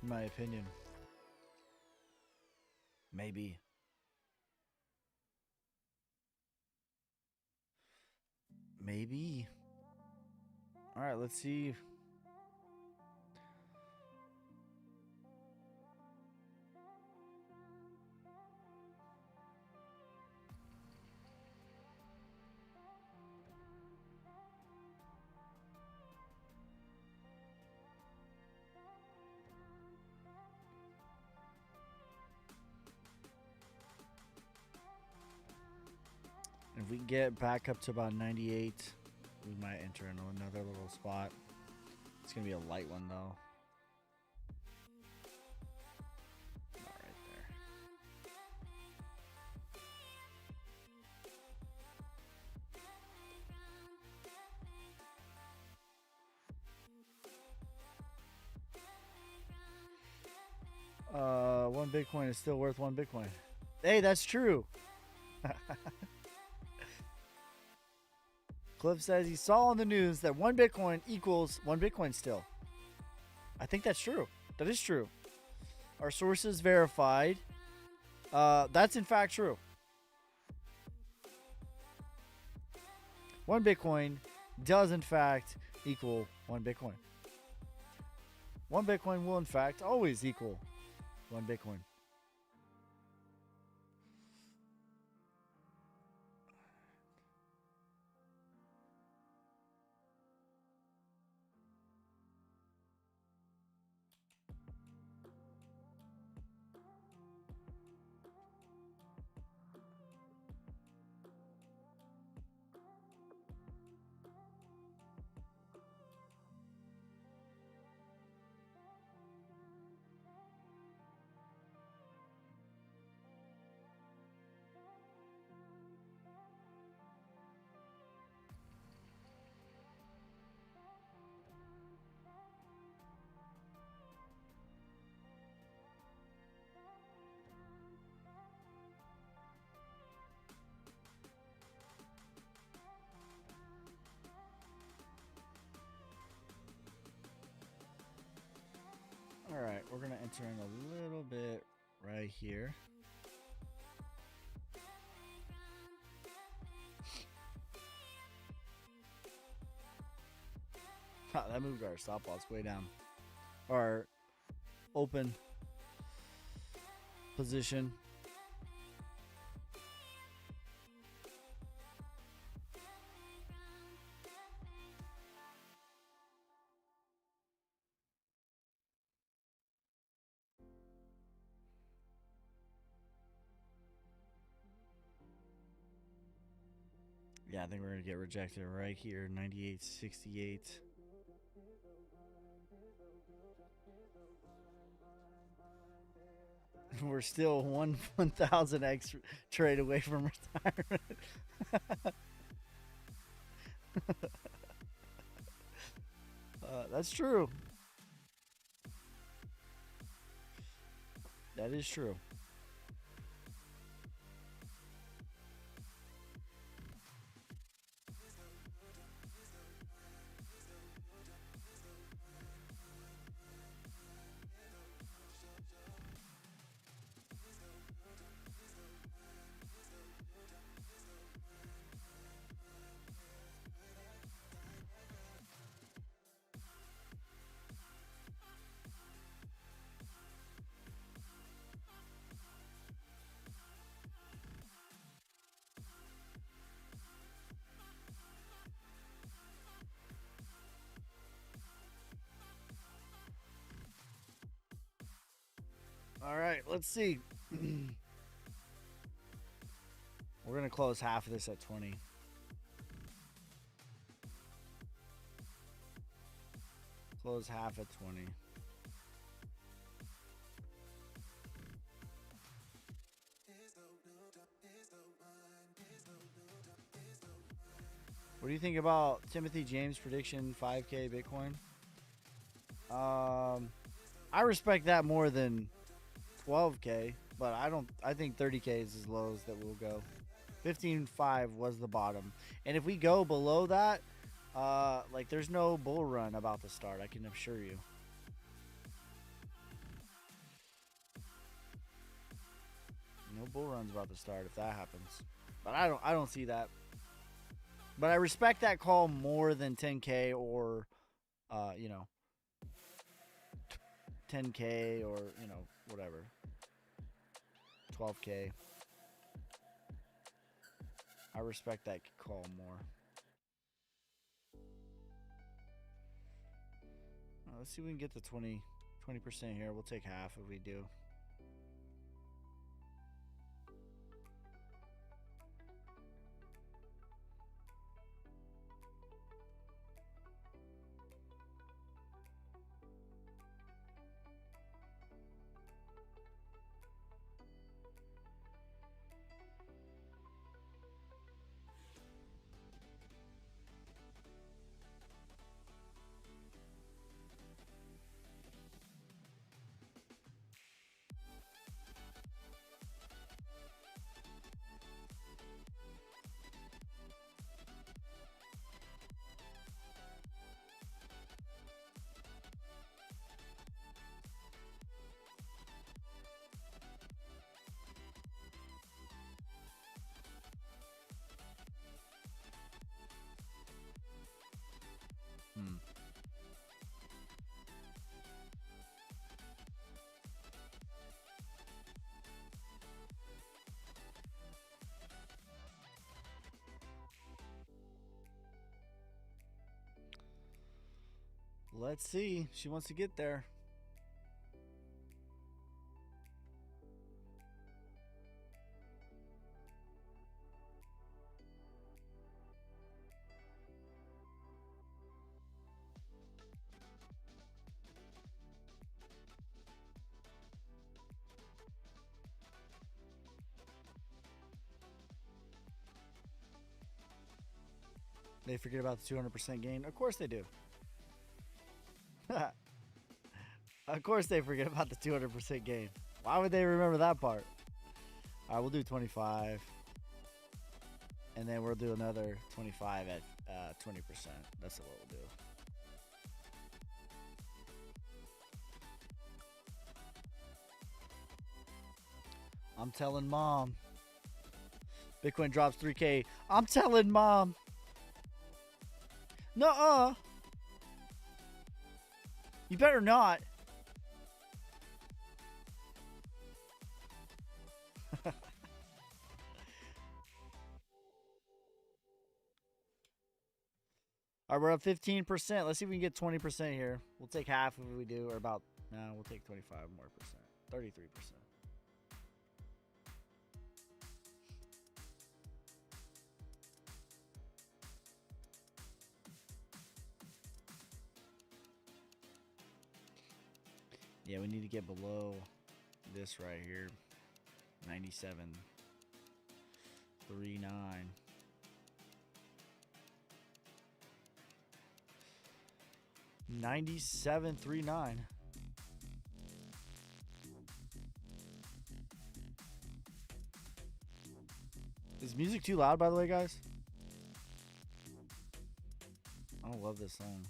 in my opinion. Maybe. Maybe. All right, let's see. If we get back up to about 98, we might enter into another little spot. It's going to be a light one, though. Not right there. One Bitcoin is still worth one Bitcoin. Hey, that's true. Cliff says he saw on the news that one Bitcoin equals one Bitcoin still. I think that's true. That is true. Our sources verified. That's in fact true. One Bitcoin does in fact equal one Bitcoin. One Bitcoin will in fact always equal one Bitcoin. All right, we're going to enter in a little bit right here. That moved our stop loss way down. Our open position. Yeah, I think we're going to get rejected right here, 98.68. We're still 1,000x trade away from retirement. That's true. That is true. All right, let's see. We're gonna close half of this at 20. Close half at 20. What do you think about Timothy James' prediction 5K Bitcoin? I respect that more than 12K, but I think 30K is as low as that we'll go. 15.5 was the bottom. And if we go below that, like there's no bull run about to start, I can assure you. No bull run's about to start if that happens. But I don't see that. But I respect that call more than 10K or 10K or, whatever. 12K. I respect that call more. Let's see if we can get to 20% here. We'll take half if we do. Let's see. She wants to get there. They forget about the 200% gain. Of course they do. Of course they forget about the 200% gain. Why would they remember that part? All right, we'll do 25. And then we'll do another 25 at 20%. That's what we'll do. I'm telling mom. Bitcoin drops 3K. I'm telling mom. Nuh-uh. You better not. All right, we're up 15%. Let's see if we can get 20% here. We'll take half if we do, or about, no, we'll take 25 more percent. 33%. Yeah, we need to get below this right here. 97.39. 97.39. Is music too loud, by the way, guys? I don't love this song.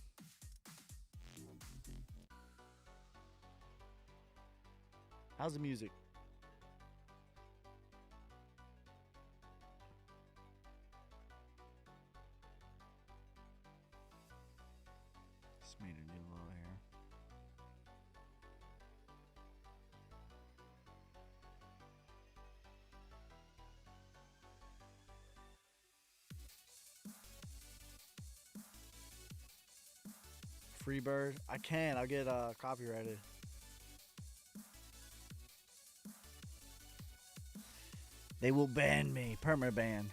How's the music? Just made a new low here. Freebird. I can. I'll get copyrighted. They will ban me. Permaban.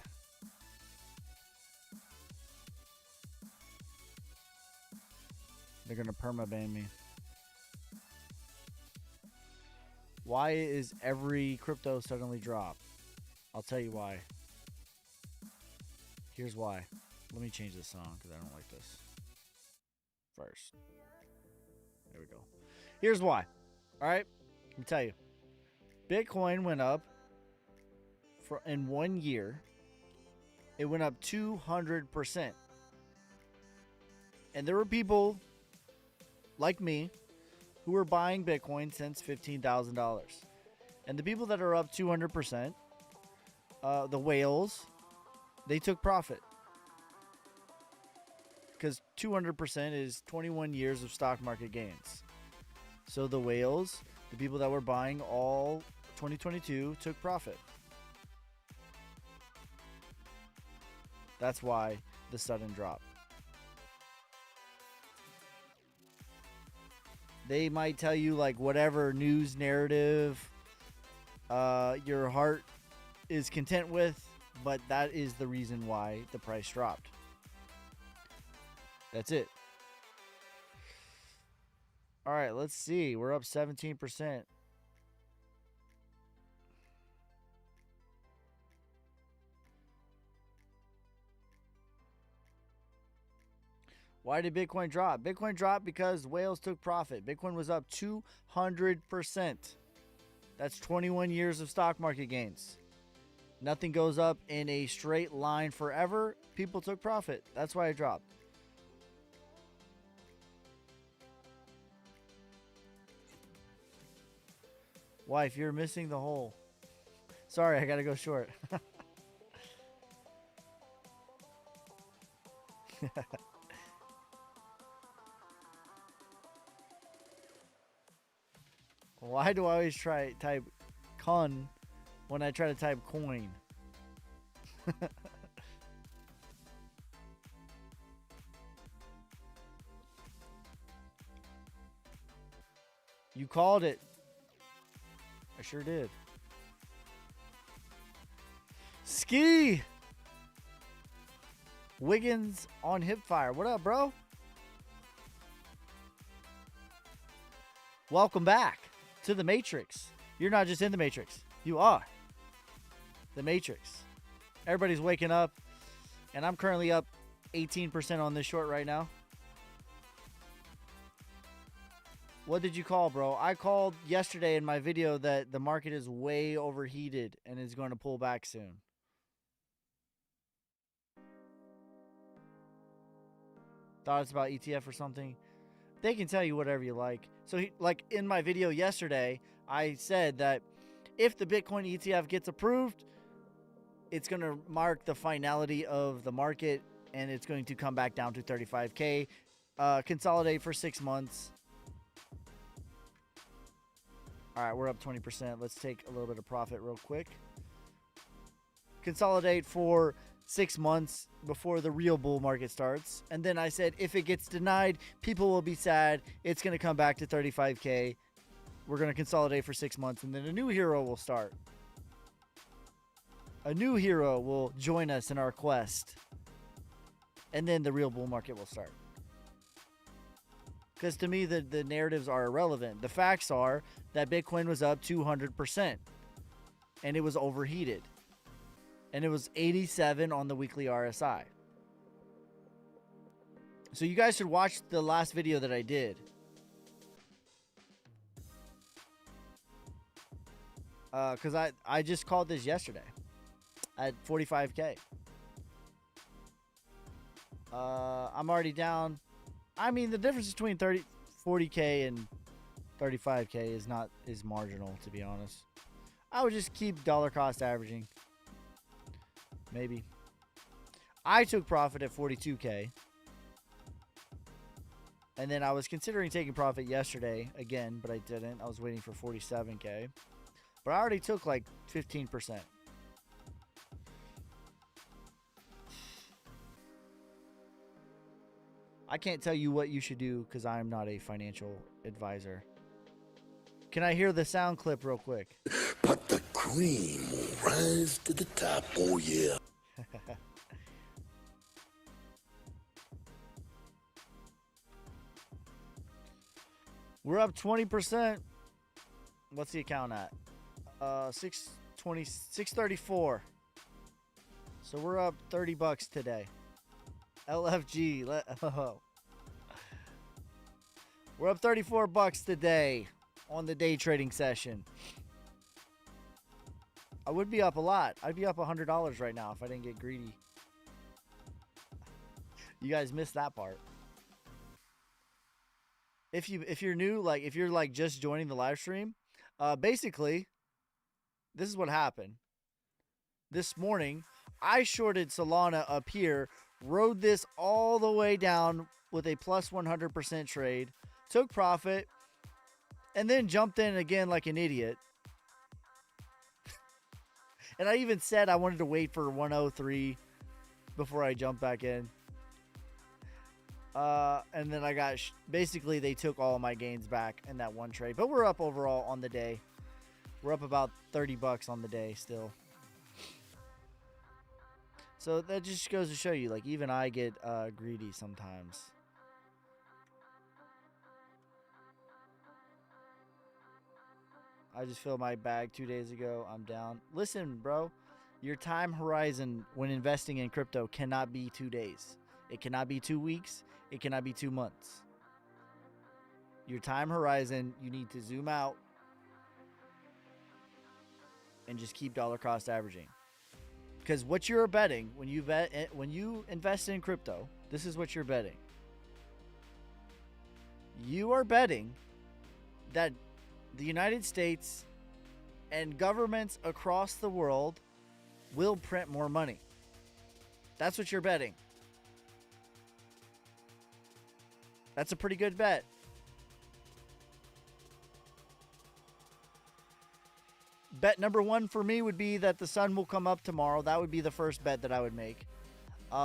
They're gonna permaban me. Why is every crypto suddenly drop? I'll tell you why. Here's why. Let me change this song because I don't like this. First. There we go. Here's why. Alright? Let me tell you. Bitcoin went up in 1 year. It went up 200%. And there were people like me who were buying Bitcoin since $15,000. And the people that are up 200%, the whales, they took profit. Because 200% is 21 years of stock market gains. So the whales, the people that were buying all 2022, took profit. That's why the sudden drop. They might tell you like whatever news narrative your heart is content with, but that is the reason why the price dropped. That's it. All right, let's see. We're up 17%. Why did Bitcoin drop? Bitcoin dropped because whales took profit. Bitcoin was up 200%. That's 21 years of stock market gains. Nothing goes up in a straight line forever. People took profit. That's why it dropped. Wife, you're missing the hole. Sorry, I gotta go short. Why do I always type con when I try to type coin? You called it. I sure did. Ski Wiggins on Hipfire. What up, bro? Welcome back to the Matrix. You're not just in the Matrix. You are the Matrix. Everybody's waking up, and I'm currently up 18% on this short right now. What did you call, bro? I called yesterday in my video that the market is way overheated and is going to pull back soon. Thought it's about ETF or something. They can tell you whatever you like. So, like in my video yesterday, I said that if the Bitcoin ETF gets approved, it's going to mark the finality of the market, and it's going to come back down to 35K, consolidate for 6 months. All right, we're up 20%. Let's take a little bit of profit real quick. Consolidate for 6 months before the real bull market starts. And then I said, if it gets denied, people will be sad. It's going to come back to 35K. We're going to consolidate for 6 months, and then a new hero will start. A new hero will join us in our quest. And then the real bull market will start. Because to me, the narratives are irrelevant. The facts are that Bitcoin was up 200%. And it was overheated. And it was 87 on the weekly RSI. So you guys should watch the last video that I did. Because I just called this yesterday at 45K. I'm already down. I mean, the difference between 40K and 35K is marginal, to be honest. I would just keep dollar cost averaging. Maybe. I took profit at 42K. And then I was considering taking profit yesterday again, but I didn't. I was waiting for 47K. But I already took like 15%. I can't tell you what you should do because I'm not a financial advisor. Can I hear the sound clip real quick? But the cream will rise to the top. Oh, yeah. We're up 20%. What's the account at? 634. So we're up $30 today. LFG. We're up $34 today on the day trading session. I would be up a lot. I'd be up $100 right now if I didn't get greedy. You guys missed that part. If you're new, like if you're like just joining the live stream, basically, this is what happened. This morning, I shorted Solana up here, rode this all the way down with a plus 100% trade, took profit, and then jumped in again like an idiot. And I even said I wanted to wait for 103 before I jumped back in. And then I got, basically they took all of my gains back in that one trade. But we're up overall on the day. We're up about $30 on the day still. So that just goes to show you, like, even I get greedy sometimes. I just filled my bag 2 days ago. I'm down. Listen, bro, your time horizon when investing in crypto cannot be 2 days. It cannot be 2 weeks. It cannot be 2 months. Your time horizon, you need to zoom out and just keep dollar cost averaging. Because what you're betting when you invest in crypto, this is what you're betting. You are betting that the United States and governments across the world will print more money. That's what you're betting. That's a pretty good bet. Bet number one for me would be that the sun will come up tomorrow. That would be the first bet that I would make.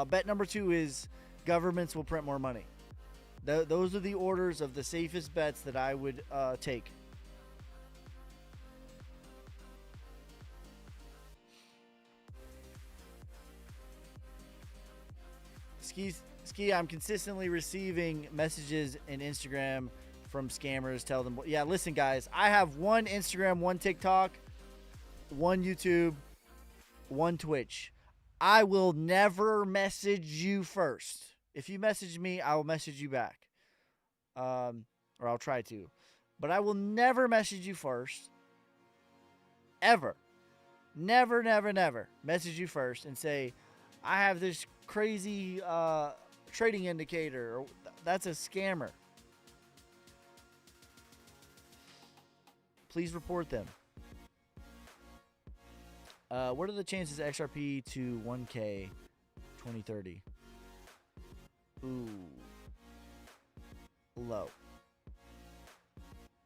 Bet number two is governments will print more money. Those are the orders of the safest bets that I would take. Ski, I'm consistently receiving messages in Instagram from scammers. Tell them, yeah, listen, guys, I have one Instagram, one TikTok, one YouTube, one Twitch. I will never message you first. If you message me, I will message you back. Or I'll try to. But I will never message you first. Ever. Never, never, never message you first and say, I have this crazy trading indicator. That's a scammer. Please report them. What are the chances XRP to 1K 2030? Ooh. Low.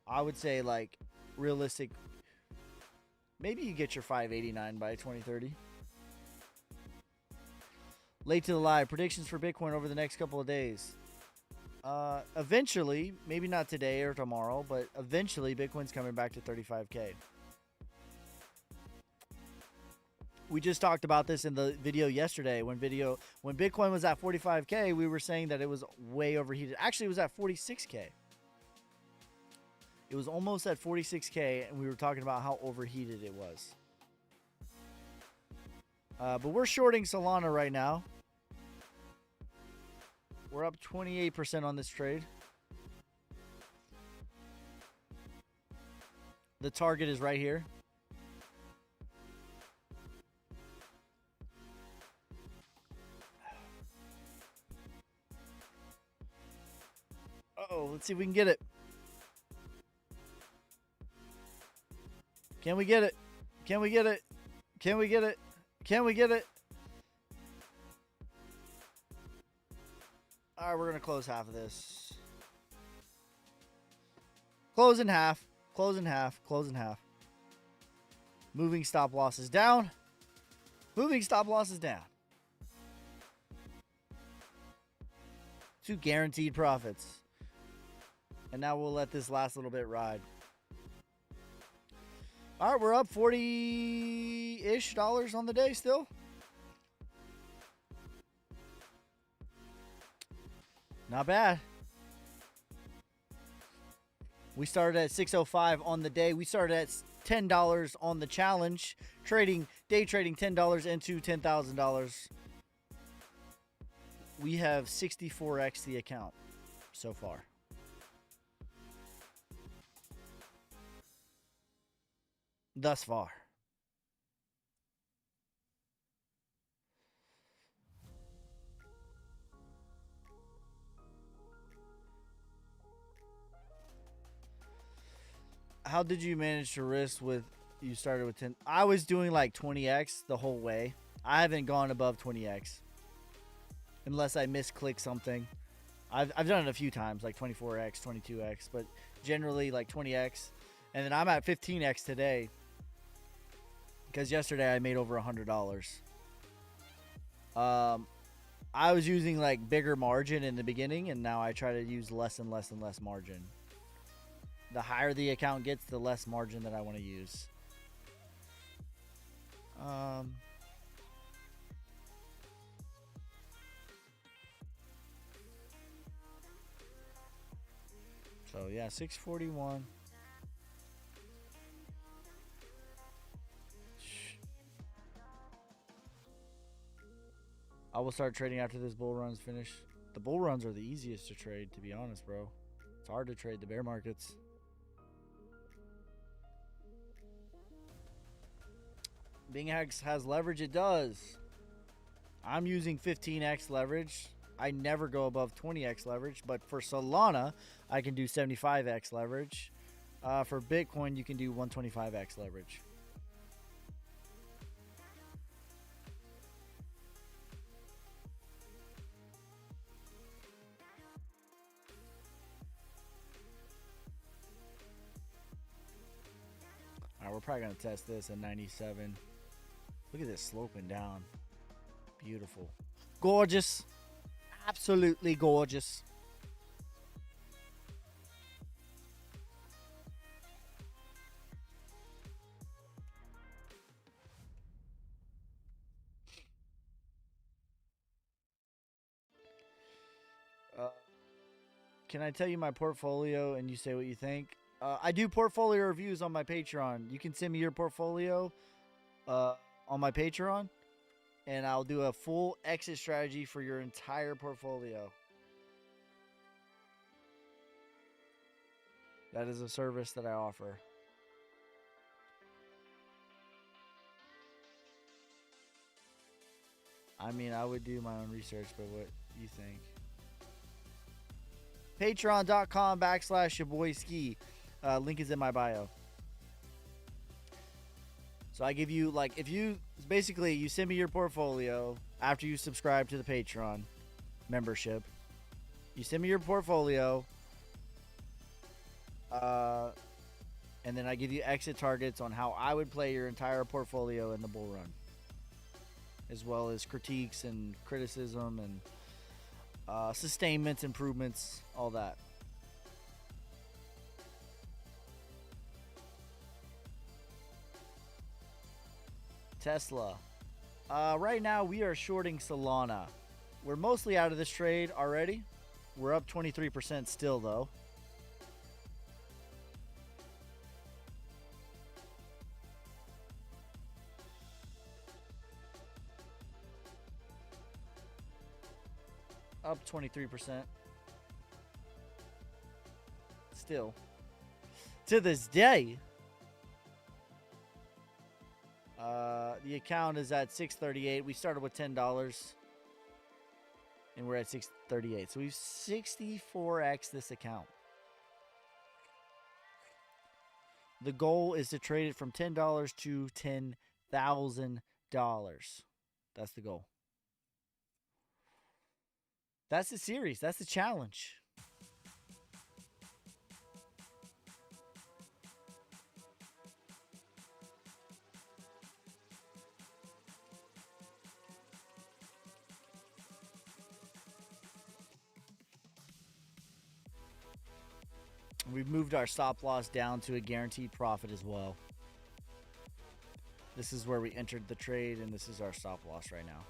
I would say, like, realistic. Maybe you get your 589 by 2030. Late to the live. Predictions for Bitcoin over the next couple of days. Eventually, maybe not today or tomorrow, but eventually Bitcoin's coming back to 35K. We just talked about this in the video yesterday. When Bitcoin was at 45K, we were saying that it was way overheated. Actually, it was at 46K. It was almost at 46K, and we were talking about how overheated it was. But we're shorting Solana right now. We're up 28% on this trade. The target is right here. Uh-oh, let's see if we can get it. Can we get it? Can we get it? Can we get it? Can we get it? All right, we're going to close half of this. Close in half. Close in half. Close in half. Moving stop losses down. Moving stop losses down. 2 guaranteed profits. And now we'll let this last little bit ride. All right, we're up 40-ish dollars on the day still. Not bad. We started at 605 on the day. We started at $10 on the challenge. Day trading $10 into $10,000. We have 64x the account so far. Thus far. How did you manage to risk with, you started with 10? I was doing like 20x the whole way. I haven't gone above 20x. Unless I misclick something. I've done it a few times, like 24x, 22x, but generally like 20x. And then I'm at 15x today. Because yesterday I made over $100. I was using like bigger margin in the beginning, and now I try to use less and less and less margin. The higher the account gets, the less margin that I want to use. So yeah, 641. I will start trading after this bull run's finished. The bull runs are the easiest to trade, to be honest, bro. It's hard to trade the bear markets. BingX has leverage. It does. I'm using 15x leverage. I never go above 20x leverage, but for Solana, I can do 75x leverage. For Bitcoin, you can do 125x leverage. Alright, we're probably going to test this at 97. Look at this sloping down. Beautiful. Gorgeous. Absolutely gorgeous. Can I tell you my portfolio and you say what you think? I do portfolio reviews on my Patreon. You can send me your portfolio on my Patreon, and I'll do a full exit strategy for your entire portfolio. That is a service that I offer. I mean, I would do my own research, but what do you think? Patreon.com/YaBoySkey. Link is in my bio. So I give you, like, if you, basically, you send me your portfolio after you subscribe to the Patreon membership. You send me your portfolio, and then I give you exit targets on how I would play your entire portfolio in the bull run, as well as critiques and criticism and sustainments, improvements, all that. Tesla. Right now we are shorting Solana. We're mostly out of this trade already. We're up 23% still though. Up 23%. Still. To this day. The account is at 638. We started with $10. And we're at 638. So we've 64x this account. The goal is to trade it from $10 to $10,000. That's the goal. That's the series. That's the challenge. We've moved our stop loss down to a guaranteed profit as well. This is where we entered the trade, and this is our stop loss right now.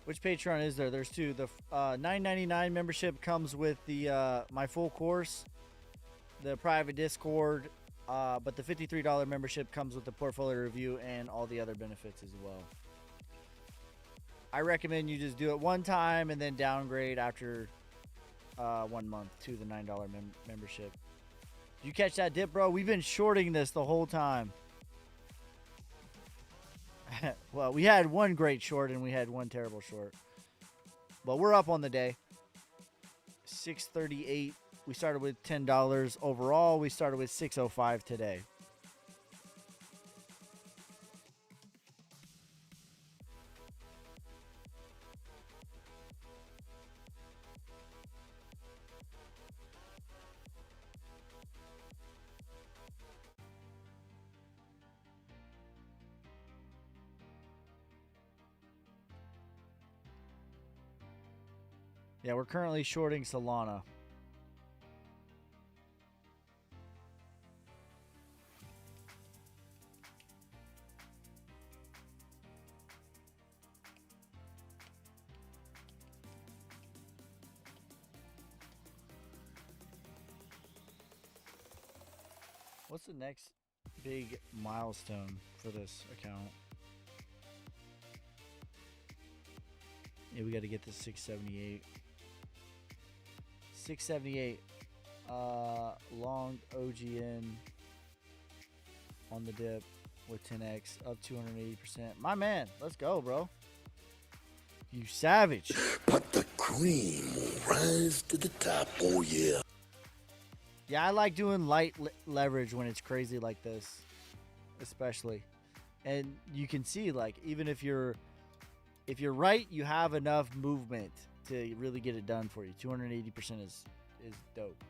Which Patreon is there? There's two. The $9.99 membership comes with the my full course, the private Discord, but the $53 membership comes with the portfolio review and all the other benefits as well. I recommend you just do it one time and then downgrade after 1 month to the $9 membership. Did you catch that dip, bro? We've been shorting this the whole time. Well, we had one great short and we had one terrible short. But we're up on the day. 638. We started with $10 overall. We started with 605 today. Yeah, we're currently shorting Solana. What's the next big milestone for this account? Yeah, we got to get to 678. 678. Long OGN on the dip with 10x up 280%. My man, let's go, bro. You savage. But the cream will rise to the top, oh yeah. Yeah, I like doing light leverage when it's crazy like this, especially. And you can see, like, even if you're right, you have enough movement to really get it done for you. 280% is dope.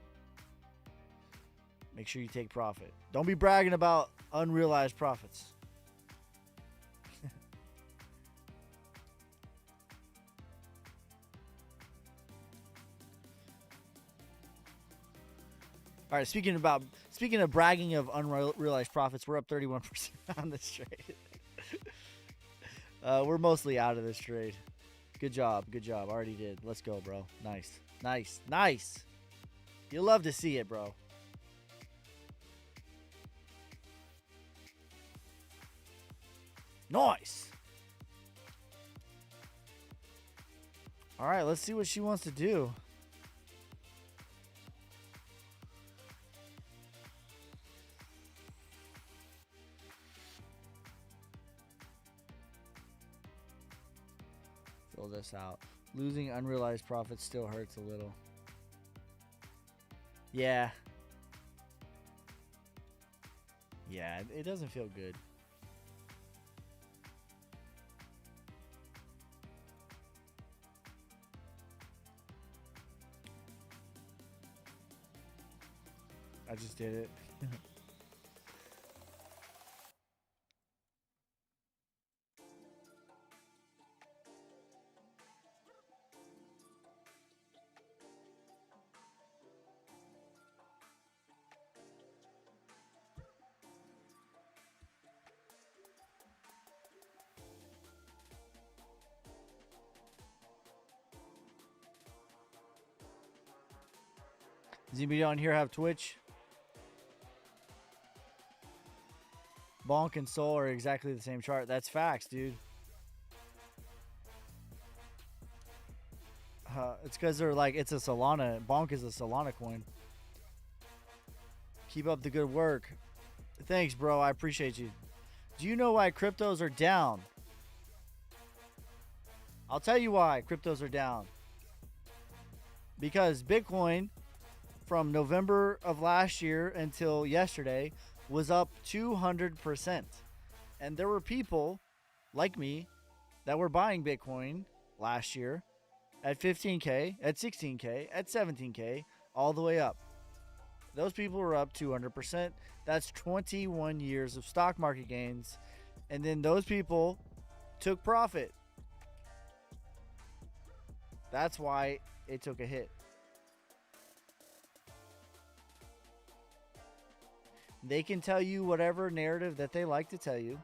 Make sure you take profit. Don't be bragging about unrealized profits. All right, speaking of bragging of unrealized profits, we're up 31% on this trade. We're mostly out of this trade. Good job. Already did. Let's go, bro. Nice. You love to see it, bro. Nice. All right, let's see what she wants to do. Fill this out. Losing unrealized profits still hurts a little. Yeah. Yeah, it doesn't feel good. I just did it. Does anybody on here have Twitch? Bonk and Soul are exactly the same chart. That's facts, dude. It's because they're like, it's a Solana. Bonk is a Solana coin. Keep up the good work. Thanks, bro. I appreciate you. Do you know why cryptos are down? I'll tell you why cryptos are down. because Bitcoin from November of last year until yesterday was up 200%. And there were people like me that were buying Bitcoin last year at 15K, at 16K, at 17K, all the way up. Those people were up 200%. That's 21 years of stock market gains. And then those people took profit. That's why it took a hit. They can tell you whatever narrative that they like to tell you.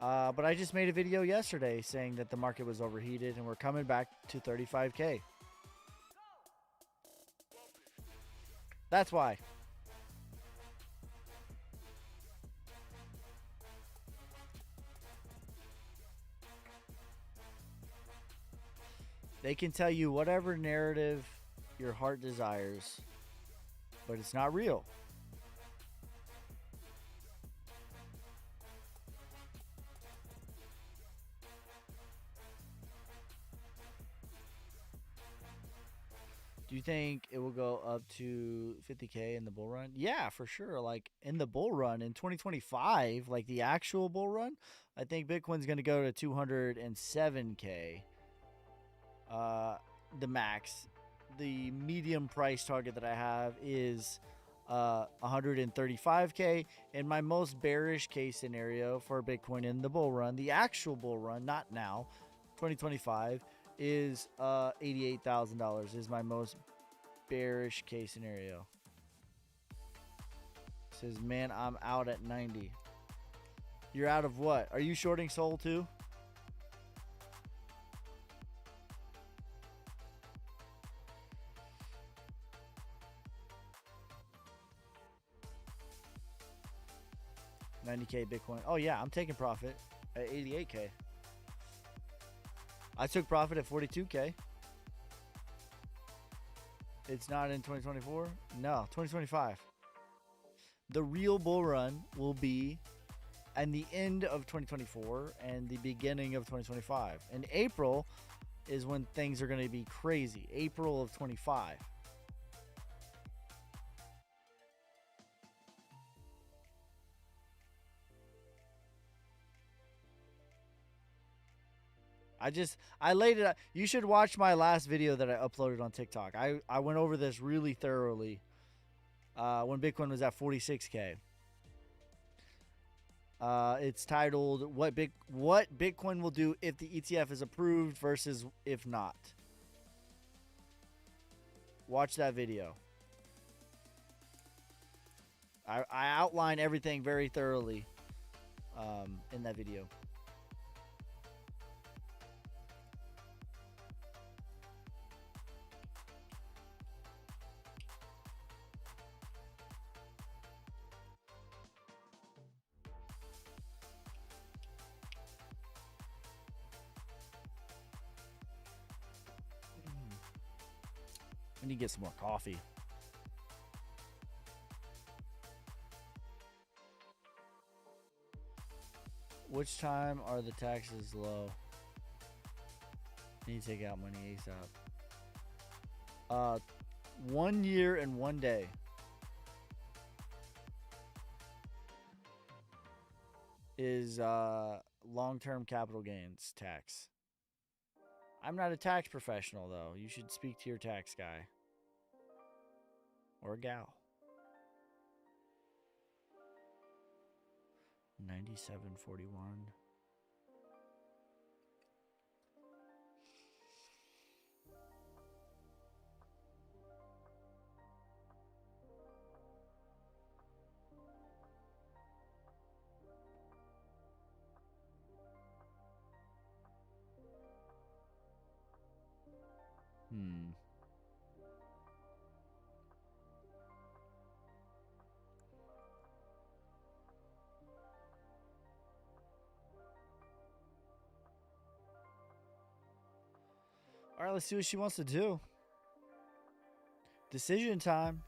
But I just made a video yesterday saying that the market was overheated and we're coming back to 35K. That's why. They can tell you whatever narrative your heart desires, but it's not real. Do you think it will go up to 50K in the bull run? Yeah, for sure. Like in the bull run in 2025, like the actual bull run, I think Bitcoin's going to go to 207K. The max. The medium price target that I have is 135K. And my most bearish case scenario for Bitcoin in the bull run, the actual bull run, not now, 2025, is $88,000 is my most bearish case scenario. It says, man, I'm out at 90. You're out of what? Are you shorting Sol too? $90K Bitcoin. Oh yeah, I'm taking profit at 88K. I took profit at 42K. It's not in 2024? No, 2025. The real bull run will be at the end of 2024 and the beginning of 2025. And April is when things are going to be crazy. April of 25. I laid it out. You should watch my last video that I uploaded on TikTok. I went over this really thoroughly when Bitcoin was at 46K. It's titled what Bitcoin will do if the ETF is approved versus if not. Watch that video. I outline everything very thoroughly in that video. I need to get some more coffee. Which time are the taxes low? Need to take out money ASAP. 1 year and 1 day. Is long-term capital gains tax. I'm not a tax professional though. You should speak to your tax guy. Or gal. 97.41. All right, let's see what she wants to do. Decision time.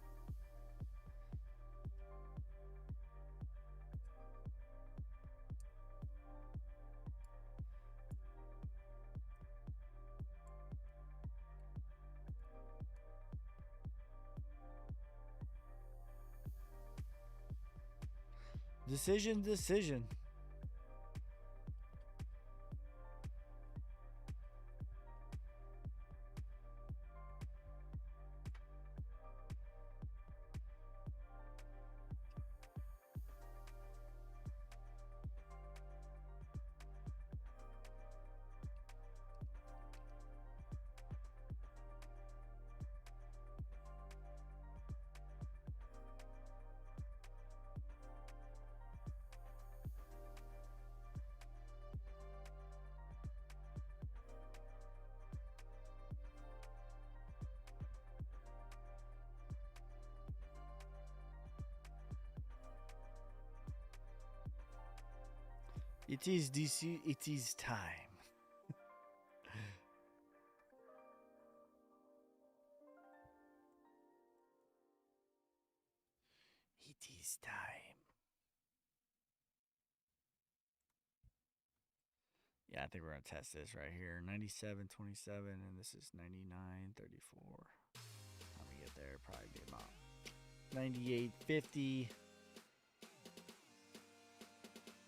Decision. It is DC. It is time. It is time. Yeah, I think we're gonna test this right here. 97.27, and this is 99.34. Time we get there, probably be about 98.50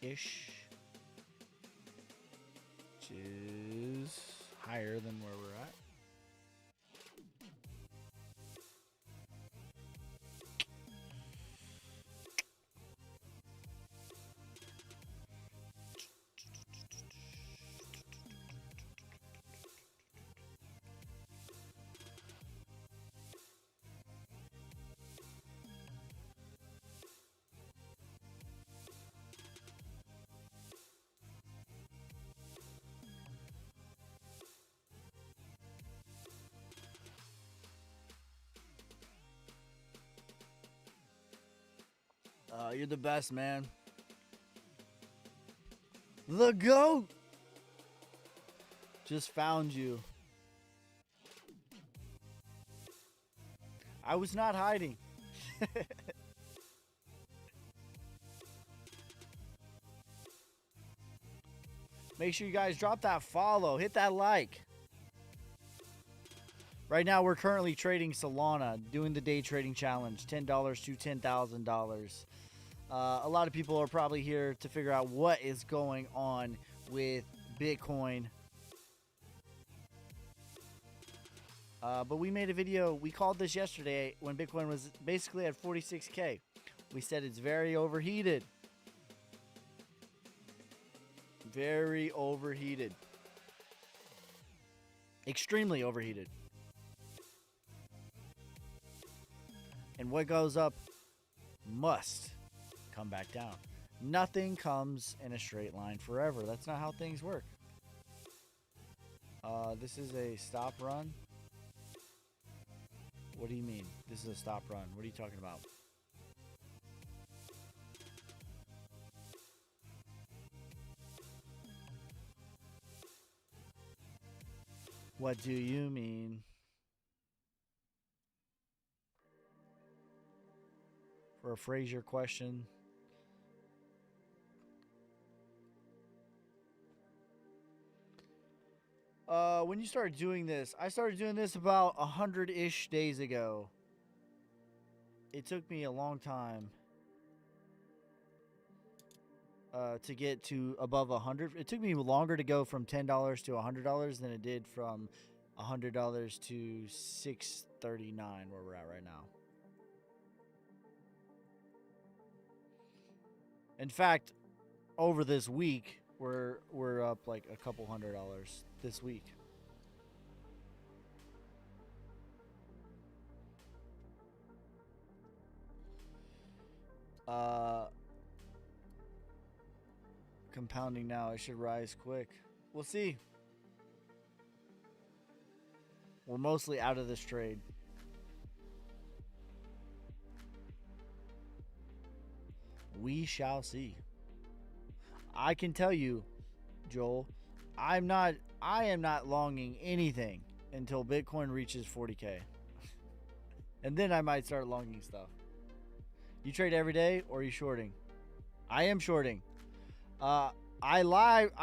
ish. Which is higher than where we're at. You're the best, man. The GOAT! Just found you. I was not hiding. Make sure you guys drop that follow. Hit that like. Right now, we're currently trading Solana, doing the day trading challenge, $10 to $10,000. A lot of people are probably here to figure out what is going on with Bitcoin. But we made a video. We called this yesterday when Bitcoin was basically at 46K. We said it's very overheated. Very overheated. Extremely overheated. And what goes up must come back down. Nothing comes in a straight line forever. That's not how things work. This is a stop run. What do you mean? This is a stop run. What are you talking about? What do you mean? For a Fraser question. When you started doing this, I started doing this about 100-ish days ago. It took me a long time to get to above 100. It took me longer to go from $10 to $100 than it did from $100 to $639, where we're at right now. In fact, over this week, we're up like a couple $100 this week. Compounding now. It should rise quick. We'll see. We're mostly out of this trade. We shall see. I can tell you, Joel, I am not longing anything until Bitcoin reaches 40K. And then I might start longing stuff. You trade every day or are you shorting? I am shorting. I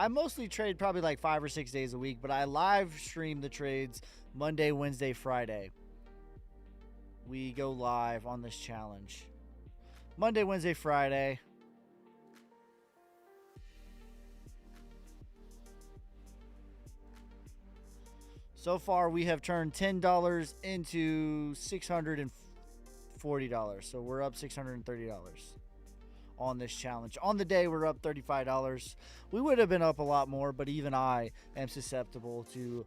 mostly trade probably like 5 or 6 days a week, but I live stream the trades Monday, Wednesday, Friday. We go live on this challenge. Monday, Wednesday, Friday. So far, we have turned $10 into $640. So we're up $630 on this challenge. On the day, we're up $35. We would have been up a lot more, but even I am susceptible to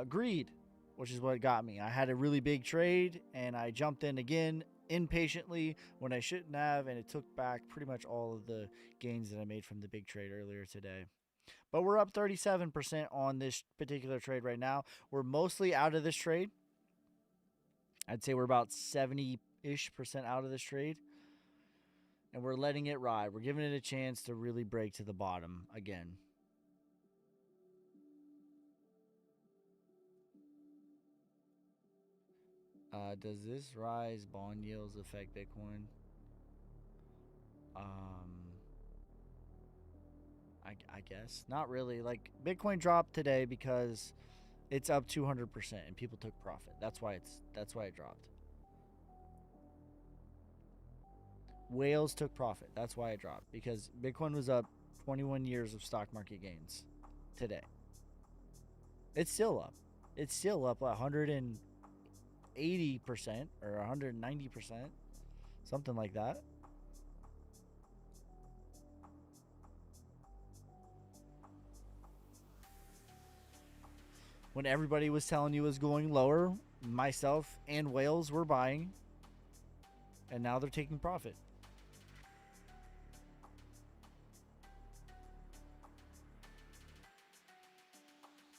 greed, which is what got me. I had a really big trade, and I jumped in again impatiently when I shouldn't have, and it took back pretty much all of the gains that I made from the big trade earlier today. But we're up 37% on this particular trade right now. We're mostly out of this trade. I'd say we're about 70-ish% out of this trade. And we're letting it ride. We're giving it a chance to really break to the bottom again. Does this rise bond yields affect Bitcoin? I guess not really. Like, Bitcoin dropped today because it's up 200% and people took profit. That's why it dropped. Whales took profit. That's why it dropped, because Bitcoin was up 21 years of stock market gains today. It's still up. It's still up 180% or 190%, something like that. When everybody was telling you it was going lower, myself and whales were buying, and now they're taking profit.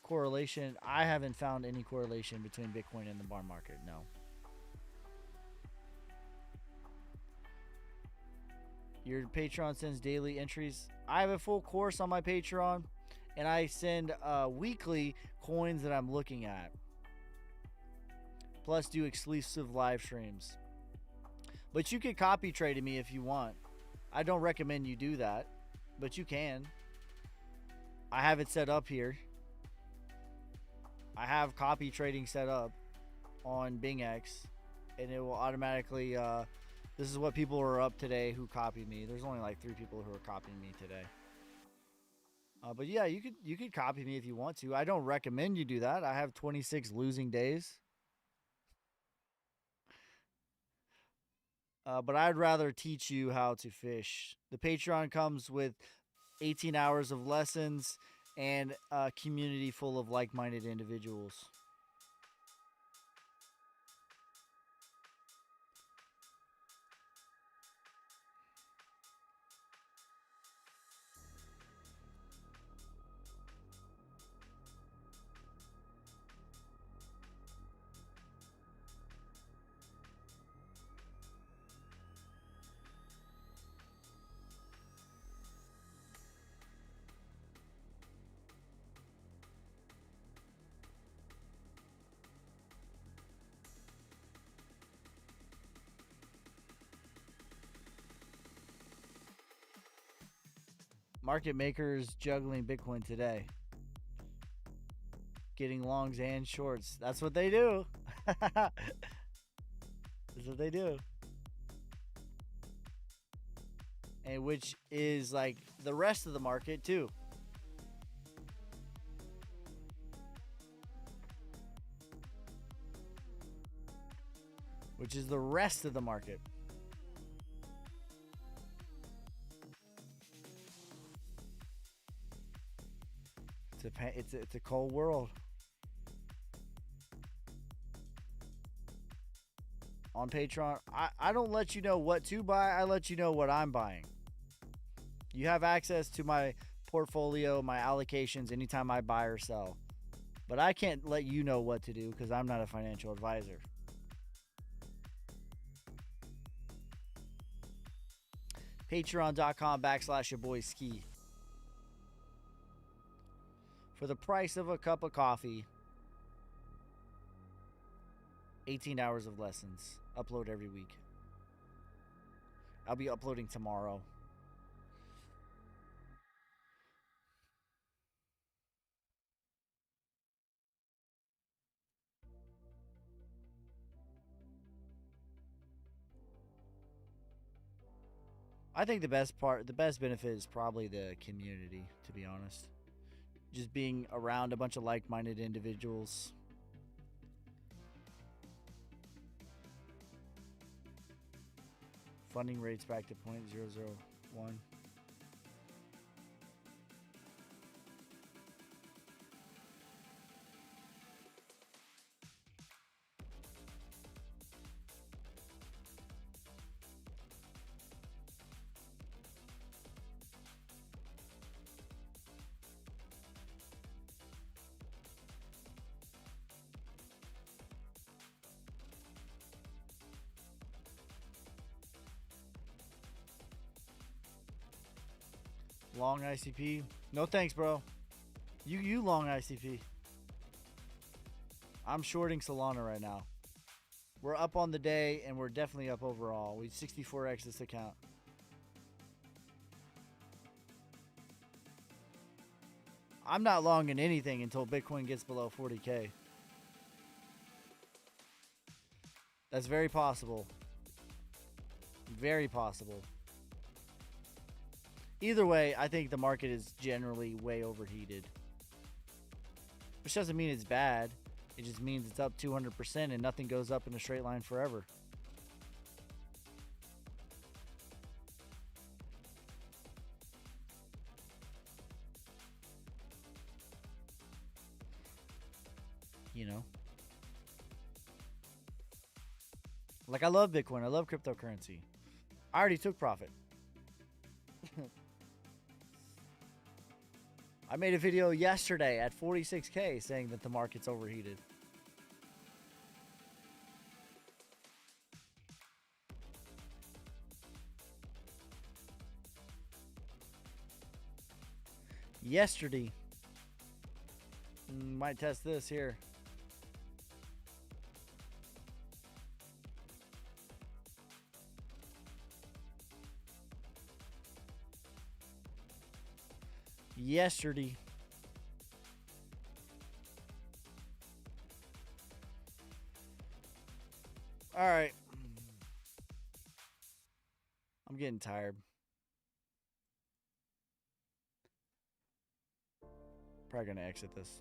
Correlation, I haven't found any correlation between Bitcoin and the bond market. No. Your Patreon sends daily entries. I have a full course on my Patreon, and I send weekly coins that I'm looking at, plus do exclusive live streams. But you could copy trade me if you want. I don't recommend you do that, but you can. I have it set up here. I have copy trading set up on BingX, and it will automatically, this is what people are up today who copied me. There's only like 3 people who are copying me today. But yeah, you could copy me if you want to. I don't recommend you do that. I have 26 losing days. But I'd rather teach you how to fish. The Patreon comes with 18 hours of lessons and a community full of like-minded individuals. Market makers juggling Bitcoin today. Getting longs and shorts. That's what they do. That's what they do. And which is like the rest of the market too. Which is the rest of the market. It's a cold world. On Patreon, I don't let you know what to buy. I let you know what I'm buying. You have access to my portfolio, my allocations anytime I buy or sell. But I can't let you know what to do because I'm not a financial advisor. Patreon.com/YaBoySkey. For the price of a cup of coffee, 18 hours of lessons. Upload every week. I'll be uploading tomorrow. I think the best benefit is probably the community, to be honest. Just being around a bunch of like-minded individuals Funding rates back to 0.001. Long ICP. No thanks, bro. You long ICP. I'm shorting Solana right now. We're up on the day, and we're definitely up overall. We 64x this account. I'm not long in anything until Bitcoin gets below 40K. That's very possible. Very possible. Either way, I think the market is generally way overheated. Which doesn't mean it's bad. It just means it's up 200% and nothing goes up in a straight line forever. You know? Like, I love Bitcoin. I love cryptocurrency. I already took profit. I made a video yesterday at 46K saying that the market's overheated. Yesterday. Might test this here. Yesterday. All right. I'm getting tired. Probably going to exit this.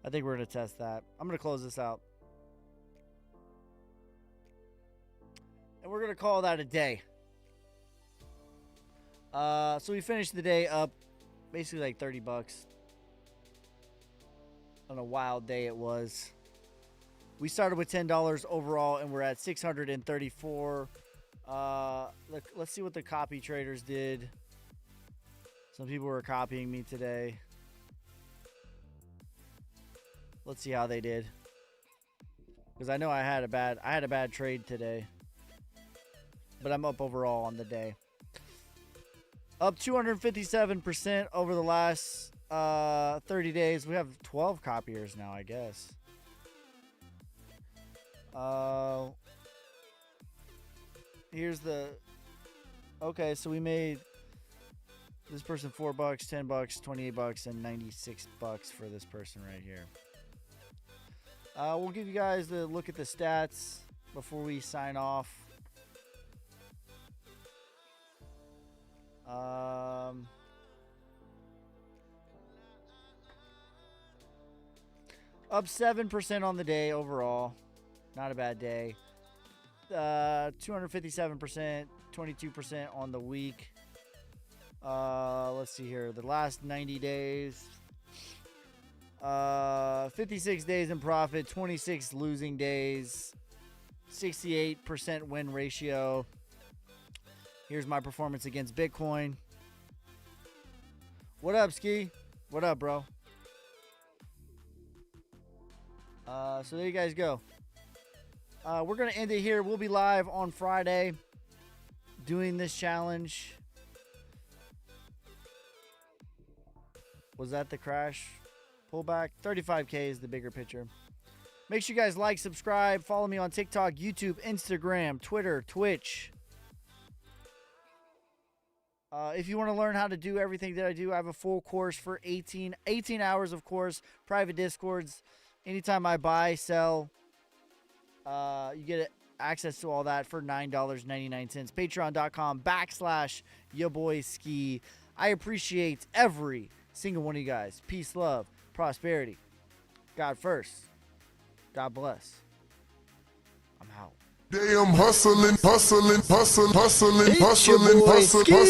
I think we're going to test that. I'm going to close this out. And we're going to call that a day. So we finished the day up basically like 30 bucks. On a wild day it was. We started with $10 overall and we're at 634. Let's see what the copy traders did. Some people were copying me today. Let's see how they did. Because I know I had a bad trade today. But I'm up overall on the day. Up 257% over the last 30 days. We have 12 copiers now, I guess. Here's the... Okay, so we made this person $4, $10, $28, and 96 bucks for this person right here. We'll give you guys a look at the stats before we sign off. Up 7% on the day overall. Not a bad day. 257%, 22% on the week. Let's see here. The last 90 days. 56 days in profit, 26 losing days, 68% win ratio. Here's my performance against Bitcoin. What up, Ski? What up, bro? So there you guys go. We're going to end it here. We'll be live on Friday doing this challenge. Was that the crash pullback? 35K is the bigger picture. Make sure you guys like, subscribe, follow me on TikTok, YouTube, Instagram, Twitter, Twitch. If you want to learn how to do everything that I do, I have a full course for 18 hours of course, private discords. Anytime I buy, sell, you get access to all that for $9.99. Patreon.com/YaBoySkey. I appreciate every single one of you guys. Peace, love, prosperity. God first. God bless. I'm out. Day I'm hustling, hustling, hustling, hustling, It's your hustling, boy hustling, Ski.